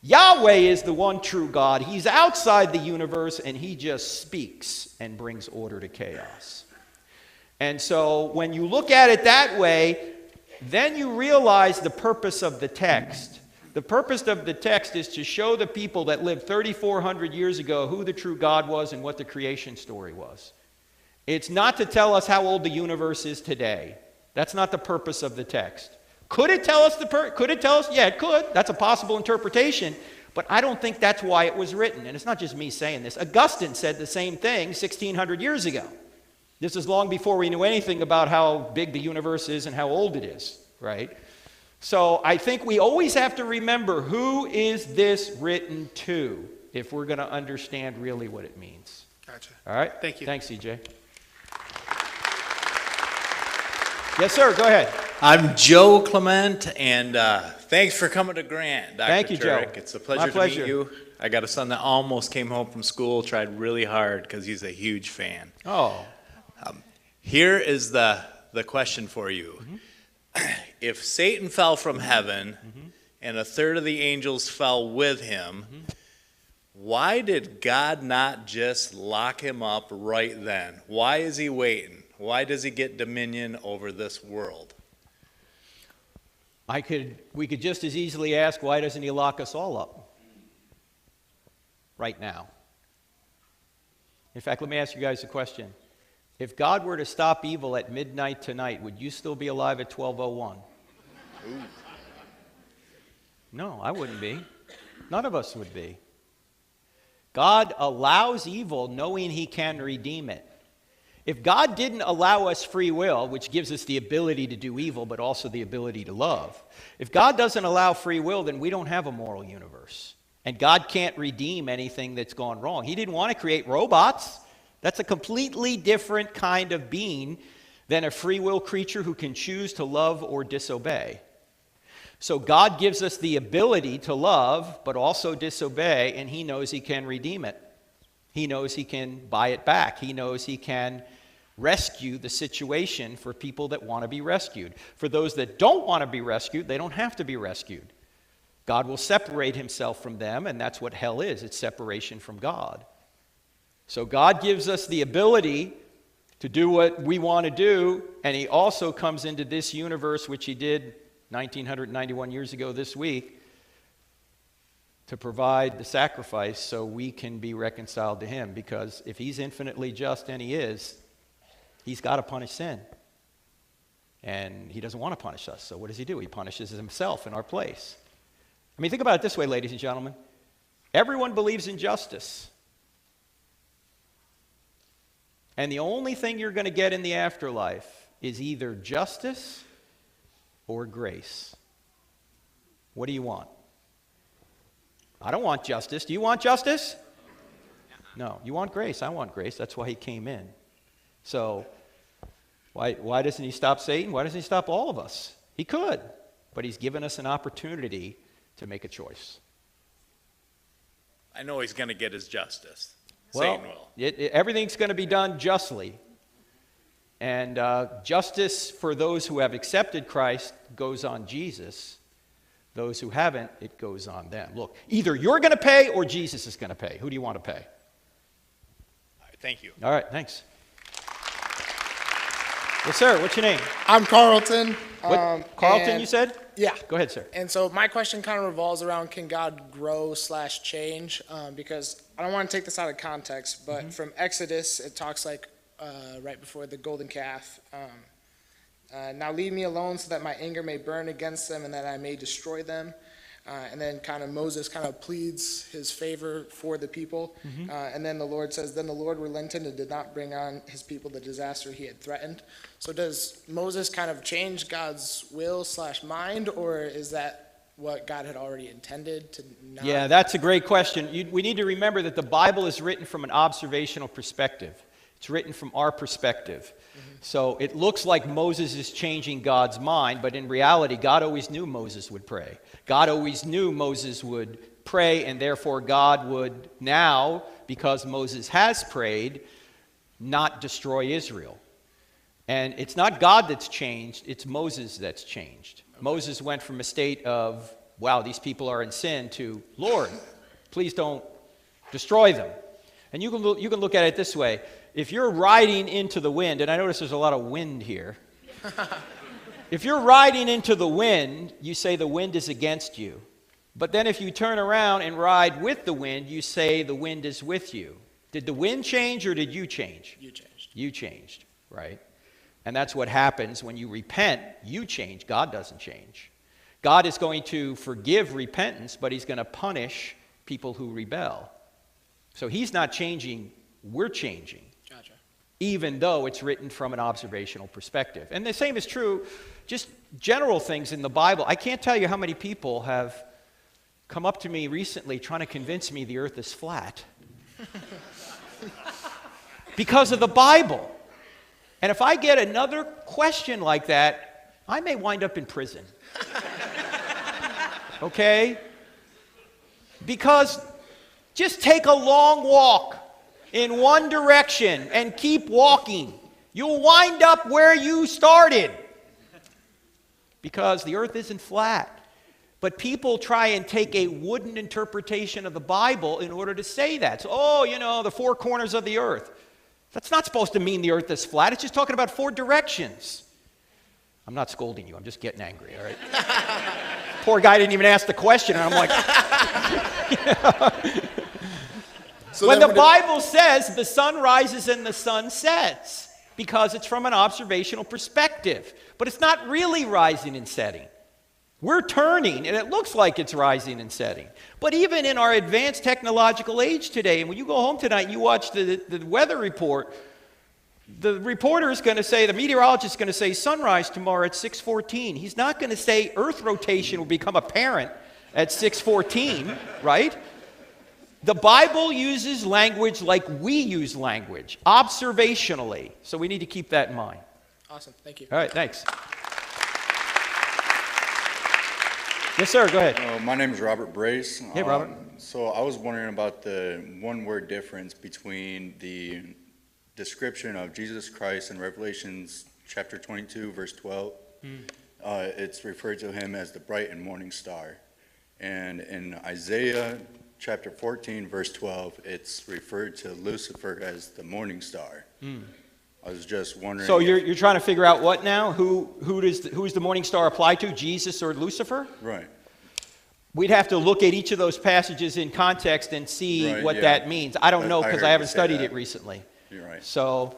Yahweh is the one true God. He's outside the universe, and he just speaks and brings order to chaos. And so when you look at it that way, then you realize the purpose of the text. The purpose of the text is to show the people that lived 3,400 years ago who the true God was and what the creation story was. It's not to tell us how old the universe is today. That's not the purpose of the text. Could it tell us could it tell us? Yeah, it could. That's a possible interpretation. But I don't think that's why it was written. And it's not just me saying this. Augustine said the same thing 1,600 years ago. This is long before we knew anything about how big the universe is and how old it is, right? So I think we always have to remember, who is this written to, if we're going to understand really what it means. Gotcha. All right? Thank you. Thanks, CJ. Yes, sir. Go ahead. I'm Joe Clement, and thanks for coming to Grant, Dr. Thank you, Turek. Joe. It's a pleasure to meet you. I got a son that almost came home from school, tried really hard because he's a huge fan. Oh. Here is the question for you. Mm-hmm. If Satan fell from heaven and a third of the angels fell with him, why did God not just lock him up right then? Why is he waiting? Why does he get dominion over this world? We could just as easily ask, why doesn't he lock us all up right now? In fact, let me ask you guys a question. If God were to stop evil at midnight tonight, would you still be alive at 12:01? No, I wouldn't be. None of us would be. God allows evil knowing he can redeem it. If God didn't allow us free will, which gives us the ability to do evil, but also the ability to love, if God doesn't allow free will, then we don't have a moral universe. And God can't redeem anything that's gone wrong. He didn't want to create robots. That's a completely different kind of being than a free will creature who can choose to love or disobey. So God gives us the ability to love, but also disobey, and he knows he can redeem it. He knows he can buy it back. He knows he can rescue the situation for people that want to be rescued. For those that don't want to be rescued, they don't have to be rescued. God will separate himself from them, and that's what hell is. It's separation from God. So God gives us the ability to do what we want to do, and he also comes into this universe, which he did 1991 years ago this week, to provide the sacrifice so we can be reconciled to him. Because if he's infinitely just, and he is, he's got to punish sin. And he doesn't want to punish us. So what does he do? He punishes himself in our place. I mean, think about it this way, ladies and gentlemen. Everyone believes in justice. And the only thing you're going to get in the afterlife is either justice or grace. What do you want? I don't want justice. Do you want justice? No. You want grace. I want grace. That's why he came in. So why doesn't he stop Satan? Why doesn't he stop all of us? He could, but he's given us an opportunity to make a choice. I know he's going to get his justice. Well, Satan will. Everything's going to be done justly. And justice for those who have accepted Christ goes on Jesus. Those who haven't, it goes on them. Look, either you're going to pay or Jesus is going to pay. Who do you want to pay? All right, thank you. All right, thanks. Yes, sir. What's your name? I'm Carlton. Carlton, you said? Yeah. Go ahead, sir. And so my question kind of revolves around, can God grow/change? Because I don't want to take this out of context, but from Exodus, it talks like right before the golden calf. Now leave me alone so that my anger may burn against them and that I may destroy them. And then kind of Moses kind of pleads his favor for the people. And then the Lord says, then the Lord relented and did not bring on his people the disaster he had threatened. So does Moses kind of change God's will/mind, or is that what God had already intended to not? Yeah, that's a great question. We need to remember that the Bible is written from an observational perspective. It's written from our perspective. So it looks like Moses is changing God's mind, but in reality, God always knew Moses would pray. God always knew Moses would pray, and therefore God would now, because Moses has prayed, not destroy Israel. And it's not God that's changed, it's Moses that's changed. Okay. Moses went from a state of, wow, these people are in sin, to, Lord, please don't destroy them. And you can look at it this way. If you're riding into the wind, and I notice there's a lot of wind here. If you're riding into the wind, you say the wind is against you. But then if you turn around and ride with the wind, you say the wind is with you. Did the wind change or did you change? You changed. You changed, right? And that's what happens when you repent. You change. God doesn't change. God is going to forgive repentance, but he's going to punish people who rebel. So he's not changing, we're changing. Gotcha. Even though it's written from an observational perspective. And the same is true, just general things in the Bible. I can't tell you how many people have come up to me recently trying to convince me the earth is flat. Because of the Bible. And if I get another question like that, I may wind up in prison. Okay? Because just take a long walk in one direction and keep walking. You'll wind up where you started. Because the earth isn't flat. But people try and take a wooden interpretation of the Bible in order to say that. So, the four corners of the earth. That's not supposed to mean the earth is flat. It's just talking about four directions. I'm not scolding you. I'm just getting angry, all right? Poor guy didn't even ask the question, and I'm like... So when the Bible says the sun rises and the sun sets, because it's from an observational perspective. But it's not really rising and setting. We're turning, and it looks like it's rising and setting. But even in our advanced technological age today, and when you go home tonight and you watch the weather report, the reporter is going to say, the meteorologist is going to say sunrise tomorrow at 6:14. He's not going to say earth rotation will become apparent at 6:14, right? The Bible uses language like we use language, observationally. So we need to keep that in mind. Awesome, thank you. All right, thanks. Yes, sir, go ahead. My name is Robert Brace. Hey, Robert. So I was wondering about the one-word difference between the description of Jesus Christ in Revelations chapter 22, verse 12. It's referred to him as the bright and morning star. And in Isaiah chapter 14, verse 12, it's referred to Lucifer as the morning star. I was just wondering. So you're trying to figure out what now? Who's the morning star apply to? Jesus or Lucifer? Right. We'd have to look at each of those passages in context and see what that means. I don't know because I haven't studied it recently. You're right. So,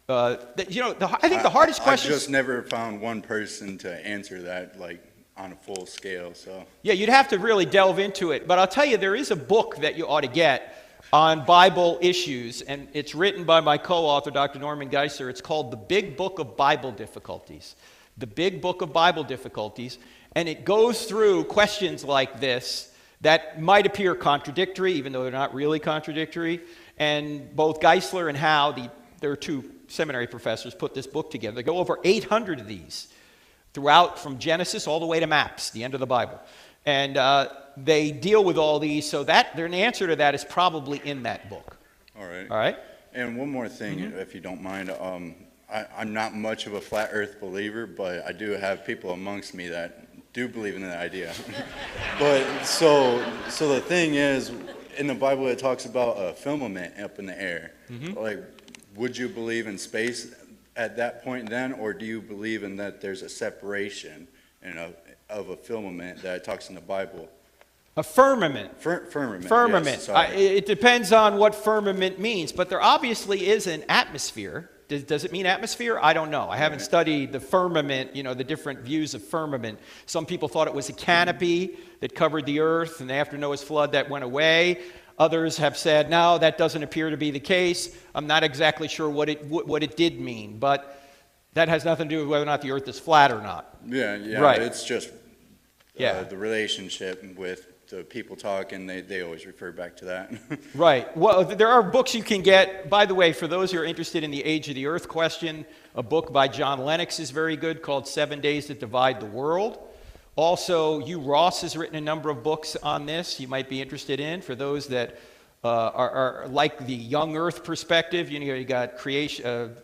I think the hardest question. I just never found one person to answer that like on a full scale. So. Yeah, you'd have to really delve into it. But I'll tell you, there is a book that you ought to get on Bible issues, and it's written by my co-author, Dr. Norman Geisler. It's called The Big Book of Bible Difficulties. The Big Book of Bible Difficulties. And it goes through questions like this that might appear contradictory, even though they're not really contradictory. And both Geisler and Howe, there are two seminary professors, put this book together. They go over 800 of these throughout, from Genesis all the way to maps, the end of the Bible. And they deal with all these, so that their answer to that is probably in that book. All right. All right? And one more thing, if you don't mind. I'm not much of a flat earth believer, but I do have people amongst me that do believe in the idea. But so the thing is, in the Bible it talks about a firmament up in the air. Like, would you believe in space at that point then, or do you believe in that there's a separation of a firmament that it talks in the Bible? A firmament. Firmament. Firmament. Yes, It depends on what firmament means, but there obviously is an atmosphere. Does it mean atmosphere? I don't know. I haven't studied the firmament, the different views of firmament. Some people thought it was a canopy that covered the earth, and after Noah's flood that went away. Others have said, no, that doesn't appear to be the case. I'm not exactly sure what it did mean, but that has nothing to do with whether or not the earth is flat or not. Yeah. Right. It's just the relationship with the people talking, they always refer back to that. Right. Well, there are books you can get. By the way, for those who are interested in the age of the earth question, a book by John Lennox is very good called 7 Days That Divide the World. Also, Hugh Ross has written a number of books on this you might be interested in. For those that are like the young earth perspective, you got creation,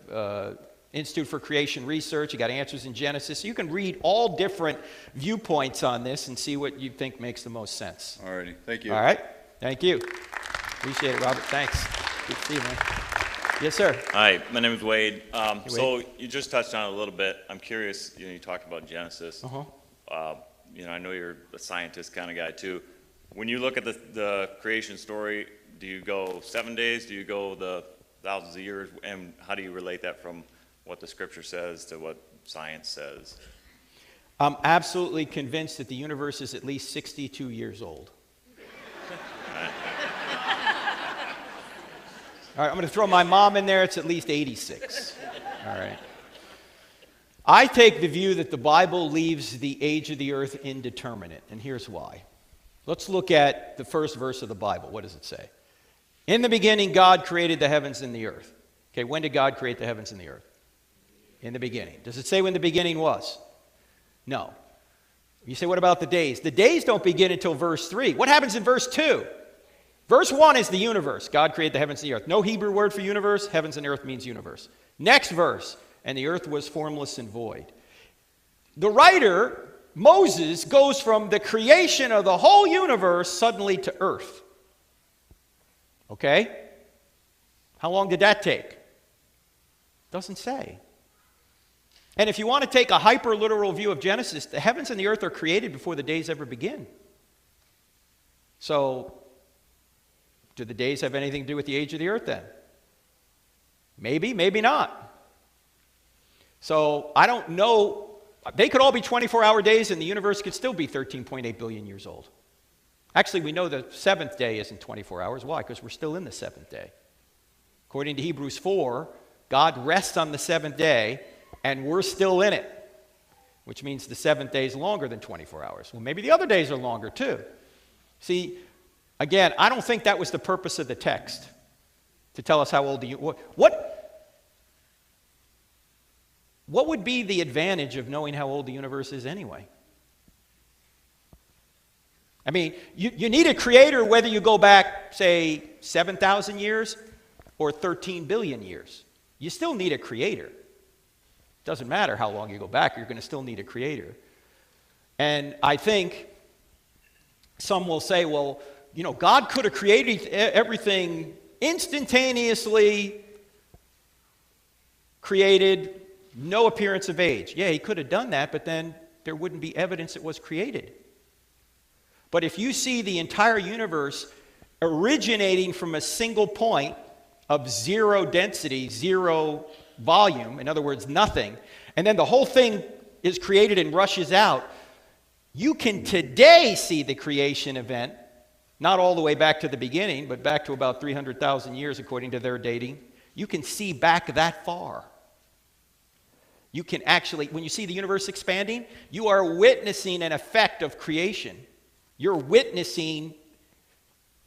Institute for Creation Research, you got Answers in Genesis. So you can read all different viewpoints on this and see what you think makes the most sense. All righty. Thank you. All right. Thank you. Appreciate it, Robert. Thanks. Good to see you, man. Yes, sir. Hi, my name is Wade. Wade. So you just touched on it a little bit. I'm curious, you talked about Genesis. I know you're a scientist kind of guy too. When you look at the creation story, do you go 7 days? Do you go the thousands of years? And how do you relate that from what the scripture says to what science says? I'm absolutely convinced that the universe is at least 62 years old. All right, I'm going to throw my mom in there. It's at least 86. All right. I take the view that the Bible leaves the age of the earth indeterminate, and here's why. Let's look at the first verse of the Bible. What does it say? In the beginning, God created the heavens and the earth. Okay, when did God create the heavens and the earth? In the beginning. Does it say when the beginning was? No. You say, what about the days? The days don't begin until verse 3. What happens in verse 2? Verse 1 is the universe. God created the heavens and the earth. No Hebrew word for universe. Heavens and earth means universe. Next verse. And the earth was formless and void. The writer, Moses, goes from the creation of the whole universe suddenly to earth. Okay? How long did that take? Doesn't say. And if you want to take a hyper-literal view of Genesis, the heavens and the earth are created before the days ever begin. So, do the days have anything to do with the age of the earth then? Maybe, maybe not. So, I don't know. They could all be 24-hour days and the universe could still be 13.8 billion years old. Actually, we know the seventh day isn't 24 hours. Why? Because we're still in the seventh day. According to Hebrews 4, God rests on the seventh day, and we're still in it, which means the seventh day is longer than 24 hours. Well, maybe the other days are longer too. See, again, I don't think that was the purpose of the text, to tell us how old the what would be the advantage of knowing how old the universe is anyway? I mean, you need a creator whether you go back, say, 7,000 years or 13 billion years. You still need a creator. Doesn't matter how long you go back, you're going to still need a creator. And I think some will say, well, you know, God could have created everything instantaneously, created, no appearance of age. Yeah, he could have done that, but then there wouldn't be evidence it was created. But if you see the entire universe originating from a single point of zero density, zero volume, in other words, nothing, and then the whole thing is created and rushes out, you can today see the creation event, not all the way back to the beginning, but back to about 300,000 years according to their dating. You can see back that far. You can actually, when you see the universe expanding, you are witnessing an effect of creation. You're witnessing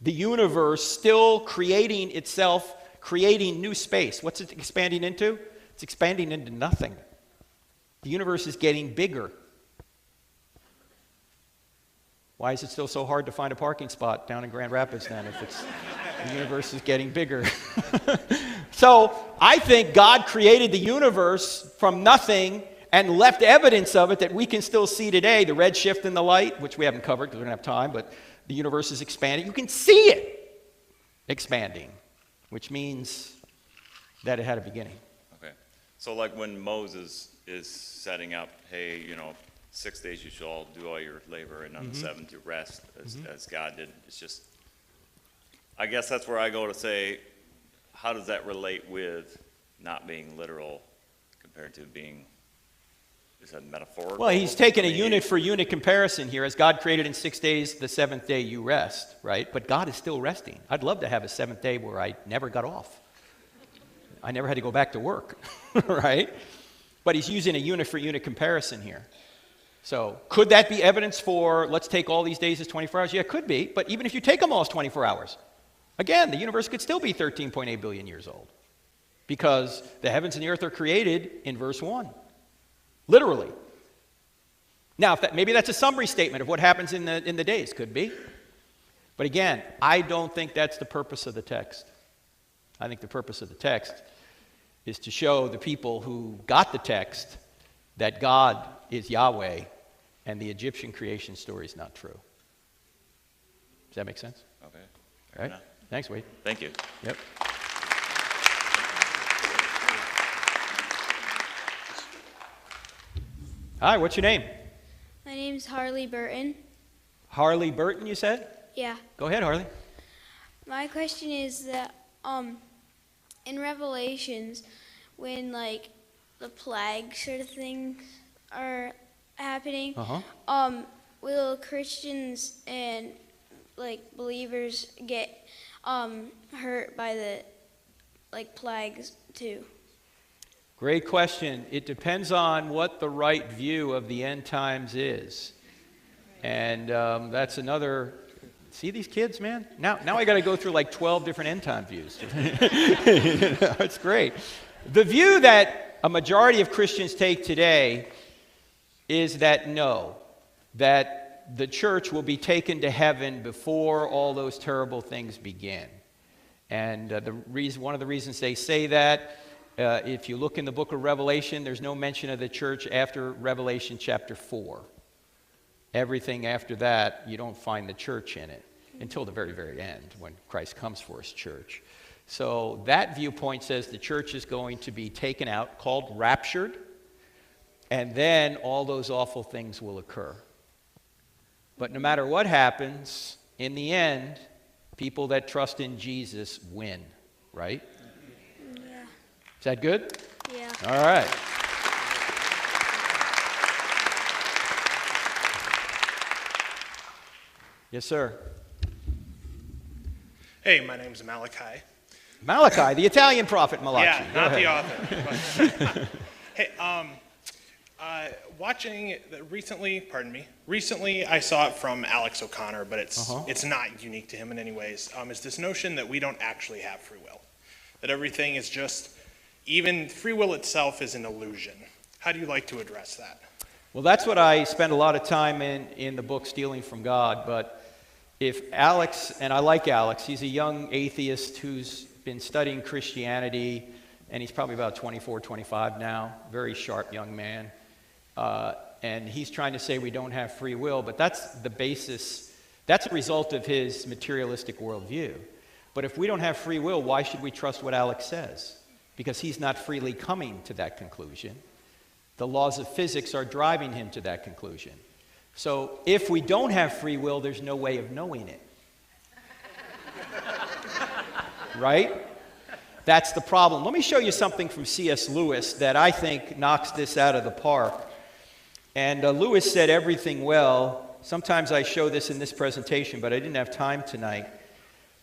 the universe still creating itself, creating new space. What's it expanding into? It's expanding into nothing. The universe is getting bigger. Why is it still so hard to find a parking spot down in Grand Rapids then if the universe is getting bigger? So I think God created the universe from nothing and left evidence of it that we can still see today. The red shift in the light, which we haven't covered because we don't have time, but the universe is expanding. You can see it expanding, which means that it had a beginning. Okay. So like when Moses is setting up, hey, you know, 6 days you shall do all your labor, and on the seventh you rest, as God did. It's just, I guess that's where I go to say, how does that relate with not being literal compared to being, is that metaphorical? Well, he's taken a unit for unit comparison here. As God created in 6 days, the seventh day you rest, right? But God is still resting. I'd love to have a seventh day where I never got off. I never had to go back to work, right? But he's using a unit for unit comparison here. So could that be evidence for, let's take all these days as 24 hours? Yeah, it could be. But even if you take them all as 24 hours, again, the universe could still be 13.8 billion years old. Because the heavens and the earth are created in verse 1. Literally. Now, maybe that's a summary statement of what happens in the days. Could be. But again, I don't think that's the purpose of the text. I think the purpose of the text is to show the people who got the text that God is Yahweh and the Egyptian creation story is not true. Does that make sense? Okay. All right. Thanks, Wade. Thank you. Yep. Hi, what's your name? My name's Harley Burton. Harley Burton, you said? Yeah. Go ahead, Harley. My question is that in Revelations, when like the plague sort of things are happening, will Christians and like believers get hurt by the like plagues too? Great question. It depends on what the right view of the end times is. And that's another, see these kids, man? Now I got to go through like 12 different end time views. It's great. The view that a majority of Christians take today is that no, that the church will be taken to heaven before all those terrible things begin. And one of the reasons they say that, if you look in the book of Revelation, there's no mention of the church after Revelation chapter 4. Everything after that, you don't find the church in it until the very, very end when Christ comes for his church. So that viewpoint says the church is going to be taken out, called raptured, and then all those awful things will occur. But no matter what happens, in the end, people that trust in Jesus win, right? Yeah. Is that good? Yeah. All right. Yes, sir. Hey, my name's Malachi. Malachi, the Italian prophet Malachi. Yeah, Go not ahead. the author. Hey, watching recently I saw it from Alex O'Connor, but it's not unique to him in any ways. It's this notion that we don't actually have free will, that everything is just, even free will itself is an illusion. How do you like to address that? Well, that's what I spend a lot of time in the book Stealing from God. But if Alex, and I like Alex, he's a young atheist who's been studying Christianity, and he's probably about 24, 25 now, very sharp young man. And he's trying to say we don't have free will, but that's the basis That's a result of his materialistic worldview. But if we don't have free will, why should we trust what Alex says? Because he's not freely coming to that conclusion. The laws of physics are driving him to that conclusion. So if we don't have free will, there's no way of knowing it. Right? That's the problem. Let me show you something from C.S. Lewis that I think knocks this out of the park. And Lewis said everything well. Sometimes I show this in this presentation, but I didn't have time tonight.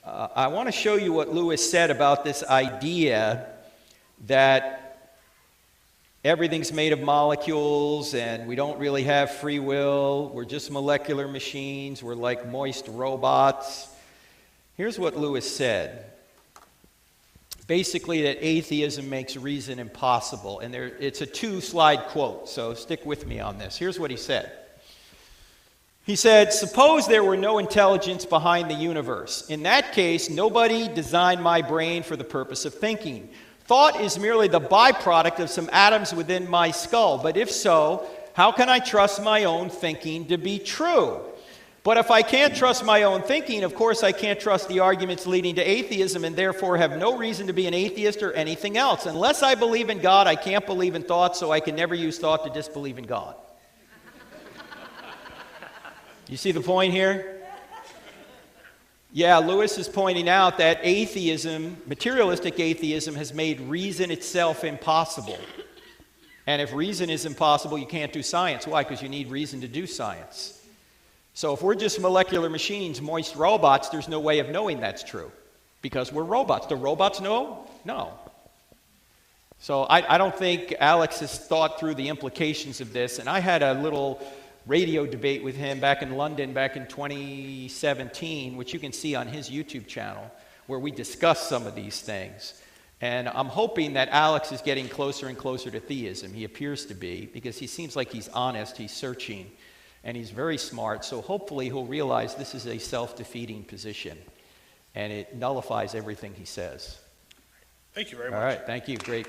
I want to show you what Lewis said about this idea that everything's made of molecules and we don't really have free will. We're just molecular machines. We're like moist robots. Here's what Lewis said. Basically, that atheism makes reason impossible. And it's a 2-slide quote, so stick with me on this. Here's what he said. He said, suppose there were no intelligence behind the universe. In that case, nobody designed my brain for the purpose of thinking. Thought is merely the byproduct of some atoms within my skull. But if so, how can I trust my own thinking to be true? But if I can't trust my own thinking, of course I can't trust the arguments leading to atheism and therefore have no reason to be an atheist or anything else. Unless I believe in God, I can't believe in thought, so I can never use thought to disbelieve in God. You see the point here? Yeah, Lewis is pointing out that atheism, materialistic atheism, has made reason itself impossible. And if reason is impossible, you can't do science. Why? Because you need reason to do science. So if we're just molecular machines, moist robots, there's no way of knowing that's true. Because we're robots. Do robots know? No. So I don't think Alex has thought through the implications of this. And I had a little radio debate with him back in London back in 2017, which you can see on his YouTube channel, where we discussed some of these things. And I'm hoping that Alex is getting closer and closer to theism. He appears to be, because he seems like he's honest, he's searching, and he's very smart. So hopefully he'll realize this is a self-defeating position, and it nullifies everything he says. Thank you very much. All right, thank you. Great,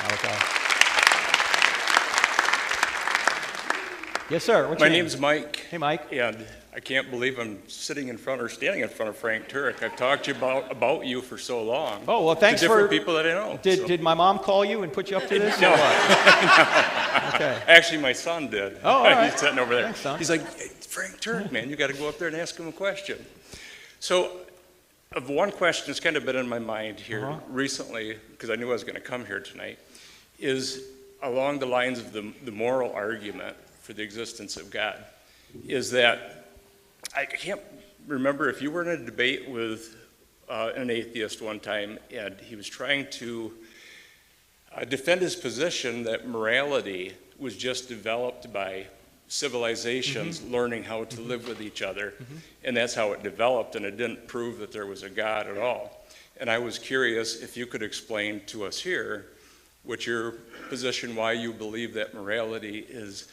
Malachi. Yes, sir. What's My your name? name's Mike. Hey, Mike. And I can't believe I'm sitting in front or standing in front of Frank Turek. I've talked to you about you for so long. Oh, well, thanks to different for people that I know. Did my mom call you and put you up to this? No. Or what? Okay. Actually, my son did. Oh, all right. He's sitting over there. Thanks, son. He's like, hey, Frank Turek, man, you got to go up there and ask him a question. So, of one question that's kind of been in my mind here recently, because I knew I was going to come here tonight, is along the lines of the moral argument for the existence of God, is that I can't remember if you were in a debate with an atheist one time, and he was trying to defend his position that morality was just developed by civilizations learning how to live with each other, and that's how it developed, and it didn't prove that there was a God at all. And I was curious if you could explain to us here what your position, why you believe that morality is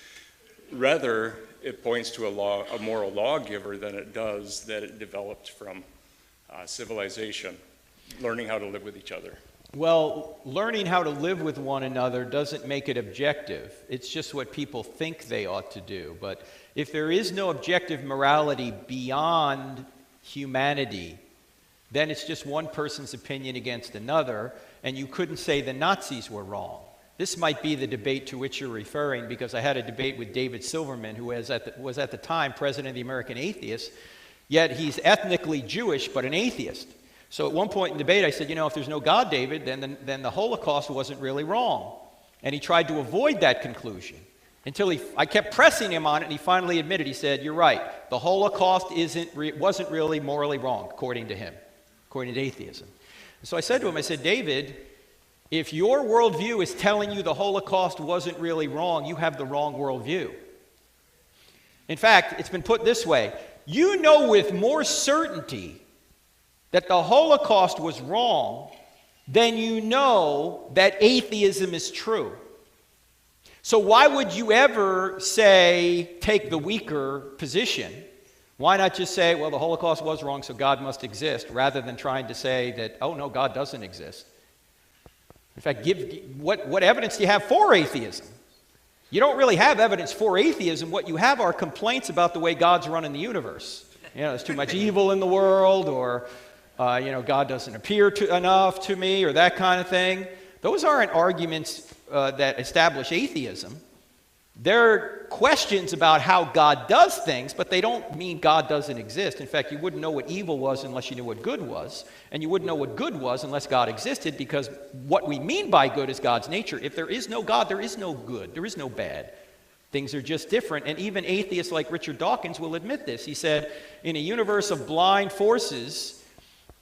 rather it points to a moral lawgiver than it does that it developed from civilization, learning how to live with each other. Well, learning how to live with one another doesn't make it objective. It's just what people think they ought to do. But if there is no objective morality beyond humanity, then it's just one person's opinion against another, and you couldn't say the Nazis were wrong. This might be the debate to which you're referring, because I had a debate with David Silverman, who was at the time president of the American Atheists, yet he's ethnically Jewish but an atheist. So at one point in the debate I said, you know, if there's no God, David, then the Holocaust wasn't really wrong. And he tried to avoid that conclusion until I kept pressing him on it, and he finally admitted. He said, you're right, the Holocaust wasn't really morally wrong, according to him, according to atheism. And so I said to him, I said, David, if your worldview is telling you the Holocaust wasn't really wrong, you have the wrong worldview. In fact, it's been put this way. You know with more certainty that the Holocaust was wrong than you know that atheism is true. So why would you ever say, take the weaker position? Why not just say, well, the Holocaust was wrong, so God must exist, rather than trying to say that, oh, no, God doesn't exist? In fact, what evidence do you have for atheism? You don't really have evidence for atheism. What you have are complaints about the way God's running the universe. You know, there's too much evil in the world, or, you know, God doesn't appear enough to me, or that kind of thing. Those aren't arguments that establish atheism. They're questions about how God does things, but they don't mean God doesn't exist. In fact, you wouldn't know what evil was unless you knew what good was, and you wouldn't know what good was unless God existed, because what we mean by good is God's nature. If there is no God, there is no good, there is no bad. Things are just different, and even atheists like Richard Dawkins will admit this. He said, in a universe of blind forces,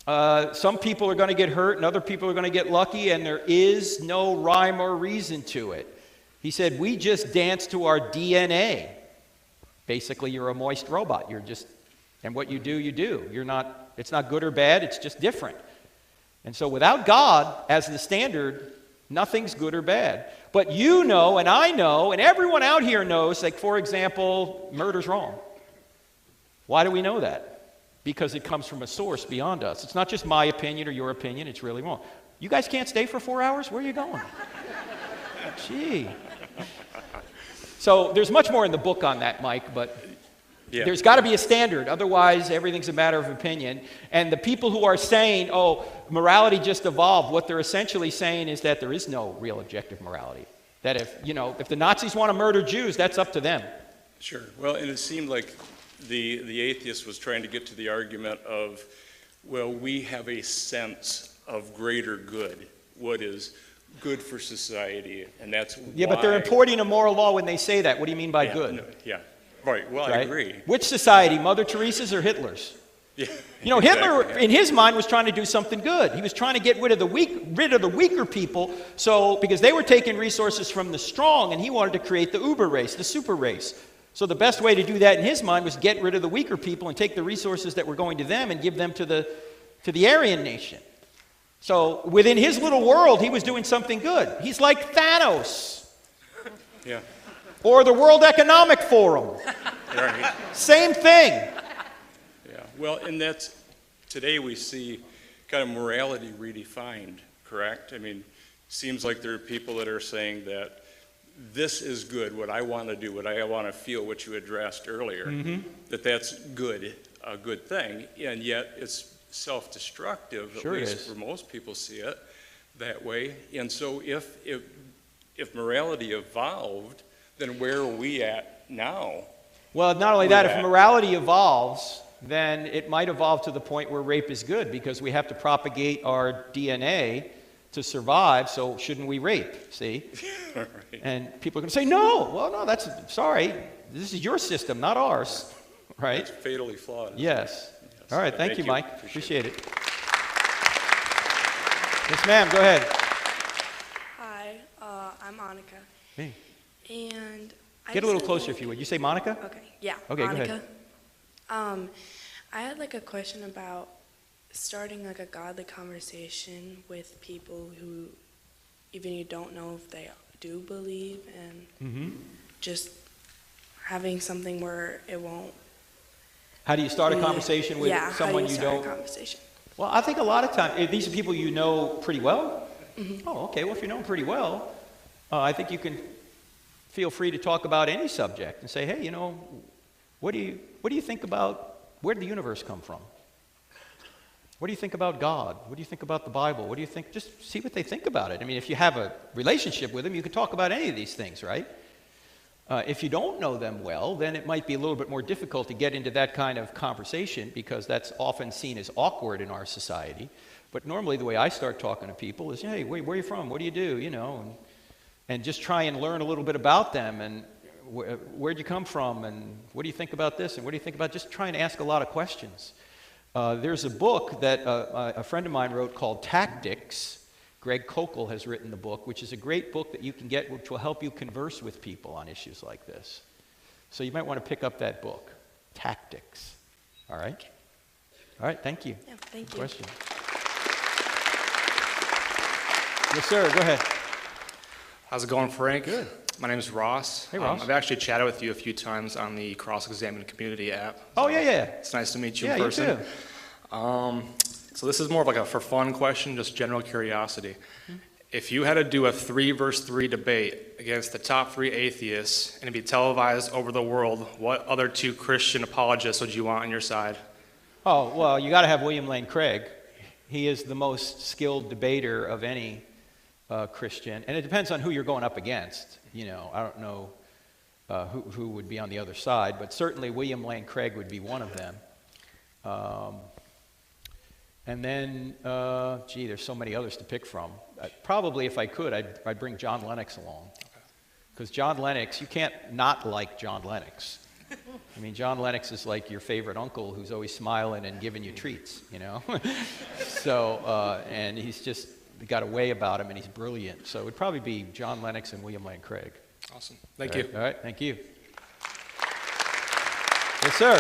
some people are going to get hurt and other people are going to get lucky, and there is no rhyme or reason to it. He said, we just dance to our DNA. Basically, you're a moist robot. You're just, and what you do, you do. You're not, it's not good or bad, it's just different. And so without God as the standard, nothing's good or bad. But you know, and I know, and everyone out here knows, like, for example, murder's wrong. Why do we know that? Because it comes from a source beyond us. It's not just my opinion or your opinion, it's really wrong. You guys can't stay for 4 hours? Where are you going? Gee. So there's much more in the book on that, Mike, but there's got to be a standard. Otherwise, everything's a matter of opinion. And the people who are saying, oh, morality just evolved, what they're essentially saying is that there is no real objective morality. That if, you know, if the Nazis want to murder Jews, that's up to them. Sure. Well, and it seemed like the atheist was trying to get to the argument of, well, we have a sense of greater good, what is good for society, and that's Yeah, but they're importing a moral law when they say that. What do you mean by good? No, yeah, right, well, Right? I agree. Which society, Mother Teresa's or Hitler's? Yeah, You know, Hitler, in his mind, was trying to do something good. He was trying to get rid of the weaker people, so because they were taking resources from the strong, and he wanted to create the uber race, the super race. So the best way to do that in his mind was get rid of the weaker people and take the resources that were going to them and give them to the Aryan nation. So within his little world, he was doing something good. He's like Thanos. Yeah. Or the World Economic Forum. Right. Same thing. Yeah, well, and that's, today we see kind of morality redefined, correct? I mean, seems like there are people that are saying that this is good, what I want to do, what I want to feel, what you addressed earlier, that's good, a good thing, and yet it's self-destructive, Sure at least it is. for most people see it that way. And so if morality evolved, then where are we at now? Well, not only that, if morality evolves, then it might evolve to the point where rape is good, because we have to propagate our DNA to survive, so shouldn't we rape, see? Right. And people are going to say, no, well, no, that's, sorry, this is your system, not ours, right? It's fatally flawed. Yes. All right, thank you, Mike. Appreciate it. Yes, ma'am, go ahead. Hi, I'm Monica. Hey. And Get a little closer if you would. You say Monica? Okay, yeah. Okay, Monica. go ahead. I had like a question about starting like a godly conversation with people who even you don't know if they do believe, and just having something where it won't. How do you start a conversation with someone you don't? How do you start a conversation? Well, I think a lot of times, these are people you know pretty well. Oh, okay. Well, if you know them pretty well, I think you can feel free to talk about any subject and say, hey, you know, what do you think about, where did the universe come from? What do you think about God? What do you think about the Bible? What do you think? Just see what they think about it. I mean, if you have a relationship with them, you can talk about any of these things, right? If you don't know them well, then it might be a little bit more difficult to get into that kind of conversation, because that's often seen as awkward in our society. But normally the way I start talking to people is, hey, where are you from? What do you do? You know, and just try and learn a little bit about them, and where'd you come from, and what do you think about this, and what do you think about, just try and ask a lot of questions. There's a book that a friend of mine wrote called Tactics. Greg Kokel has written the book, which is a great book that you can get, which will help you converse with people on issues like this. So you might want to pick up that book, Tactics. All right? All right, thank you. Yeah, thank you. Question? Yes, sir, go ahead. How's it going, Frank? Good. My name is Ross. Hey, Ross. I've actually chatted with you a few times on the Cross-Examine Community app. Oh, yeah. It's nice to meet you Yeah, in person. You too. So this is more of like a for fun question, just general curiosity. if you had to do a 3-verse-3 debate against the top 3 atheists and it'd be televised over the world, what other 2 Christian apologists would you want on your side? Oh, well, you got to have William Lane Craig. He is the most skilled debater of any Christian. And it depends on who you're going up against. You know, I don't know who would be on the other side, but certainly William Lane Craig would be one of them. And then, there's so many others to pick from. Probably, if I could, I'd bring John Lennox along. Because John Lennox, you can't not like John Lennox. I mean, John Lennox is like your favorite uncle who's always smiling and giving you treats, you know? So, and he's just got a way about him, and he's brilliant. So it would probably be John Lennox and William Lane Craig. Awesome. Thank you. All right, thank you. Yes, sir.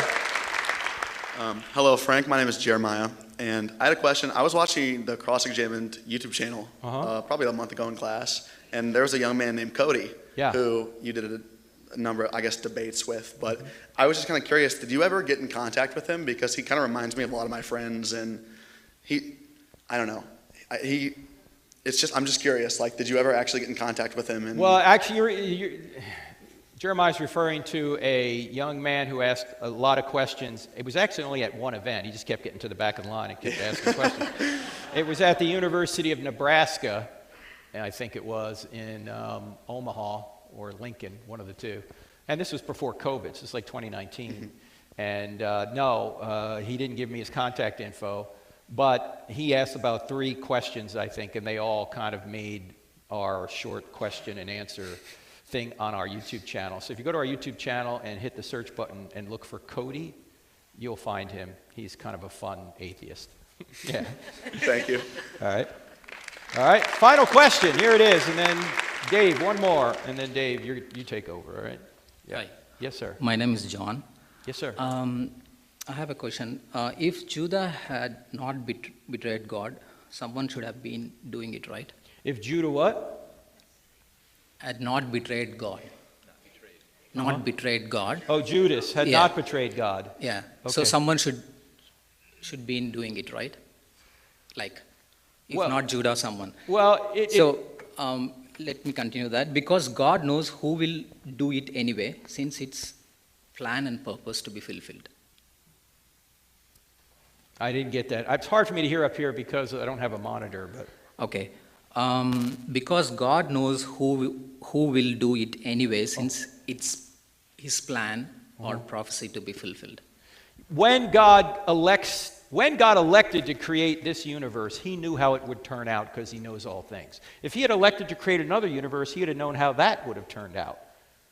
Hello, Frank. My name is Jeremiah, and I had a question. I was watching the Cross-Examined YouTube channel probably a month ago in class, and there was a young man named Cody who you did a number of, I guess, debates with. But I was just kind of curious, did you ever get in contact with him? Because he kind of reminds me of a lot of my friends, and I don't know. I'm just curious, like, did you ever actually get in contact with him? Well, actually, Jeremiah's referring to a young man who asked a lot of questions. It was actually only at one event. He just kept getting to the back of the line and kept asking questions. It was at the University of Nebraska, and I think it was in Omaha or Lincoln, one of the two. And this was before COVID, so it's like 2019. And no, he didn't give me his contact info, but he asked about 3 questions, I think, and they all kind of made our short question and answer thing on our YouTube channel. So if you go to our YouTube channel and hit the search button and look for Cody, you'll find him. He's kind of a fun atheist. Yeah. Thank you. All right. All right. Final question. Here it is. And then Dave, one more. And then Dave, you take over. All right. Yeah. Hi. Yes, sir. My name is John. Yes, sir. I have a question. If Judah had not betrayed God, someone should have been doing it, right? If Judah what? Had not betrayed God. Not betrayed God. Oh, Judas had not betrayed God. Yeah. Okay. So someone should be doing it, right? Like, if not Judah, someone. Well, let me continue that. Because God knows who will do it anyway, since it's plan and purpose to be fulfilled. I didn't get that. It's hard for me to hear up here because I don't have a monitor. But okay. Because God knows who will do it anyway, since it's His plan or prophecy to be fulfilled. When God elected to create this universe, He knew how it would turn out because He knows all things. If He had elected to create another universe, He would have known how that would have turned out.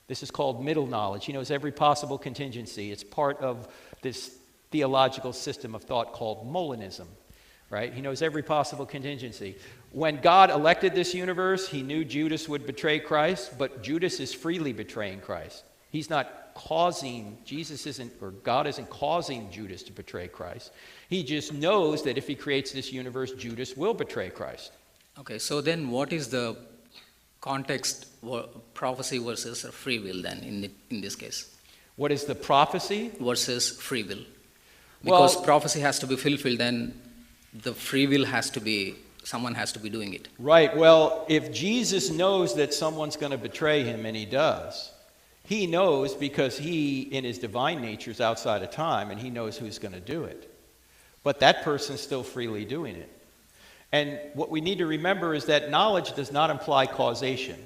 This is called middle knowledge. He knows every possible contingency. It's part of this theological system of thought called Molinism, right? He knows every possible contingency. When God elected this universe, He knew Judas would betray Christ, but Judas is freely betraying Christ. He's not causing, God isn't causing Judas to betray Christ. He just knows that if He creates this universe, Judas will betray Christ. Okay, so then what is the context, prophecy versus free will then in this case? What is the prophecy? Versus free will. Because prophecy has to be fulfilled, then the free will someone has to be doing it. Right. Well, if Jesus knows that someone's going to betray Him, and He does, He knows because He, in His divine nature, is outside of time, and He knows who's going to do it. But that person's still freely doing it. And what we need to remember is that knowledge does not imply causation.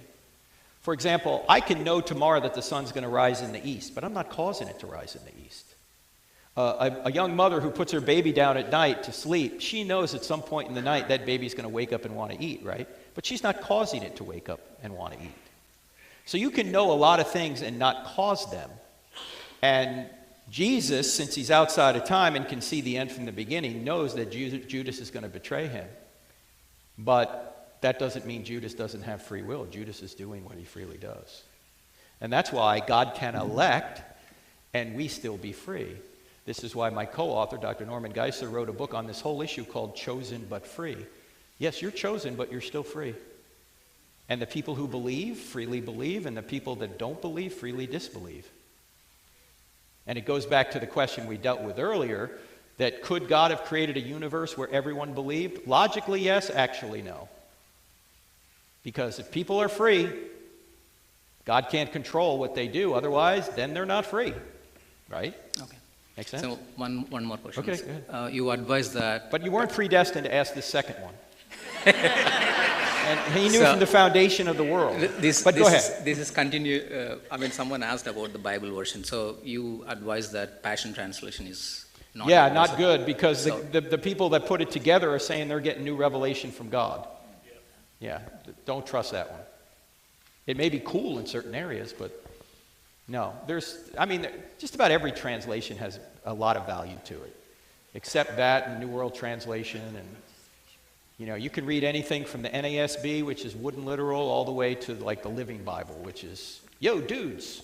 For example, I can know tomorrow that the sun's going to rise in the east, but I'm not causing it to rise in the east. A young mother who puts her baby down at night to sleep, she knows at some point in the night that baby's going to wake up and want to eat, right? But she's not causing it to wake up and want to eat. So you can know a lot of things and not cause them. And Jesus, since He's outside of time and can see the end from the beginning, knows that Judas is going to betray Him. But that doesn't mean Judas doesn't have free will. Judas is doing what he freely does. And that's why God can elect and we still be free. This is why my co-author, Dr. Norman Geisler, wrote a book on this whole issue called Chosen But Free. Yes, you're chosen, but you're still free. And the people who believe, freely believe, and the people that don't believe, freely disbelieve. And it goes back to the question we dealt with earlier, that could God have created a universe where everyone believed? Logically, yes. Actually, no. Because if people are free, God can't control what they do. Otherwise, then they're not free. Right? Okay. Make sense? So one more question. Okay, go ahead. You advise that. But you weren't predestined to ask the second one. And he knew from the foundation of the world. But go ahead. This is continue. I mean, someone asked about the Bible version. So you advise that Passion Translation is not. Yeah, not good, because the people that put it together are saying they're getting new revelation from God. Yeah, don't trust that one. It may be cool in certain areas, but no. Just about every translation has a lot of value to it, except that and the New World Translation. And you can read anything from the NASB, which is wooden literal, all the way to like the Living Bible, which is, yo, dudes,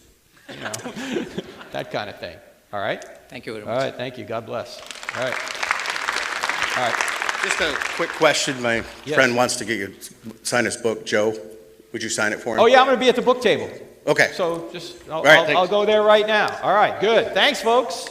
that kind of thing. All right? Thank you very much. All right, thank you. God bless. All right. All right. Just a quick question. My friend wants to get you to sign his book. Joe, would you sign it for him? Oh, yeah, I'm going to be at the book table. Okay. So I'll right, go there right now. All right, good. Thanks, folks.